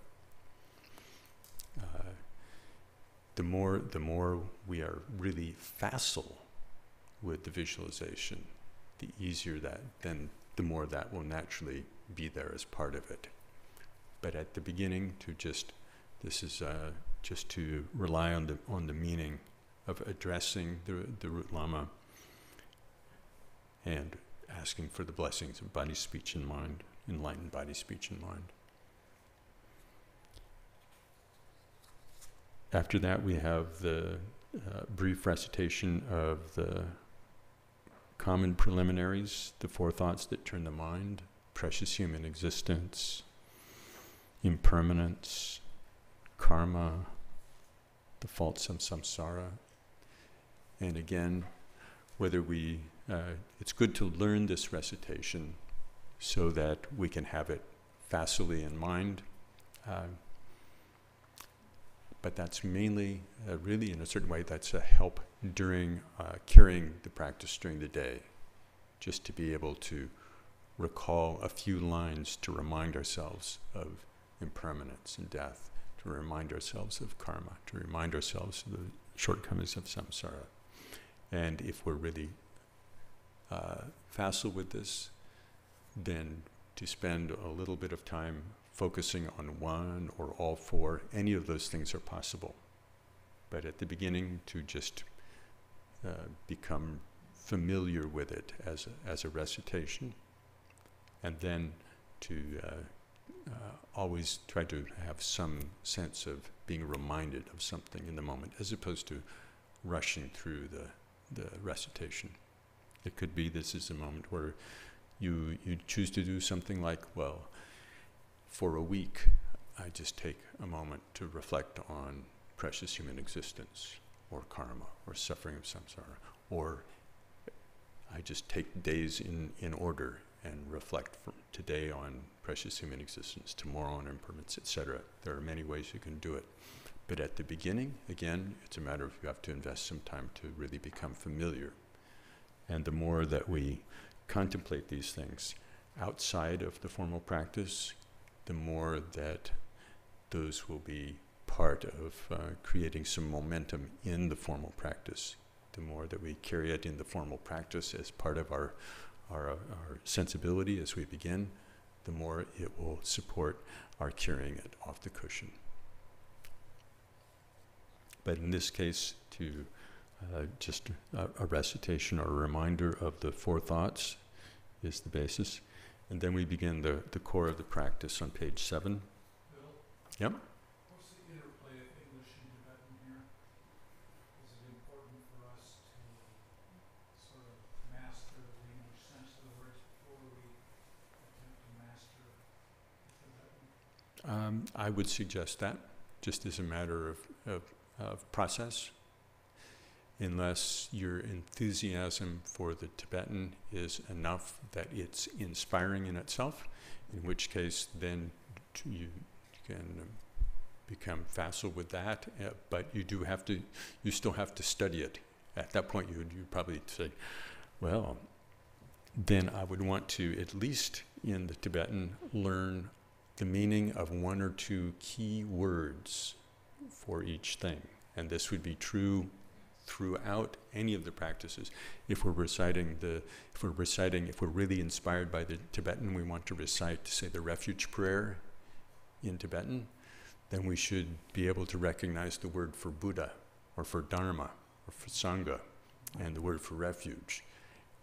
The more we are really facile with the visualization, the easier that, then the more that will naturally be there as part of it. But at the beginning, this is just to rely on the meaning of addressing the Root Lama and asking for the blessings of body, speech, and mind, enlightened body, speech, and mind. After that, we have the brief recitation of the common preliminaries, the 4 thoughts that turn the mind: precious human existence, impermanence, karma, the faults of samsara. And again, whether it's good to learn this recitation so that we can have it facilely in mind. But that's mainly, really in a certain way, that's a help during carrying the practice during the day, just to be able to recall a few lines to remind ourselves of impermanence and death, to remind ourselves of karma, to remind ourselves of the shortcomings of samsara. And if we're really facile with this, then to spend a little bit of time focusing on one or all 4, any of those things are possible. But at the beginning, to just become familiar with it as a recitation, and then to always try to have some sense of being reminded of something in the moment, as opposed to rushing through the recitation. It could be this is a moment where you choose to do something like, well, for a week, I just take a moment to reflect on precious human existence, or karma, or suffering of samsara, or I just take days in order and reflect from today on precious human existence, tomorrow on impermanence, etc. There are many ways you can do it. But at the beginning, again, it's a matter of you have to invest some time to really become familiar. And the more that we contemplate these things outside of the formal practice, the more that those will be part of creating some momentum in the formal practice. The more that we carry it in the formal practice as part of our sensibility as we begin, the more it will support our carrying it off the cushion. But in this case, to just a recitation or a reminder of the 4 thoughts is the basis. And then we begin the core of the practice on page 7. Bill? Yep. What's the interplay of English and Tibetan here? Is it important for us to sort of master the English sense of the words before we attempt to master Tibetan? I would suggest that, just as a matter of process. Unless your enthusiasm for the Tibetan is enough that it's inspiring in itself, in which case then you can become facile with that, but you still have to study it. At that point you probably say, well, then I would want to, at least in the Tibetan, learn the meaning of 1 or 2 key words for each thing. And this would be true throughout any of the practices. If we're really inspired by the Tibetan, we want to recite, say, the refuge prayer in Tibetan, then we should be able to recognize the word for Buddha, or for Dharma, or for Sangha, and the word for refuge.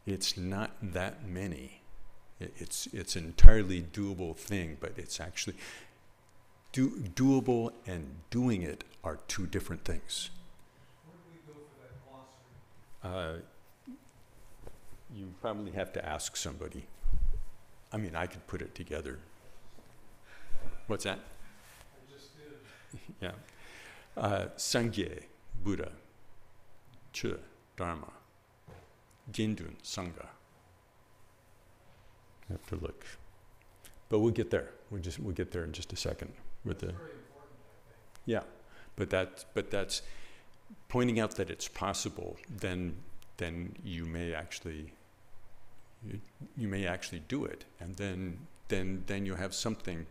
It's not that many. It's an entirely doable thing, but it's actually doable, and doing it are 2 different things. You probably have to ask somebody. I mean, I could put it together. What's that? I just did. Yeah. Sangye, Buddha. Che, Dharma. Gendun, Sangha. I have to look. But we'll get there. We'll get there in just a second with the. Very important, I think. Yeah, but that's pointing out that it's possible. Then you may actually do it, and then you have something.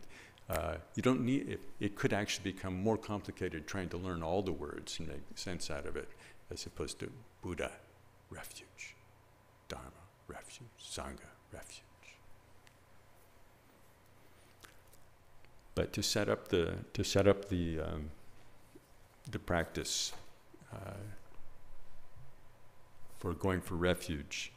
You don't need it. It could actually become more complicated trying to learn all the words and make sense out of it, as opposed to Buddha, refuge, Dharma, refuge, Sangha, refuge. But to set up the practice for going for refuge,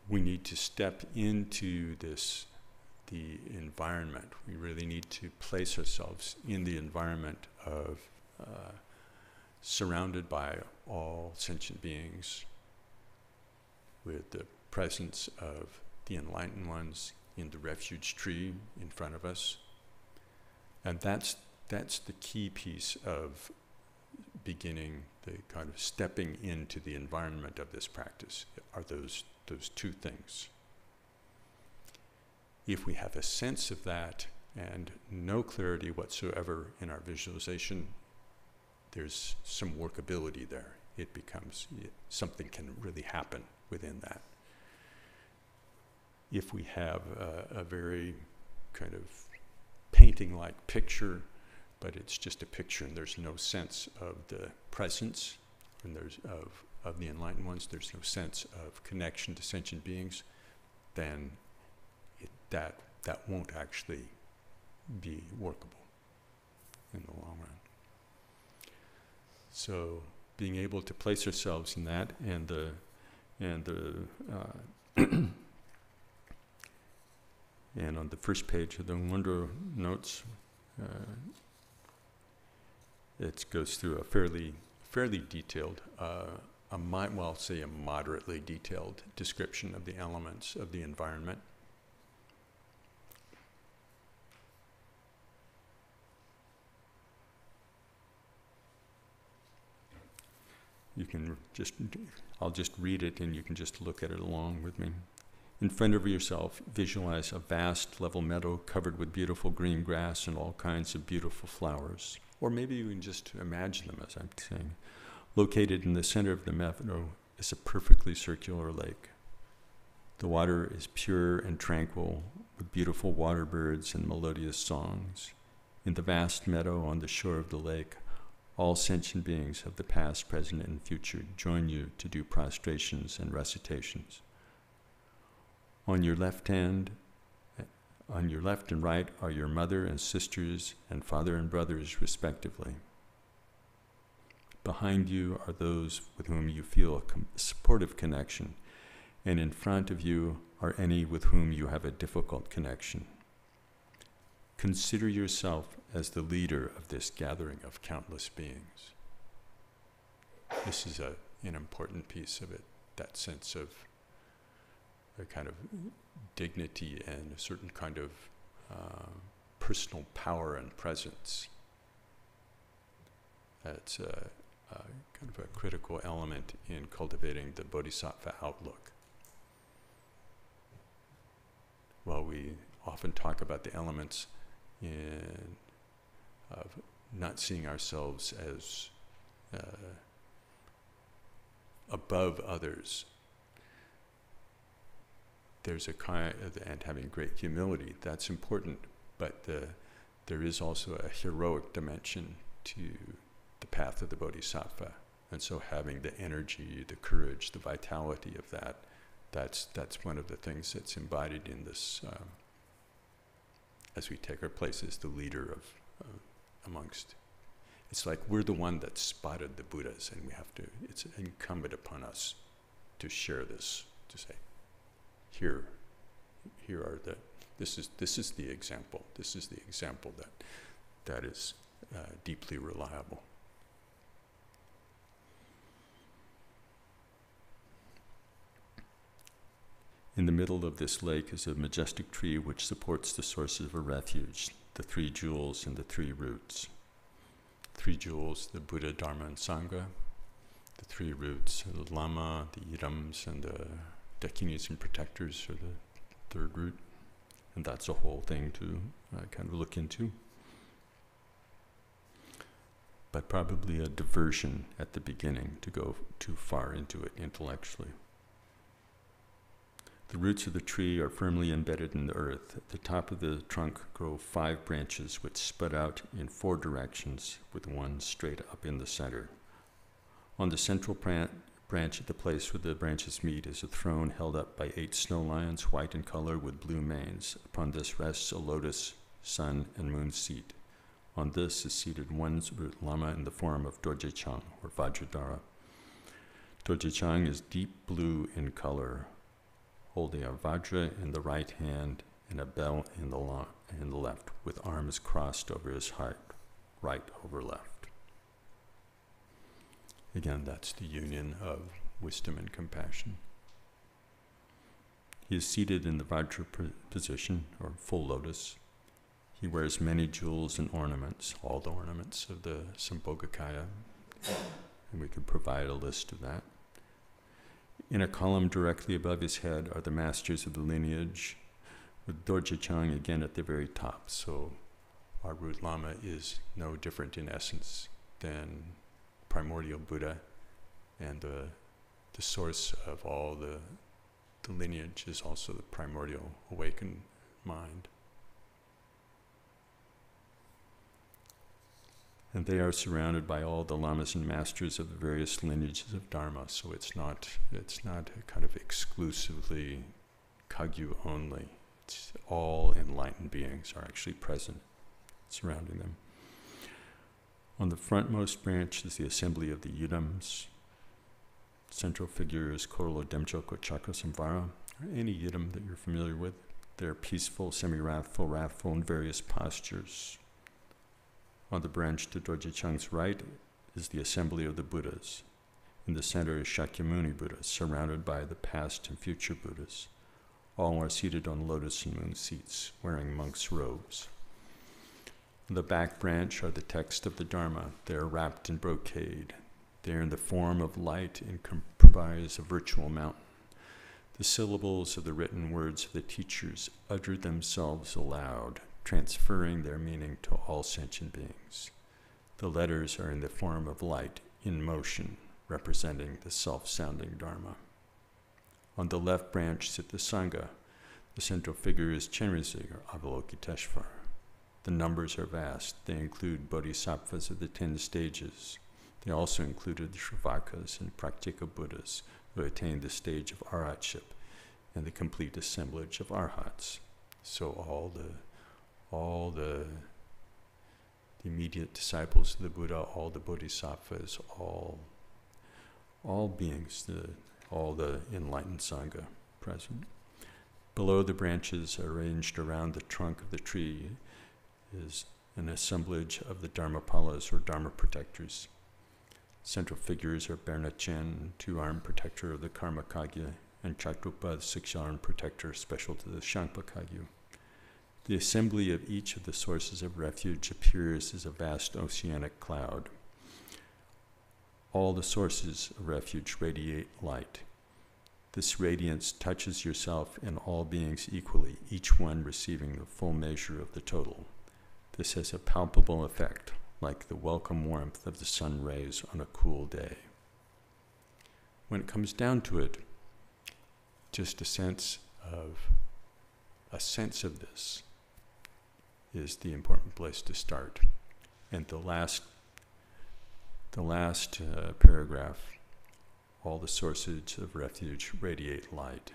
we need to step into the environment. We really need to place ourselves in the environment of surrounded by all sentient beings, with the presence of the enlightened ones in the refuge tree in front of us. And that's the key piece of beginning the kind of stepping into the environment of this practice, are those two things. If we have a sense of that and no clarity whatsoever in our visualization, there's some workability there. It becomes, something can really happen within that. If we have a very kind of painting-like picture, but it's just a picture and there's no sense of the presence, and there's of the enlightened ones, there's no sense of connection to sentient beings, then that won't actually be workable in the long run. So being able to place ourselves in that, and and on the first page of the Ngondro notes, it goes through a fairly detailed, a moderately detailed description of the elements of the environment. You can I'll just read it and you can just look at it along with me. In front of yourself, visualize a vast level meadow covered with beautiful green grass and all kinds of beautiful flowers. Or maybe you can just imagine them, as I'm saying. Located in the center of the meadow is a perfectly circular lake. The water is pure and tranquil, with beautiful water birds and melodious songs. In the vast meadow on the shore of the lake, all sentient beings of the past, present, and future join you to do prostrations and recitations. On your left and right are your mother and sisters and father and brothers, respectively. Behind you are those with whom you feel a supportive connection, and in front of you are any with whom you have a difficult connection. Consider yourself as the leader of this gathering of countless beings. This is an important piece of it, that sense of a kind of dignity and a certain kind of personal power and presence. That's kind of a critical element in cultivating the bodhisattva outlook. While we often talk about the elements of not seeing ourselves as above others, there's a kind of, and having great humility, that's important, but there is also a heroic dimension to the path of the bodhisattva, and so having the energy, the courage, the vitality of that's one of the things that's embodied in this as we take our place as the leader of amongst. It's like we're the one that spotted the Buddhas, and it's incumbent upon us to share this, to say, here are this is the example. This is the example that is deeply reliable. In the middle of this lake is a majestic tree which supports the sources of a refuge, the three jewels and the three roots. Three jewels, the Buddha, Dharma, and Sangha. The three roots, the Lama, the Idams, and the Dakinis and protectors, or third root. And that's a whole thing to kind of look into. But probably a diversion at the beginning to go too far into it intellectually. The roots of the tree are firmly embedded in the earth. At the top of the trunk grow 5 branches which split out in 4 directions with one straight up in the center. On the central branch at the place where the branches meet is a throne held up by 8 snow lions, white in color with blue manes. Upon this rests a lotus, sun, and moon seat. On this is seated one root lama in the form of Dorje Chang, or Vajradhara. Dorje Chang is deep blue in color, holding a vajra in the right hand and a bell in the left, with arms crossed over his heart, right over left. Again, that's the union of wisdom and compassion. He is seated in the vajra position, or full lotus. He wears many jewels and ornaments, all the ornaments of the Sambhogakaya, and we could provide a list of that. In a column directly above his head are the masters of the lineage, with Dorje Chang again at the very top. So our root lama is no different in essence than primordial Buddha, and the source of all the lineage is also the primordial awakened mind. And they are surrounded by all the lamas and masters of the various lineages of Dharma. So it's not a kind of exclusively Kagyu only. It's all enlightened beings are actually present, surrounding them. On the frontmost branch is the assembly of the yidams. Central figure is Korlo Demjoko Chakra Samvara, or any yidam that you're familiar with. They're peaceful, semi-wrathful, wrathful in various postures. On the branch to Dorje Chang's right is the assembly of the Buddhas. In the center is Shakyamuni Buddha, surrounded by the past and future Buddhas. All are seated on lotus and moon seats, wearing monks' robes. On the back branch are the texts of the Dharma. They are wrapped in brocade. They are in the form of light and comprise a virtual mountain. The syllables of the written words of the teachers utter themselves aloud, transferring their meaning to all sentient beings. The letters are in the form of light in motion, representing the self-sounding Dharma. On the left branch sit the Sangha. The central figure is Chenrezig, or Avalokiteshvara. The numbers are vast. They include bodhisattvas of the 10 stages. They also included the Shravakas and Praktika Buddhas who attained the stage of arhatship and the complete assemblage of arhats. So all the immediate disciples of the Buddha, all the bodhisattvas, all beings, all the enlightened Sangha present. Below the branches arranged around the trunk of the tree is an assemblage of the Dharmapalas, or Dharma protectors. Central figures are Bernachen, 2-armed protector of the Karmakagya, and Chatrupa, the 6-armed protector special to the Shankpakagya. The assembly of each of the sources of refuge appears as a vast oceanic cloud. All the sources of refuge radiate light. This radiance touches yourself and all beings equally, each one receiving the full measure of the total. This has a palpable effect, like the welcome warmth of the sun rays on a cool day. When it comes down to it, just a sense of this is the important place to start. And the last paragraph, all the sources of refuge radiate light.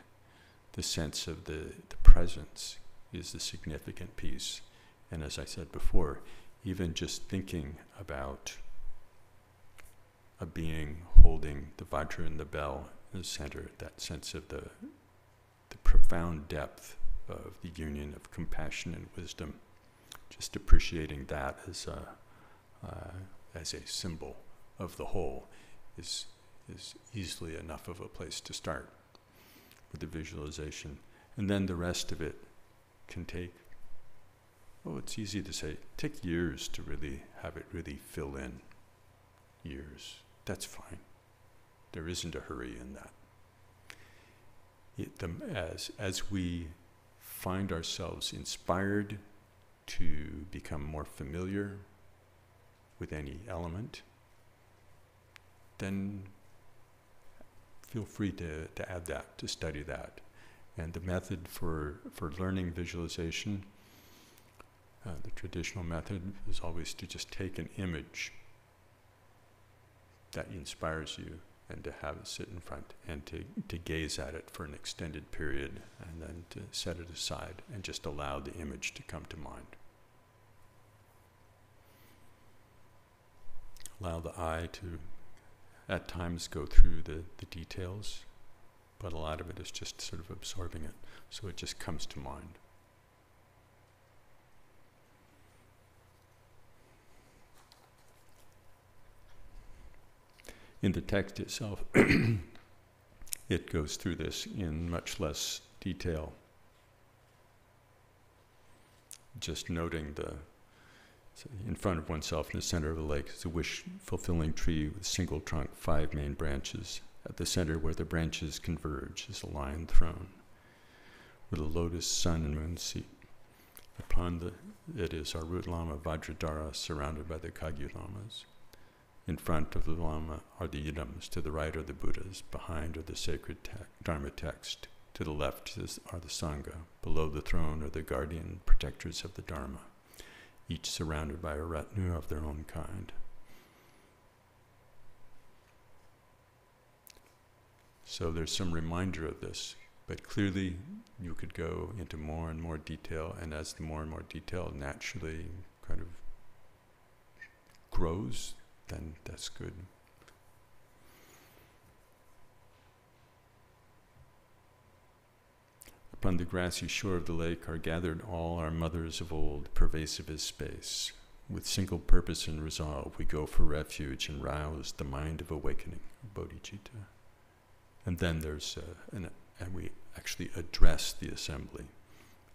The sense of the presence is the significant piece. And as I said before, even just thinking about a being holding the vajra and the bell in the center, that sense of the profound depth of the union of compassion and wisdom, just appreciating that as a symbol of the whole is easily enough of a place to start with the visualization. And then the rest of it can take, it's easy to say, take years to really have it really fill in. Years. That's fine. There isn't a hurry in that. As we find ourselves inspired to become more familiar with any element, then feel free to add that, to study that. And the method for learning visualization, the traditional method, is always to just take an image that inspires you and to have it sit in front and to gaze at it for an extended period and then to set it aside and just allow the image to come to mind. Allow the eye to at times go through the details, but a lot of it is just sort of absorbing it, so it just comes to mind. In the text itself, it goes through this in much less detail. Just noting in front of oneself in the center of the lake is a wish-fulfilling tree with a single trunk, 5 main branches. At the center where the branches converge is a lion throne with a lotus, sun, and moon seat. Upon it is our root lama Vajradhara surrounded by the Kagyu lamas. In front of the lama are the yidams, to the right are the Buddhas, behind are the sacred Dharma text, to the left are the Sangha, below the throne are the guardian protectors of the Dharma, each surrounded by a retinue of their own kind. So there's some reminder of this, but clearly you could go into more and more detail, and as the more and more detail naturally kind of grows, then that's good. Upon the grassy shore of the lake are gathered all our mothers of old, pervasive as space. With single purpose and resolve, we go for refuge and rouse the mind of awakening, bodhicitta. And then there's, and we actually address the assembly.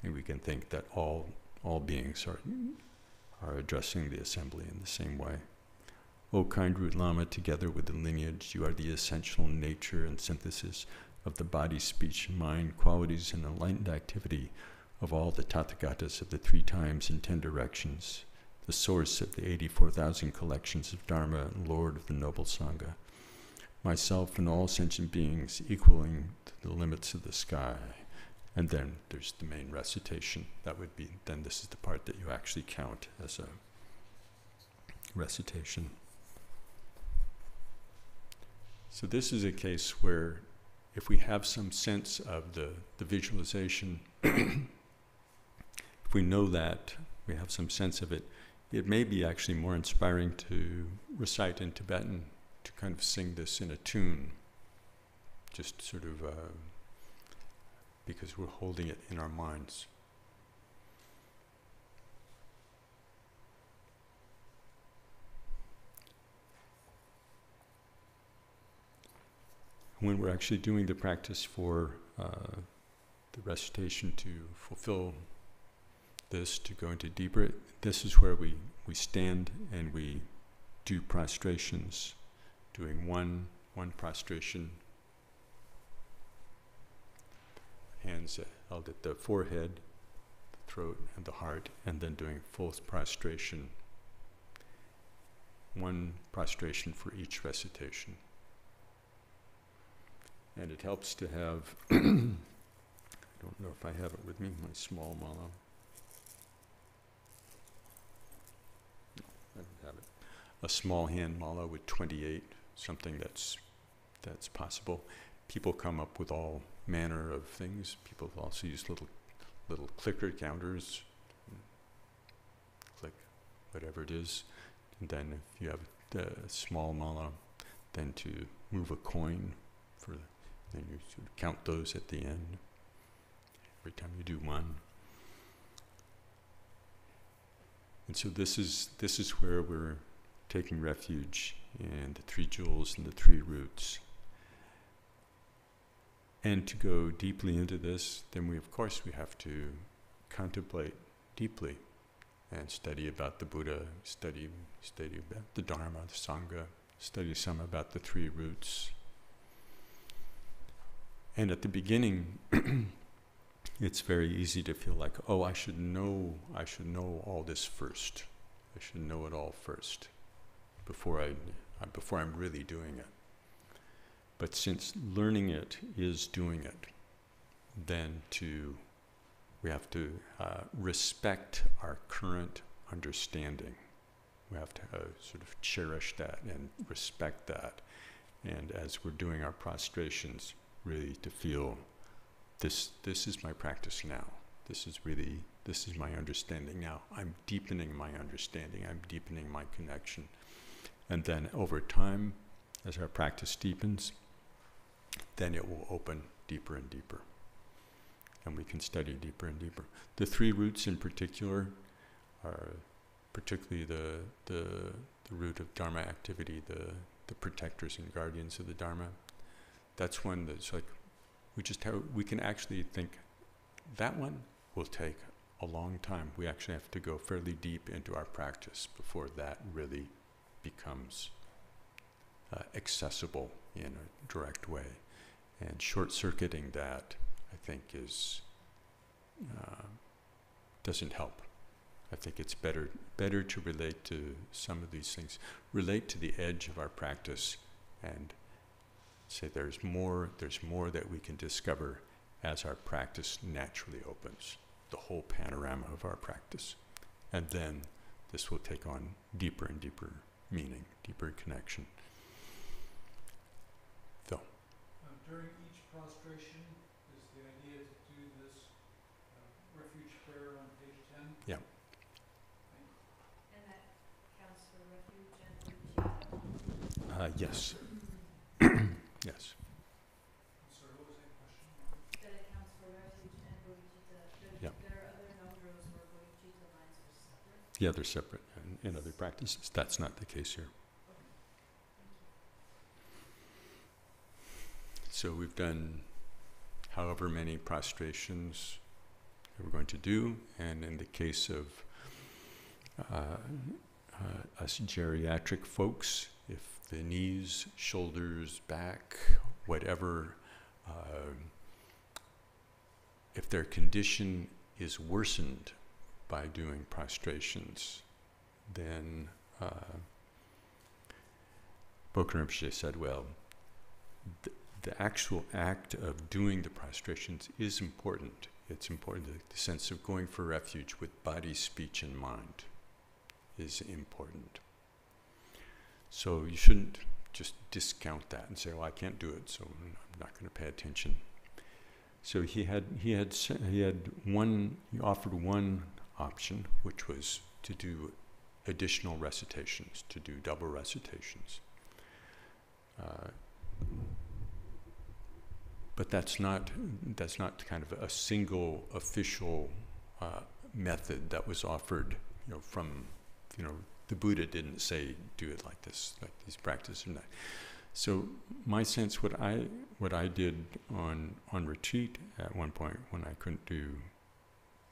And we can think that all beings are addressing the assembly in the same way. O kind root lama, together with the lineage, you are the essential nature and synthesis of the body, speech, and mind, qualities and enlightened activity of all the Tathagatas of the 3 times and 10 directions, the source of the 84,000 collections of Dharma and Lord of the Noble Sangha, myself and all sentient beings equaling the limits of the sky. And then there's the main recitation. That would be, then this is the part that you actually count as a recitation. So this is a case where if we have some sense of the visualization, if we know that, we have some sense of it, it may be actually more inspiring to recite in Tibetan, to kind of sing this in a tune, just sort of because we're holding it in our minds. When we're actually doing the practice for the recitation to fulfill this, to go into deeper, this is where we stand and we do prostrations, doing one prostration, hands held at the forehead, the throat, and the heart, and then doing full prostration, 1 prostration for each recitation. And it helps to have, I don't know if I have it with me, my small mala. No, I don't have it. A small hand mala with 28, something that's possible. People come up with all manner of things. People also use little clicker counters. Click whatever it is. And then if you have the small mala, then to move a coin then you sort of count those at the end, every time you do one. And so this is where we're taking refuge in the 3 jewels and the 3 roots. And to go deeply into this, then we have to contemplate deeply and study about the Buddha, study about the Dharma, the Sangha, study some about the 3 roots. And at the beginning, it's very easy to feel like, oh, I should know all this first. I should know it all first before I'm really doing it. But since learning it is doing it, then we have to respect our current understanding. We have to sort of cherish that and respect that. And as we're doing our prostrations, really to feel this is my practice now. This is my understanding now. I'm deepening my understanding. I'm deepening my connection. And then over time, as our practice deepens, then it will open deeper and deeper. And we can study deeper and deeper. The 3 roots in particular are particularly the root of Dharma activity, the protectors and guardians of the Dharma. That's one that's like, we can actually think that one will take a long time. We actually have to go fairly deep into our practice before that really becomes accessible in a direct way. And short-circuiting that, I think, doesn't help. I think it's better to relate to some of these things, relate to the edge of our practice, and say there's more that we can discover as our practice naturally opens, the whole panorama of our practice. And then this will take on deeper and deeper meaning, deeper connection. Phil? During each prostration, is the idea to do this refuge prayer on page 10? Yeah. And that counts for refuge and bodhicitta? Yes. Yes. Sorry, what was that question? That it counts for refuge and bodhicitta. Yeah. There are other Ngondros where bodhicitta lines are separate? Yeah, they're separate in other practices. That's not the case here. So we've done however many prostrations that we're going to do, and in the case of us geriatric folks, if the knees, shoulders, back, whatever, if their condition is worsened by doing prostrations, then Bokun Rinpoche said, well, the actual act of doing the prostrations is important. It's important. The sense of going for refuge with body, speech, and mind is important. So you shouldn't just discount that and say, "Oh, I can't do it, so I'm not going to pay attention." So he offered one option, which was to do additional recitations, to do double recitations. But that's not kind of a single official method that was offered, from, the Buddha didn't say do it like this, like these practices or not. So my sense, what I did on retreat at one point when I couldn't do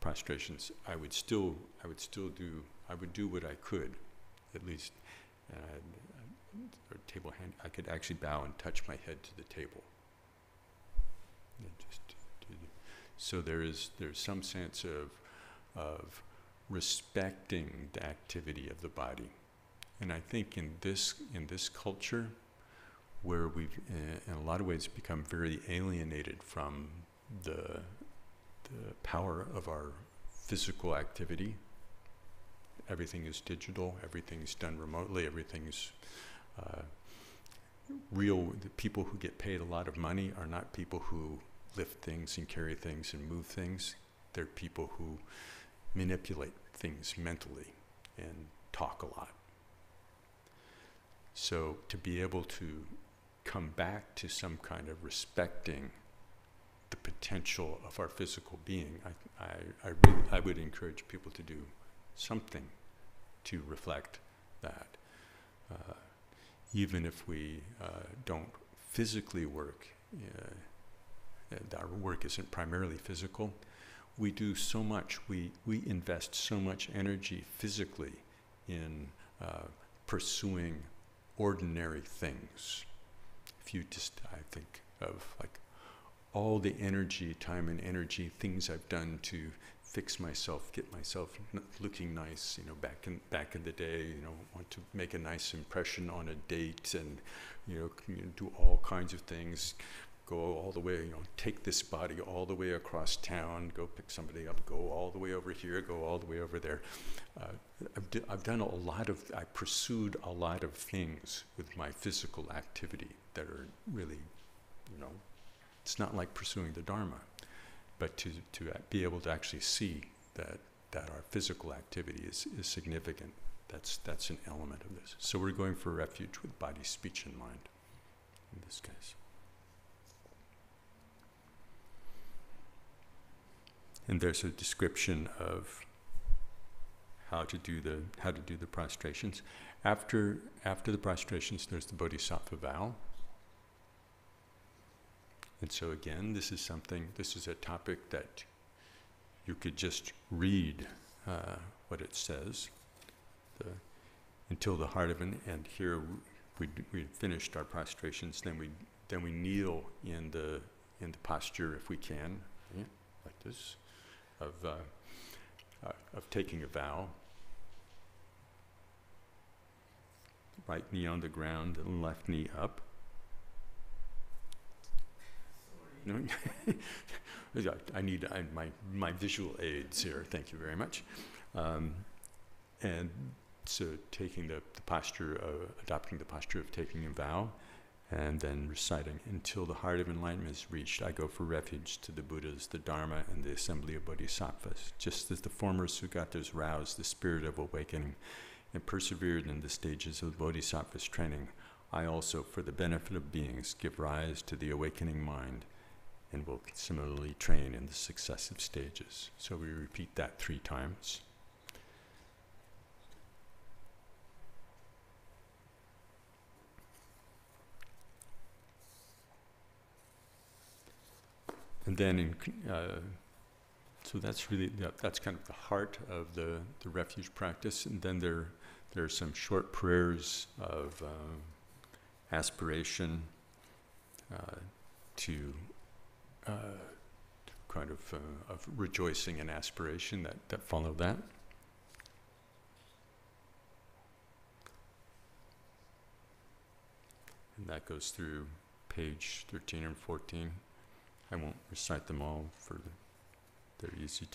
prostrations, I would do what I could, at least. Table hand, I could actually bow and touch my head to the table. So there's some sense of respecting the activity of the body, and I think in this culture, where we've in a lot of ways become very alienated from the power of our physical activity. Everything is digital. Everything's done remotely. Everything's real. The people who get paid a lot of money are not people who lift things and carry things and move things. They're people who manipulate things mentally and talk a lot. So to be able to come back to some kind of respecting the potential of our physical being, I would encourage people to do something to reflect that. Even if we don't physically work, our work isn't primarily physical, we do so much, we invest so much energy physically in pursuing ordinary things. If you just, I think of like all the energy, time and energy, things I've done to fix myself, get myself looking nice, back in the day, want to make a nice impression on a date, and do all kinds of things, go all the way, take this body all the way across town, go pick somebody up, go all the way over here, go all the way over there. I pursued a lot of things with my physical activity that are really, it's not like pursuing the Dharma, but to be able to actually see that our physical activity is significant. That's an element of this. So we're going for refuge with body, speech, and mind in this case. And there's a description of how to do the prostrations. After the prostrations, there's the Bodhisattva vow. And so again, this is a topic that you could just read what it says until the heart of it. And here we finished our prostrations. Then we kneel in the posture, if we can, like this, of taking a vow. Right knee on the ground, and left knee up. No, I need my visual aids here. Thank you very much. And so taking the posture, adopting the posture of taking a vow, and then reciting until the heart of enlightenment is reached. I go for refuge to the Buddhas, the Dharma, and the assembly of Bodhisattvas. Just as the former Sugatas roused the spirit of awakening and persevered in the stages of the Bodhisattva's training, I also, for the benefit of beings, give rise to the awakening mind, and will similarly train in the successive stages. So we repeat that 3 times. And then, so that's kind of the heart of the refuge practice. And then there are some short prayers of aspiration to kind of rejoicing and aspiration that follow that. And that goes through page 13 and 14. I won't recite them all, they're easy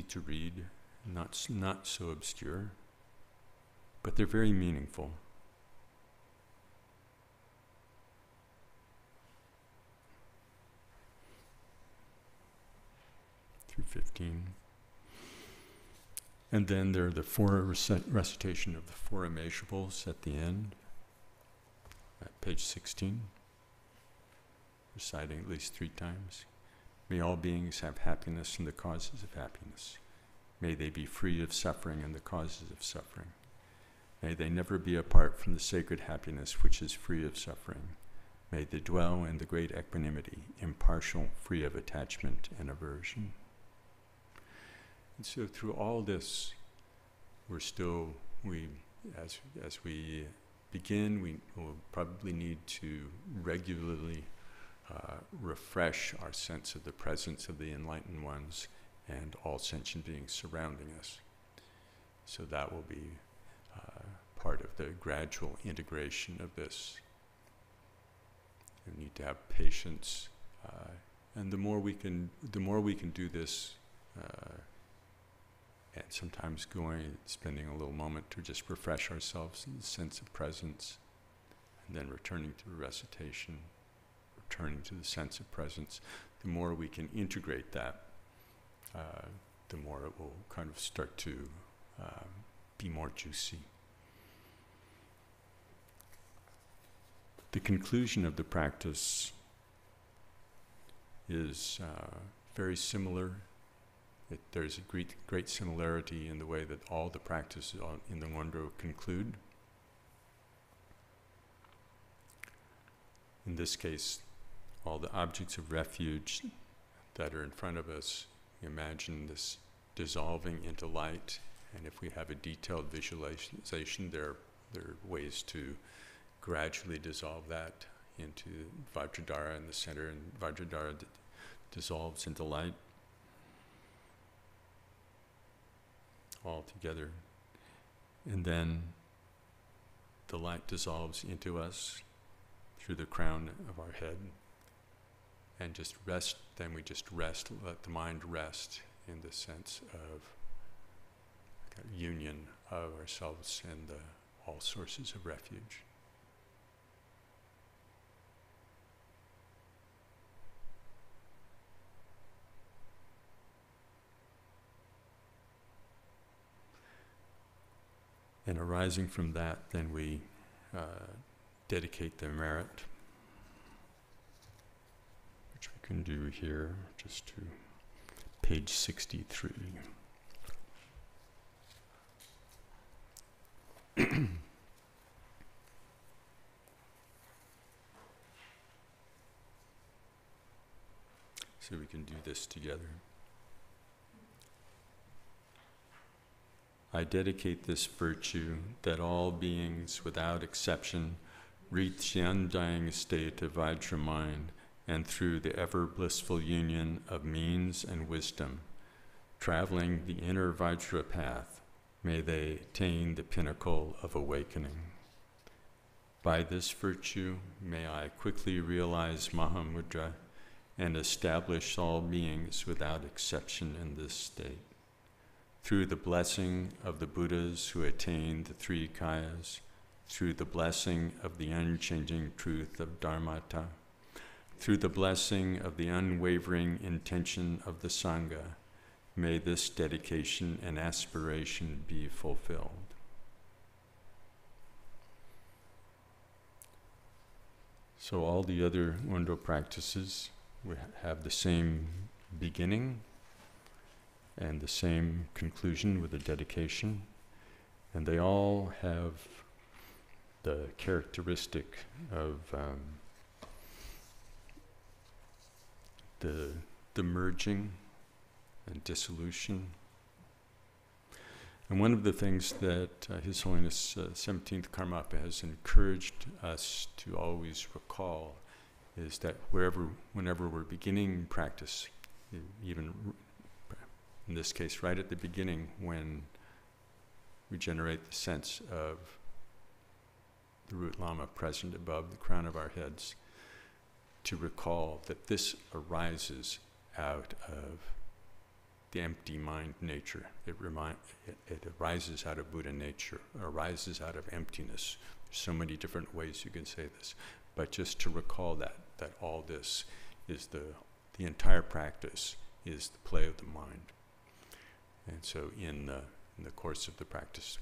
to read, not so obscure, but they're very meaningful. Through 15. And then there are the recitation of the 4 immeasurables at the end, at page 16. Reciting at least 3 times. May all beings have happiness and the causes of happiness. May they be free of suffering and the causes of suffering. May they never be apart from the sacred happiness which is free of suffering. May they dwell in the great equanimity, impartial, free of attachment and aversion. And so through all this, as we begin, we will probably need to regularly refresh our sense of the presence of the enlightened ones and all sentient beings surrounding us. So that will be part of the gradual integration of this. We need to have patience, and the more we can do this, and sometimes spending a little moment to just refresh ourselves in the sense of presence, and then returning to the recitation. Returning to the sense of presence, the more we can integrate that, the more it will kind of start to be more juicy. The conclusion of the practice is very similar. There's a great similarity in the way that all the practices in the Ngondro conclude. In this case, all the objects of refuge that are in front of us, imagine this dissolving into light, and if we have a detailed visualization, there are ways to gradually dissolve that into Vajradhara in the center, and Vajradhara dissolves into light all together. And then the light dissolves into us through the crown of our head, and just rest, then we just rest, let the mind rest in the sense of kind of union of ourselves and all sources of refuge. And arising from that, then we dedicate the merit, which we can do here, just to page 63. So we can do this together. I dedicate this virtue that all beings without exception reach the undying state of Vajra mind, and through the ever blissful union of means and wisdom, traveling the inner Vajra path, may they attain the pinnacle of awakening. By this virtue, may I quickly realize Mahamudra and establish all beings without exception in this state. Through the blessing of the Buddhas who attained the 3 kayas, through the blessing of the unchanging truth of Dharmata, through the blessing of the unwavering intention of the Sangha, may this dedication and aspiration be fulfilled. So all the other Ngondro practices we have the same beginning and the same conclusion with a dedication, and they all have the characteristic of the merging and dissolution. And one of the things that His Holiness 17th Karmapa has encouraged us to always recall is that whenever we're beginning practice, even in this case, right at the beginning, when we generate the sense of the root Lama present above the crown of our heads, to recall that this arises out of the empty mind nature. It arises out of Buddha nature, arises out of emptiness. There's so many different ways you can say this, but just to recall that all this is the entire practice is the play of the mind. And so in the course of the practice,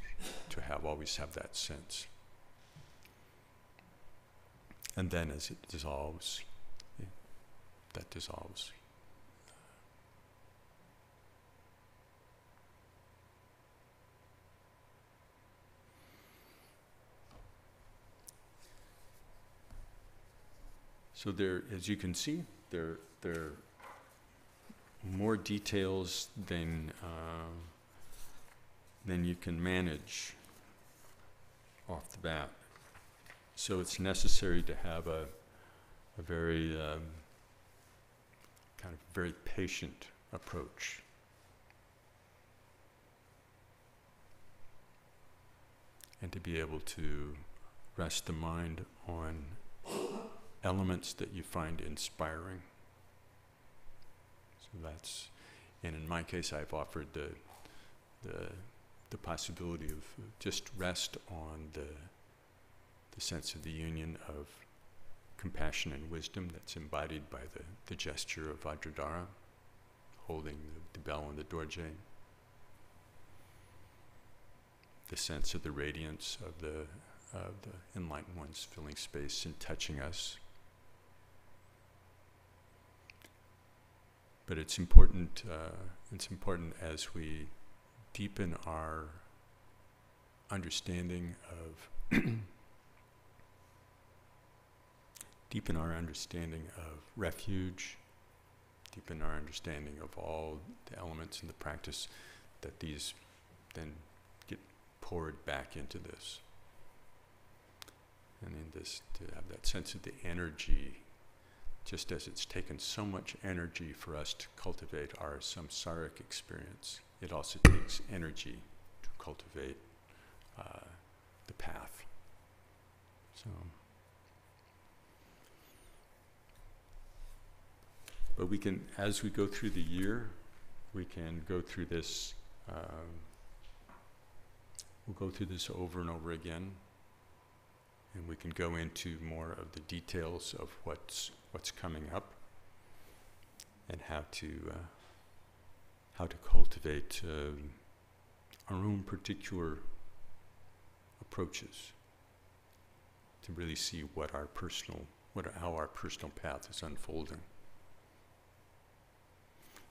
to always have that sense. And then as it dissolves, that dissolves. So there, as you can see, there are more details than you can manage off the bat. So it's necessary to have a very kind of very patient approach. And to be able to rest the mind on elements that you find inspiring. So that's, and in my case, I've offered the possibility of just rest on the sense of the union of compassion and wisdom that's embodied by the gesture of Vajradhara, holding the bell and the dorje, the sense of the radiance of the enlightened ones filling space and touching us. But it's important as we deepen our understanding of refuge, deepen our understanding of all the elements in the practice, that these then get poured back into this. And in this, to have that sense of the energy, just as it's taken so much energy for us to cultivate our samsaric experience, it also takes energy to cultivate the path. So, but we can, as we go through the year, we can go through this, we'll go through this over and over again, and we can go into more of the details of what's coming up and how to cultivate our own particular approaches to really see how our personal path is unfolding.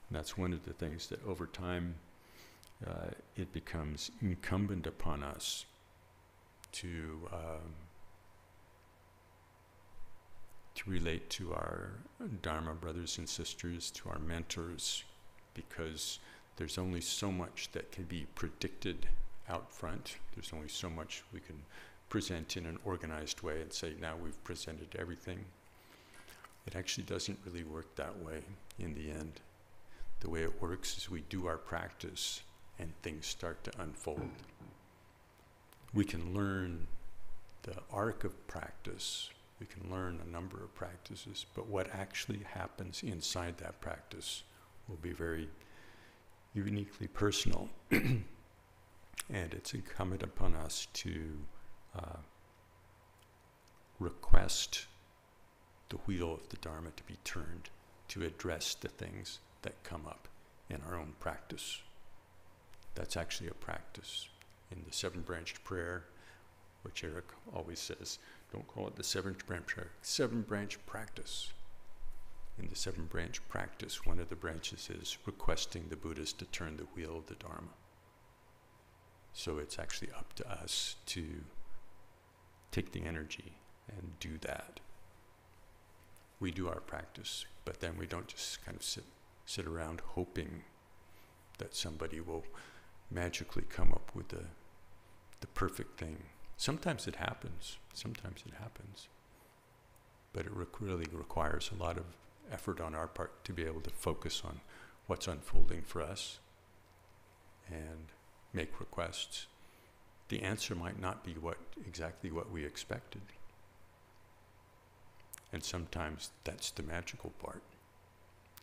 And that's one of the things that over time it becomes incumbent upon us to relate to our Dharma brothers and sisters, to our mentors, because there's only so much that can be predicted out front. There's only so much we can present in an organized way and say, now we've presented everything. It actually doesn't really work that way in the end. The way it works is we do our practice and things start to unfold. We can learn the arc of practice. We can learn a number of practices, but what actually happens inside that practice will be very uniquely personal. And it's incumbent upon us to request the wheel of the Dharma to be turned to address the things that come up in our own practice. That's actually a practice. In the seven-branched prayer, which Eric always says, don't call it the seven-branch prayer, seven-branch practice. In the seven-branch practice, one of the branches is requesting the Buddhas to turn the wheel of the Dharma. So it's actually up to us to take the energy and do that. We do our practice, but then we don't just kind of sit around hoping that somebody will magically come up with the perfect thing. Sometimes it happens. But it really requires a lot of effort on our part to be able to focus on what's unfolding for us and make requests. The answer might not be exactly what we expected. And sometimes that's the magical part.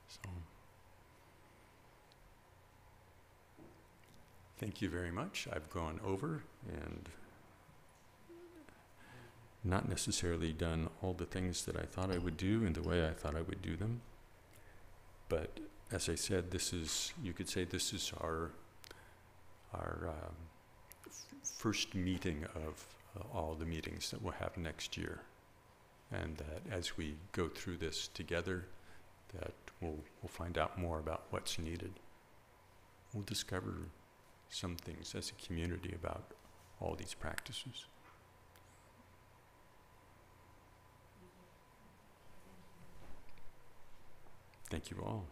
So, thank you very much. I've gone over and not necessarily done all the things that I thought I would do in the way I thought I would do them. But as I said, you could say this is our first meeting of all the meetings that we'll have next year. And that as we go through this together, that we'll find out more about what's needed. We'll discover some things as a community about all these practices. Thank you all.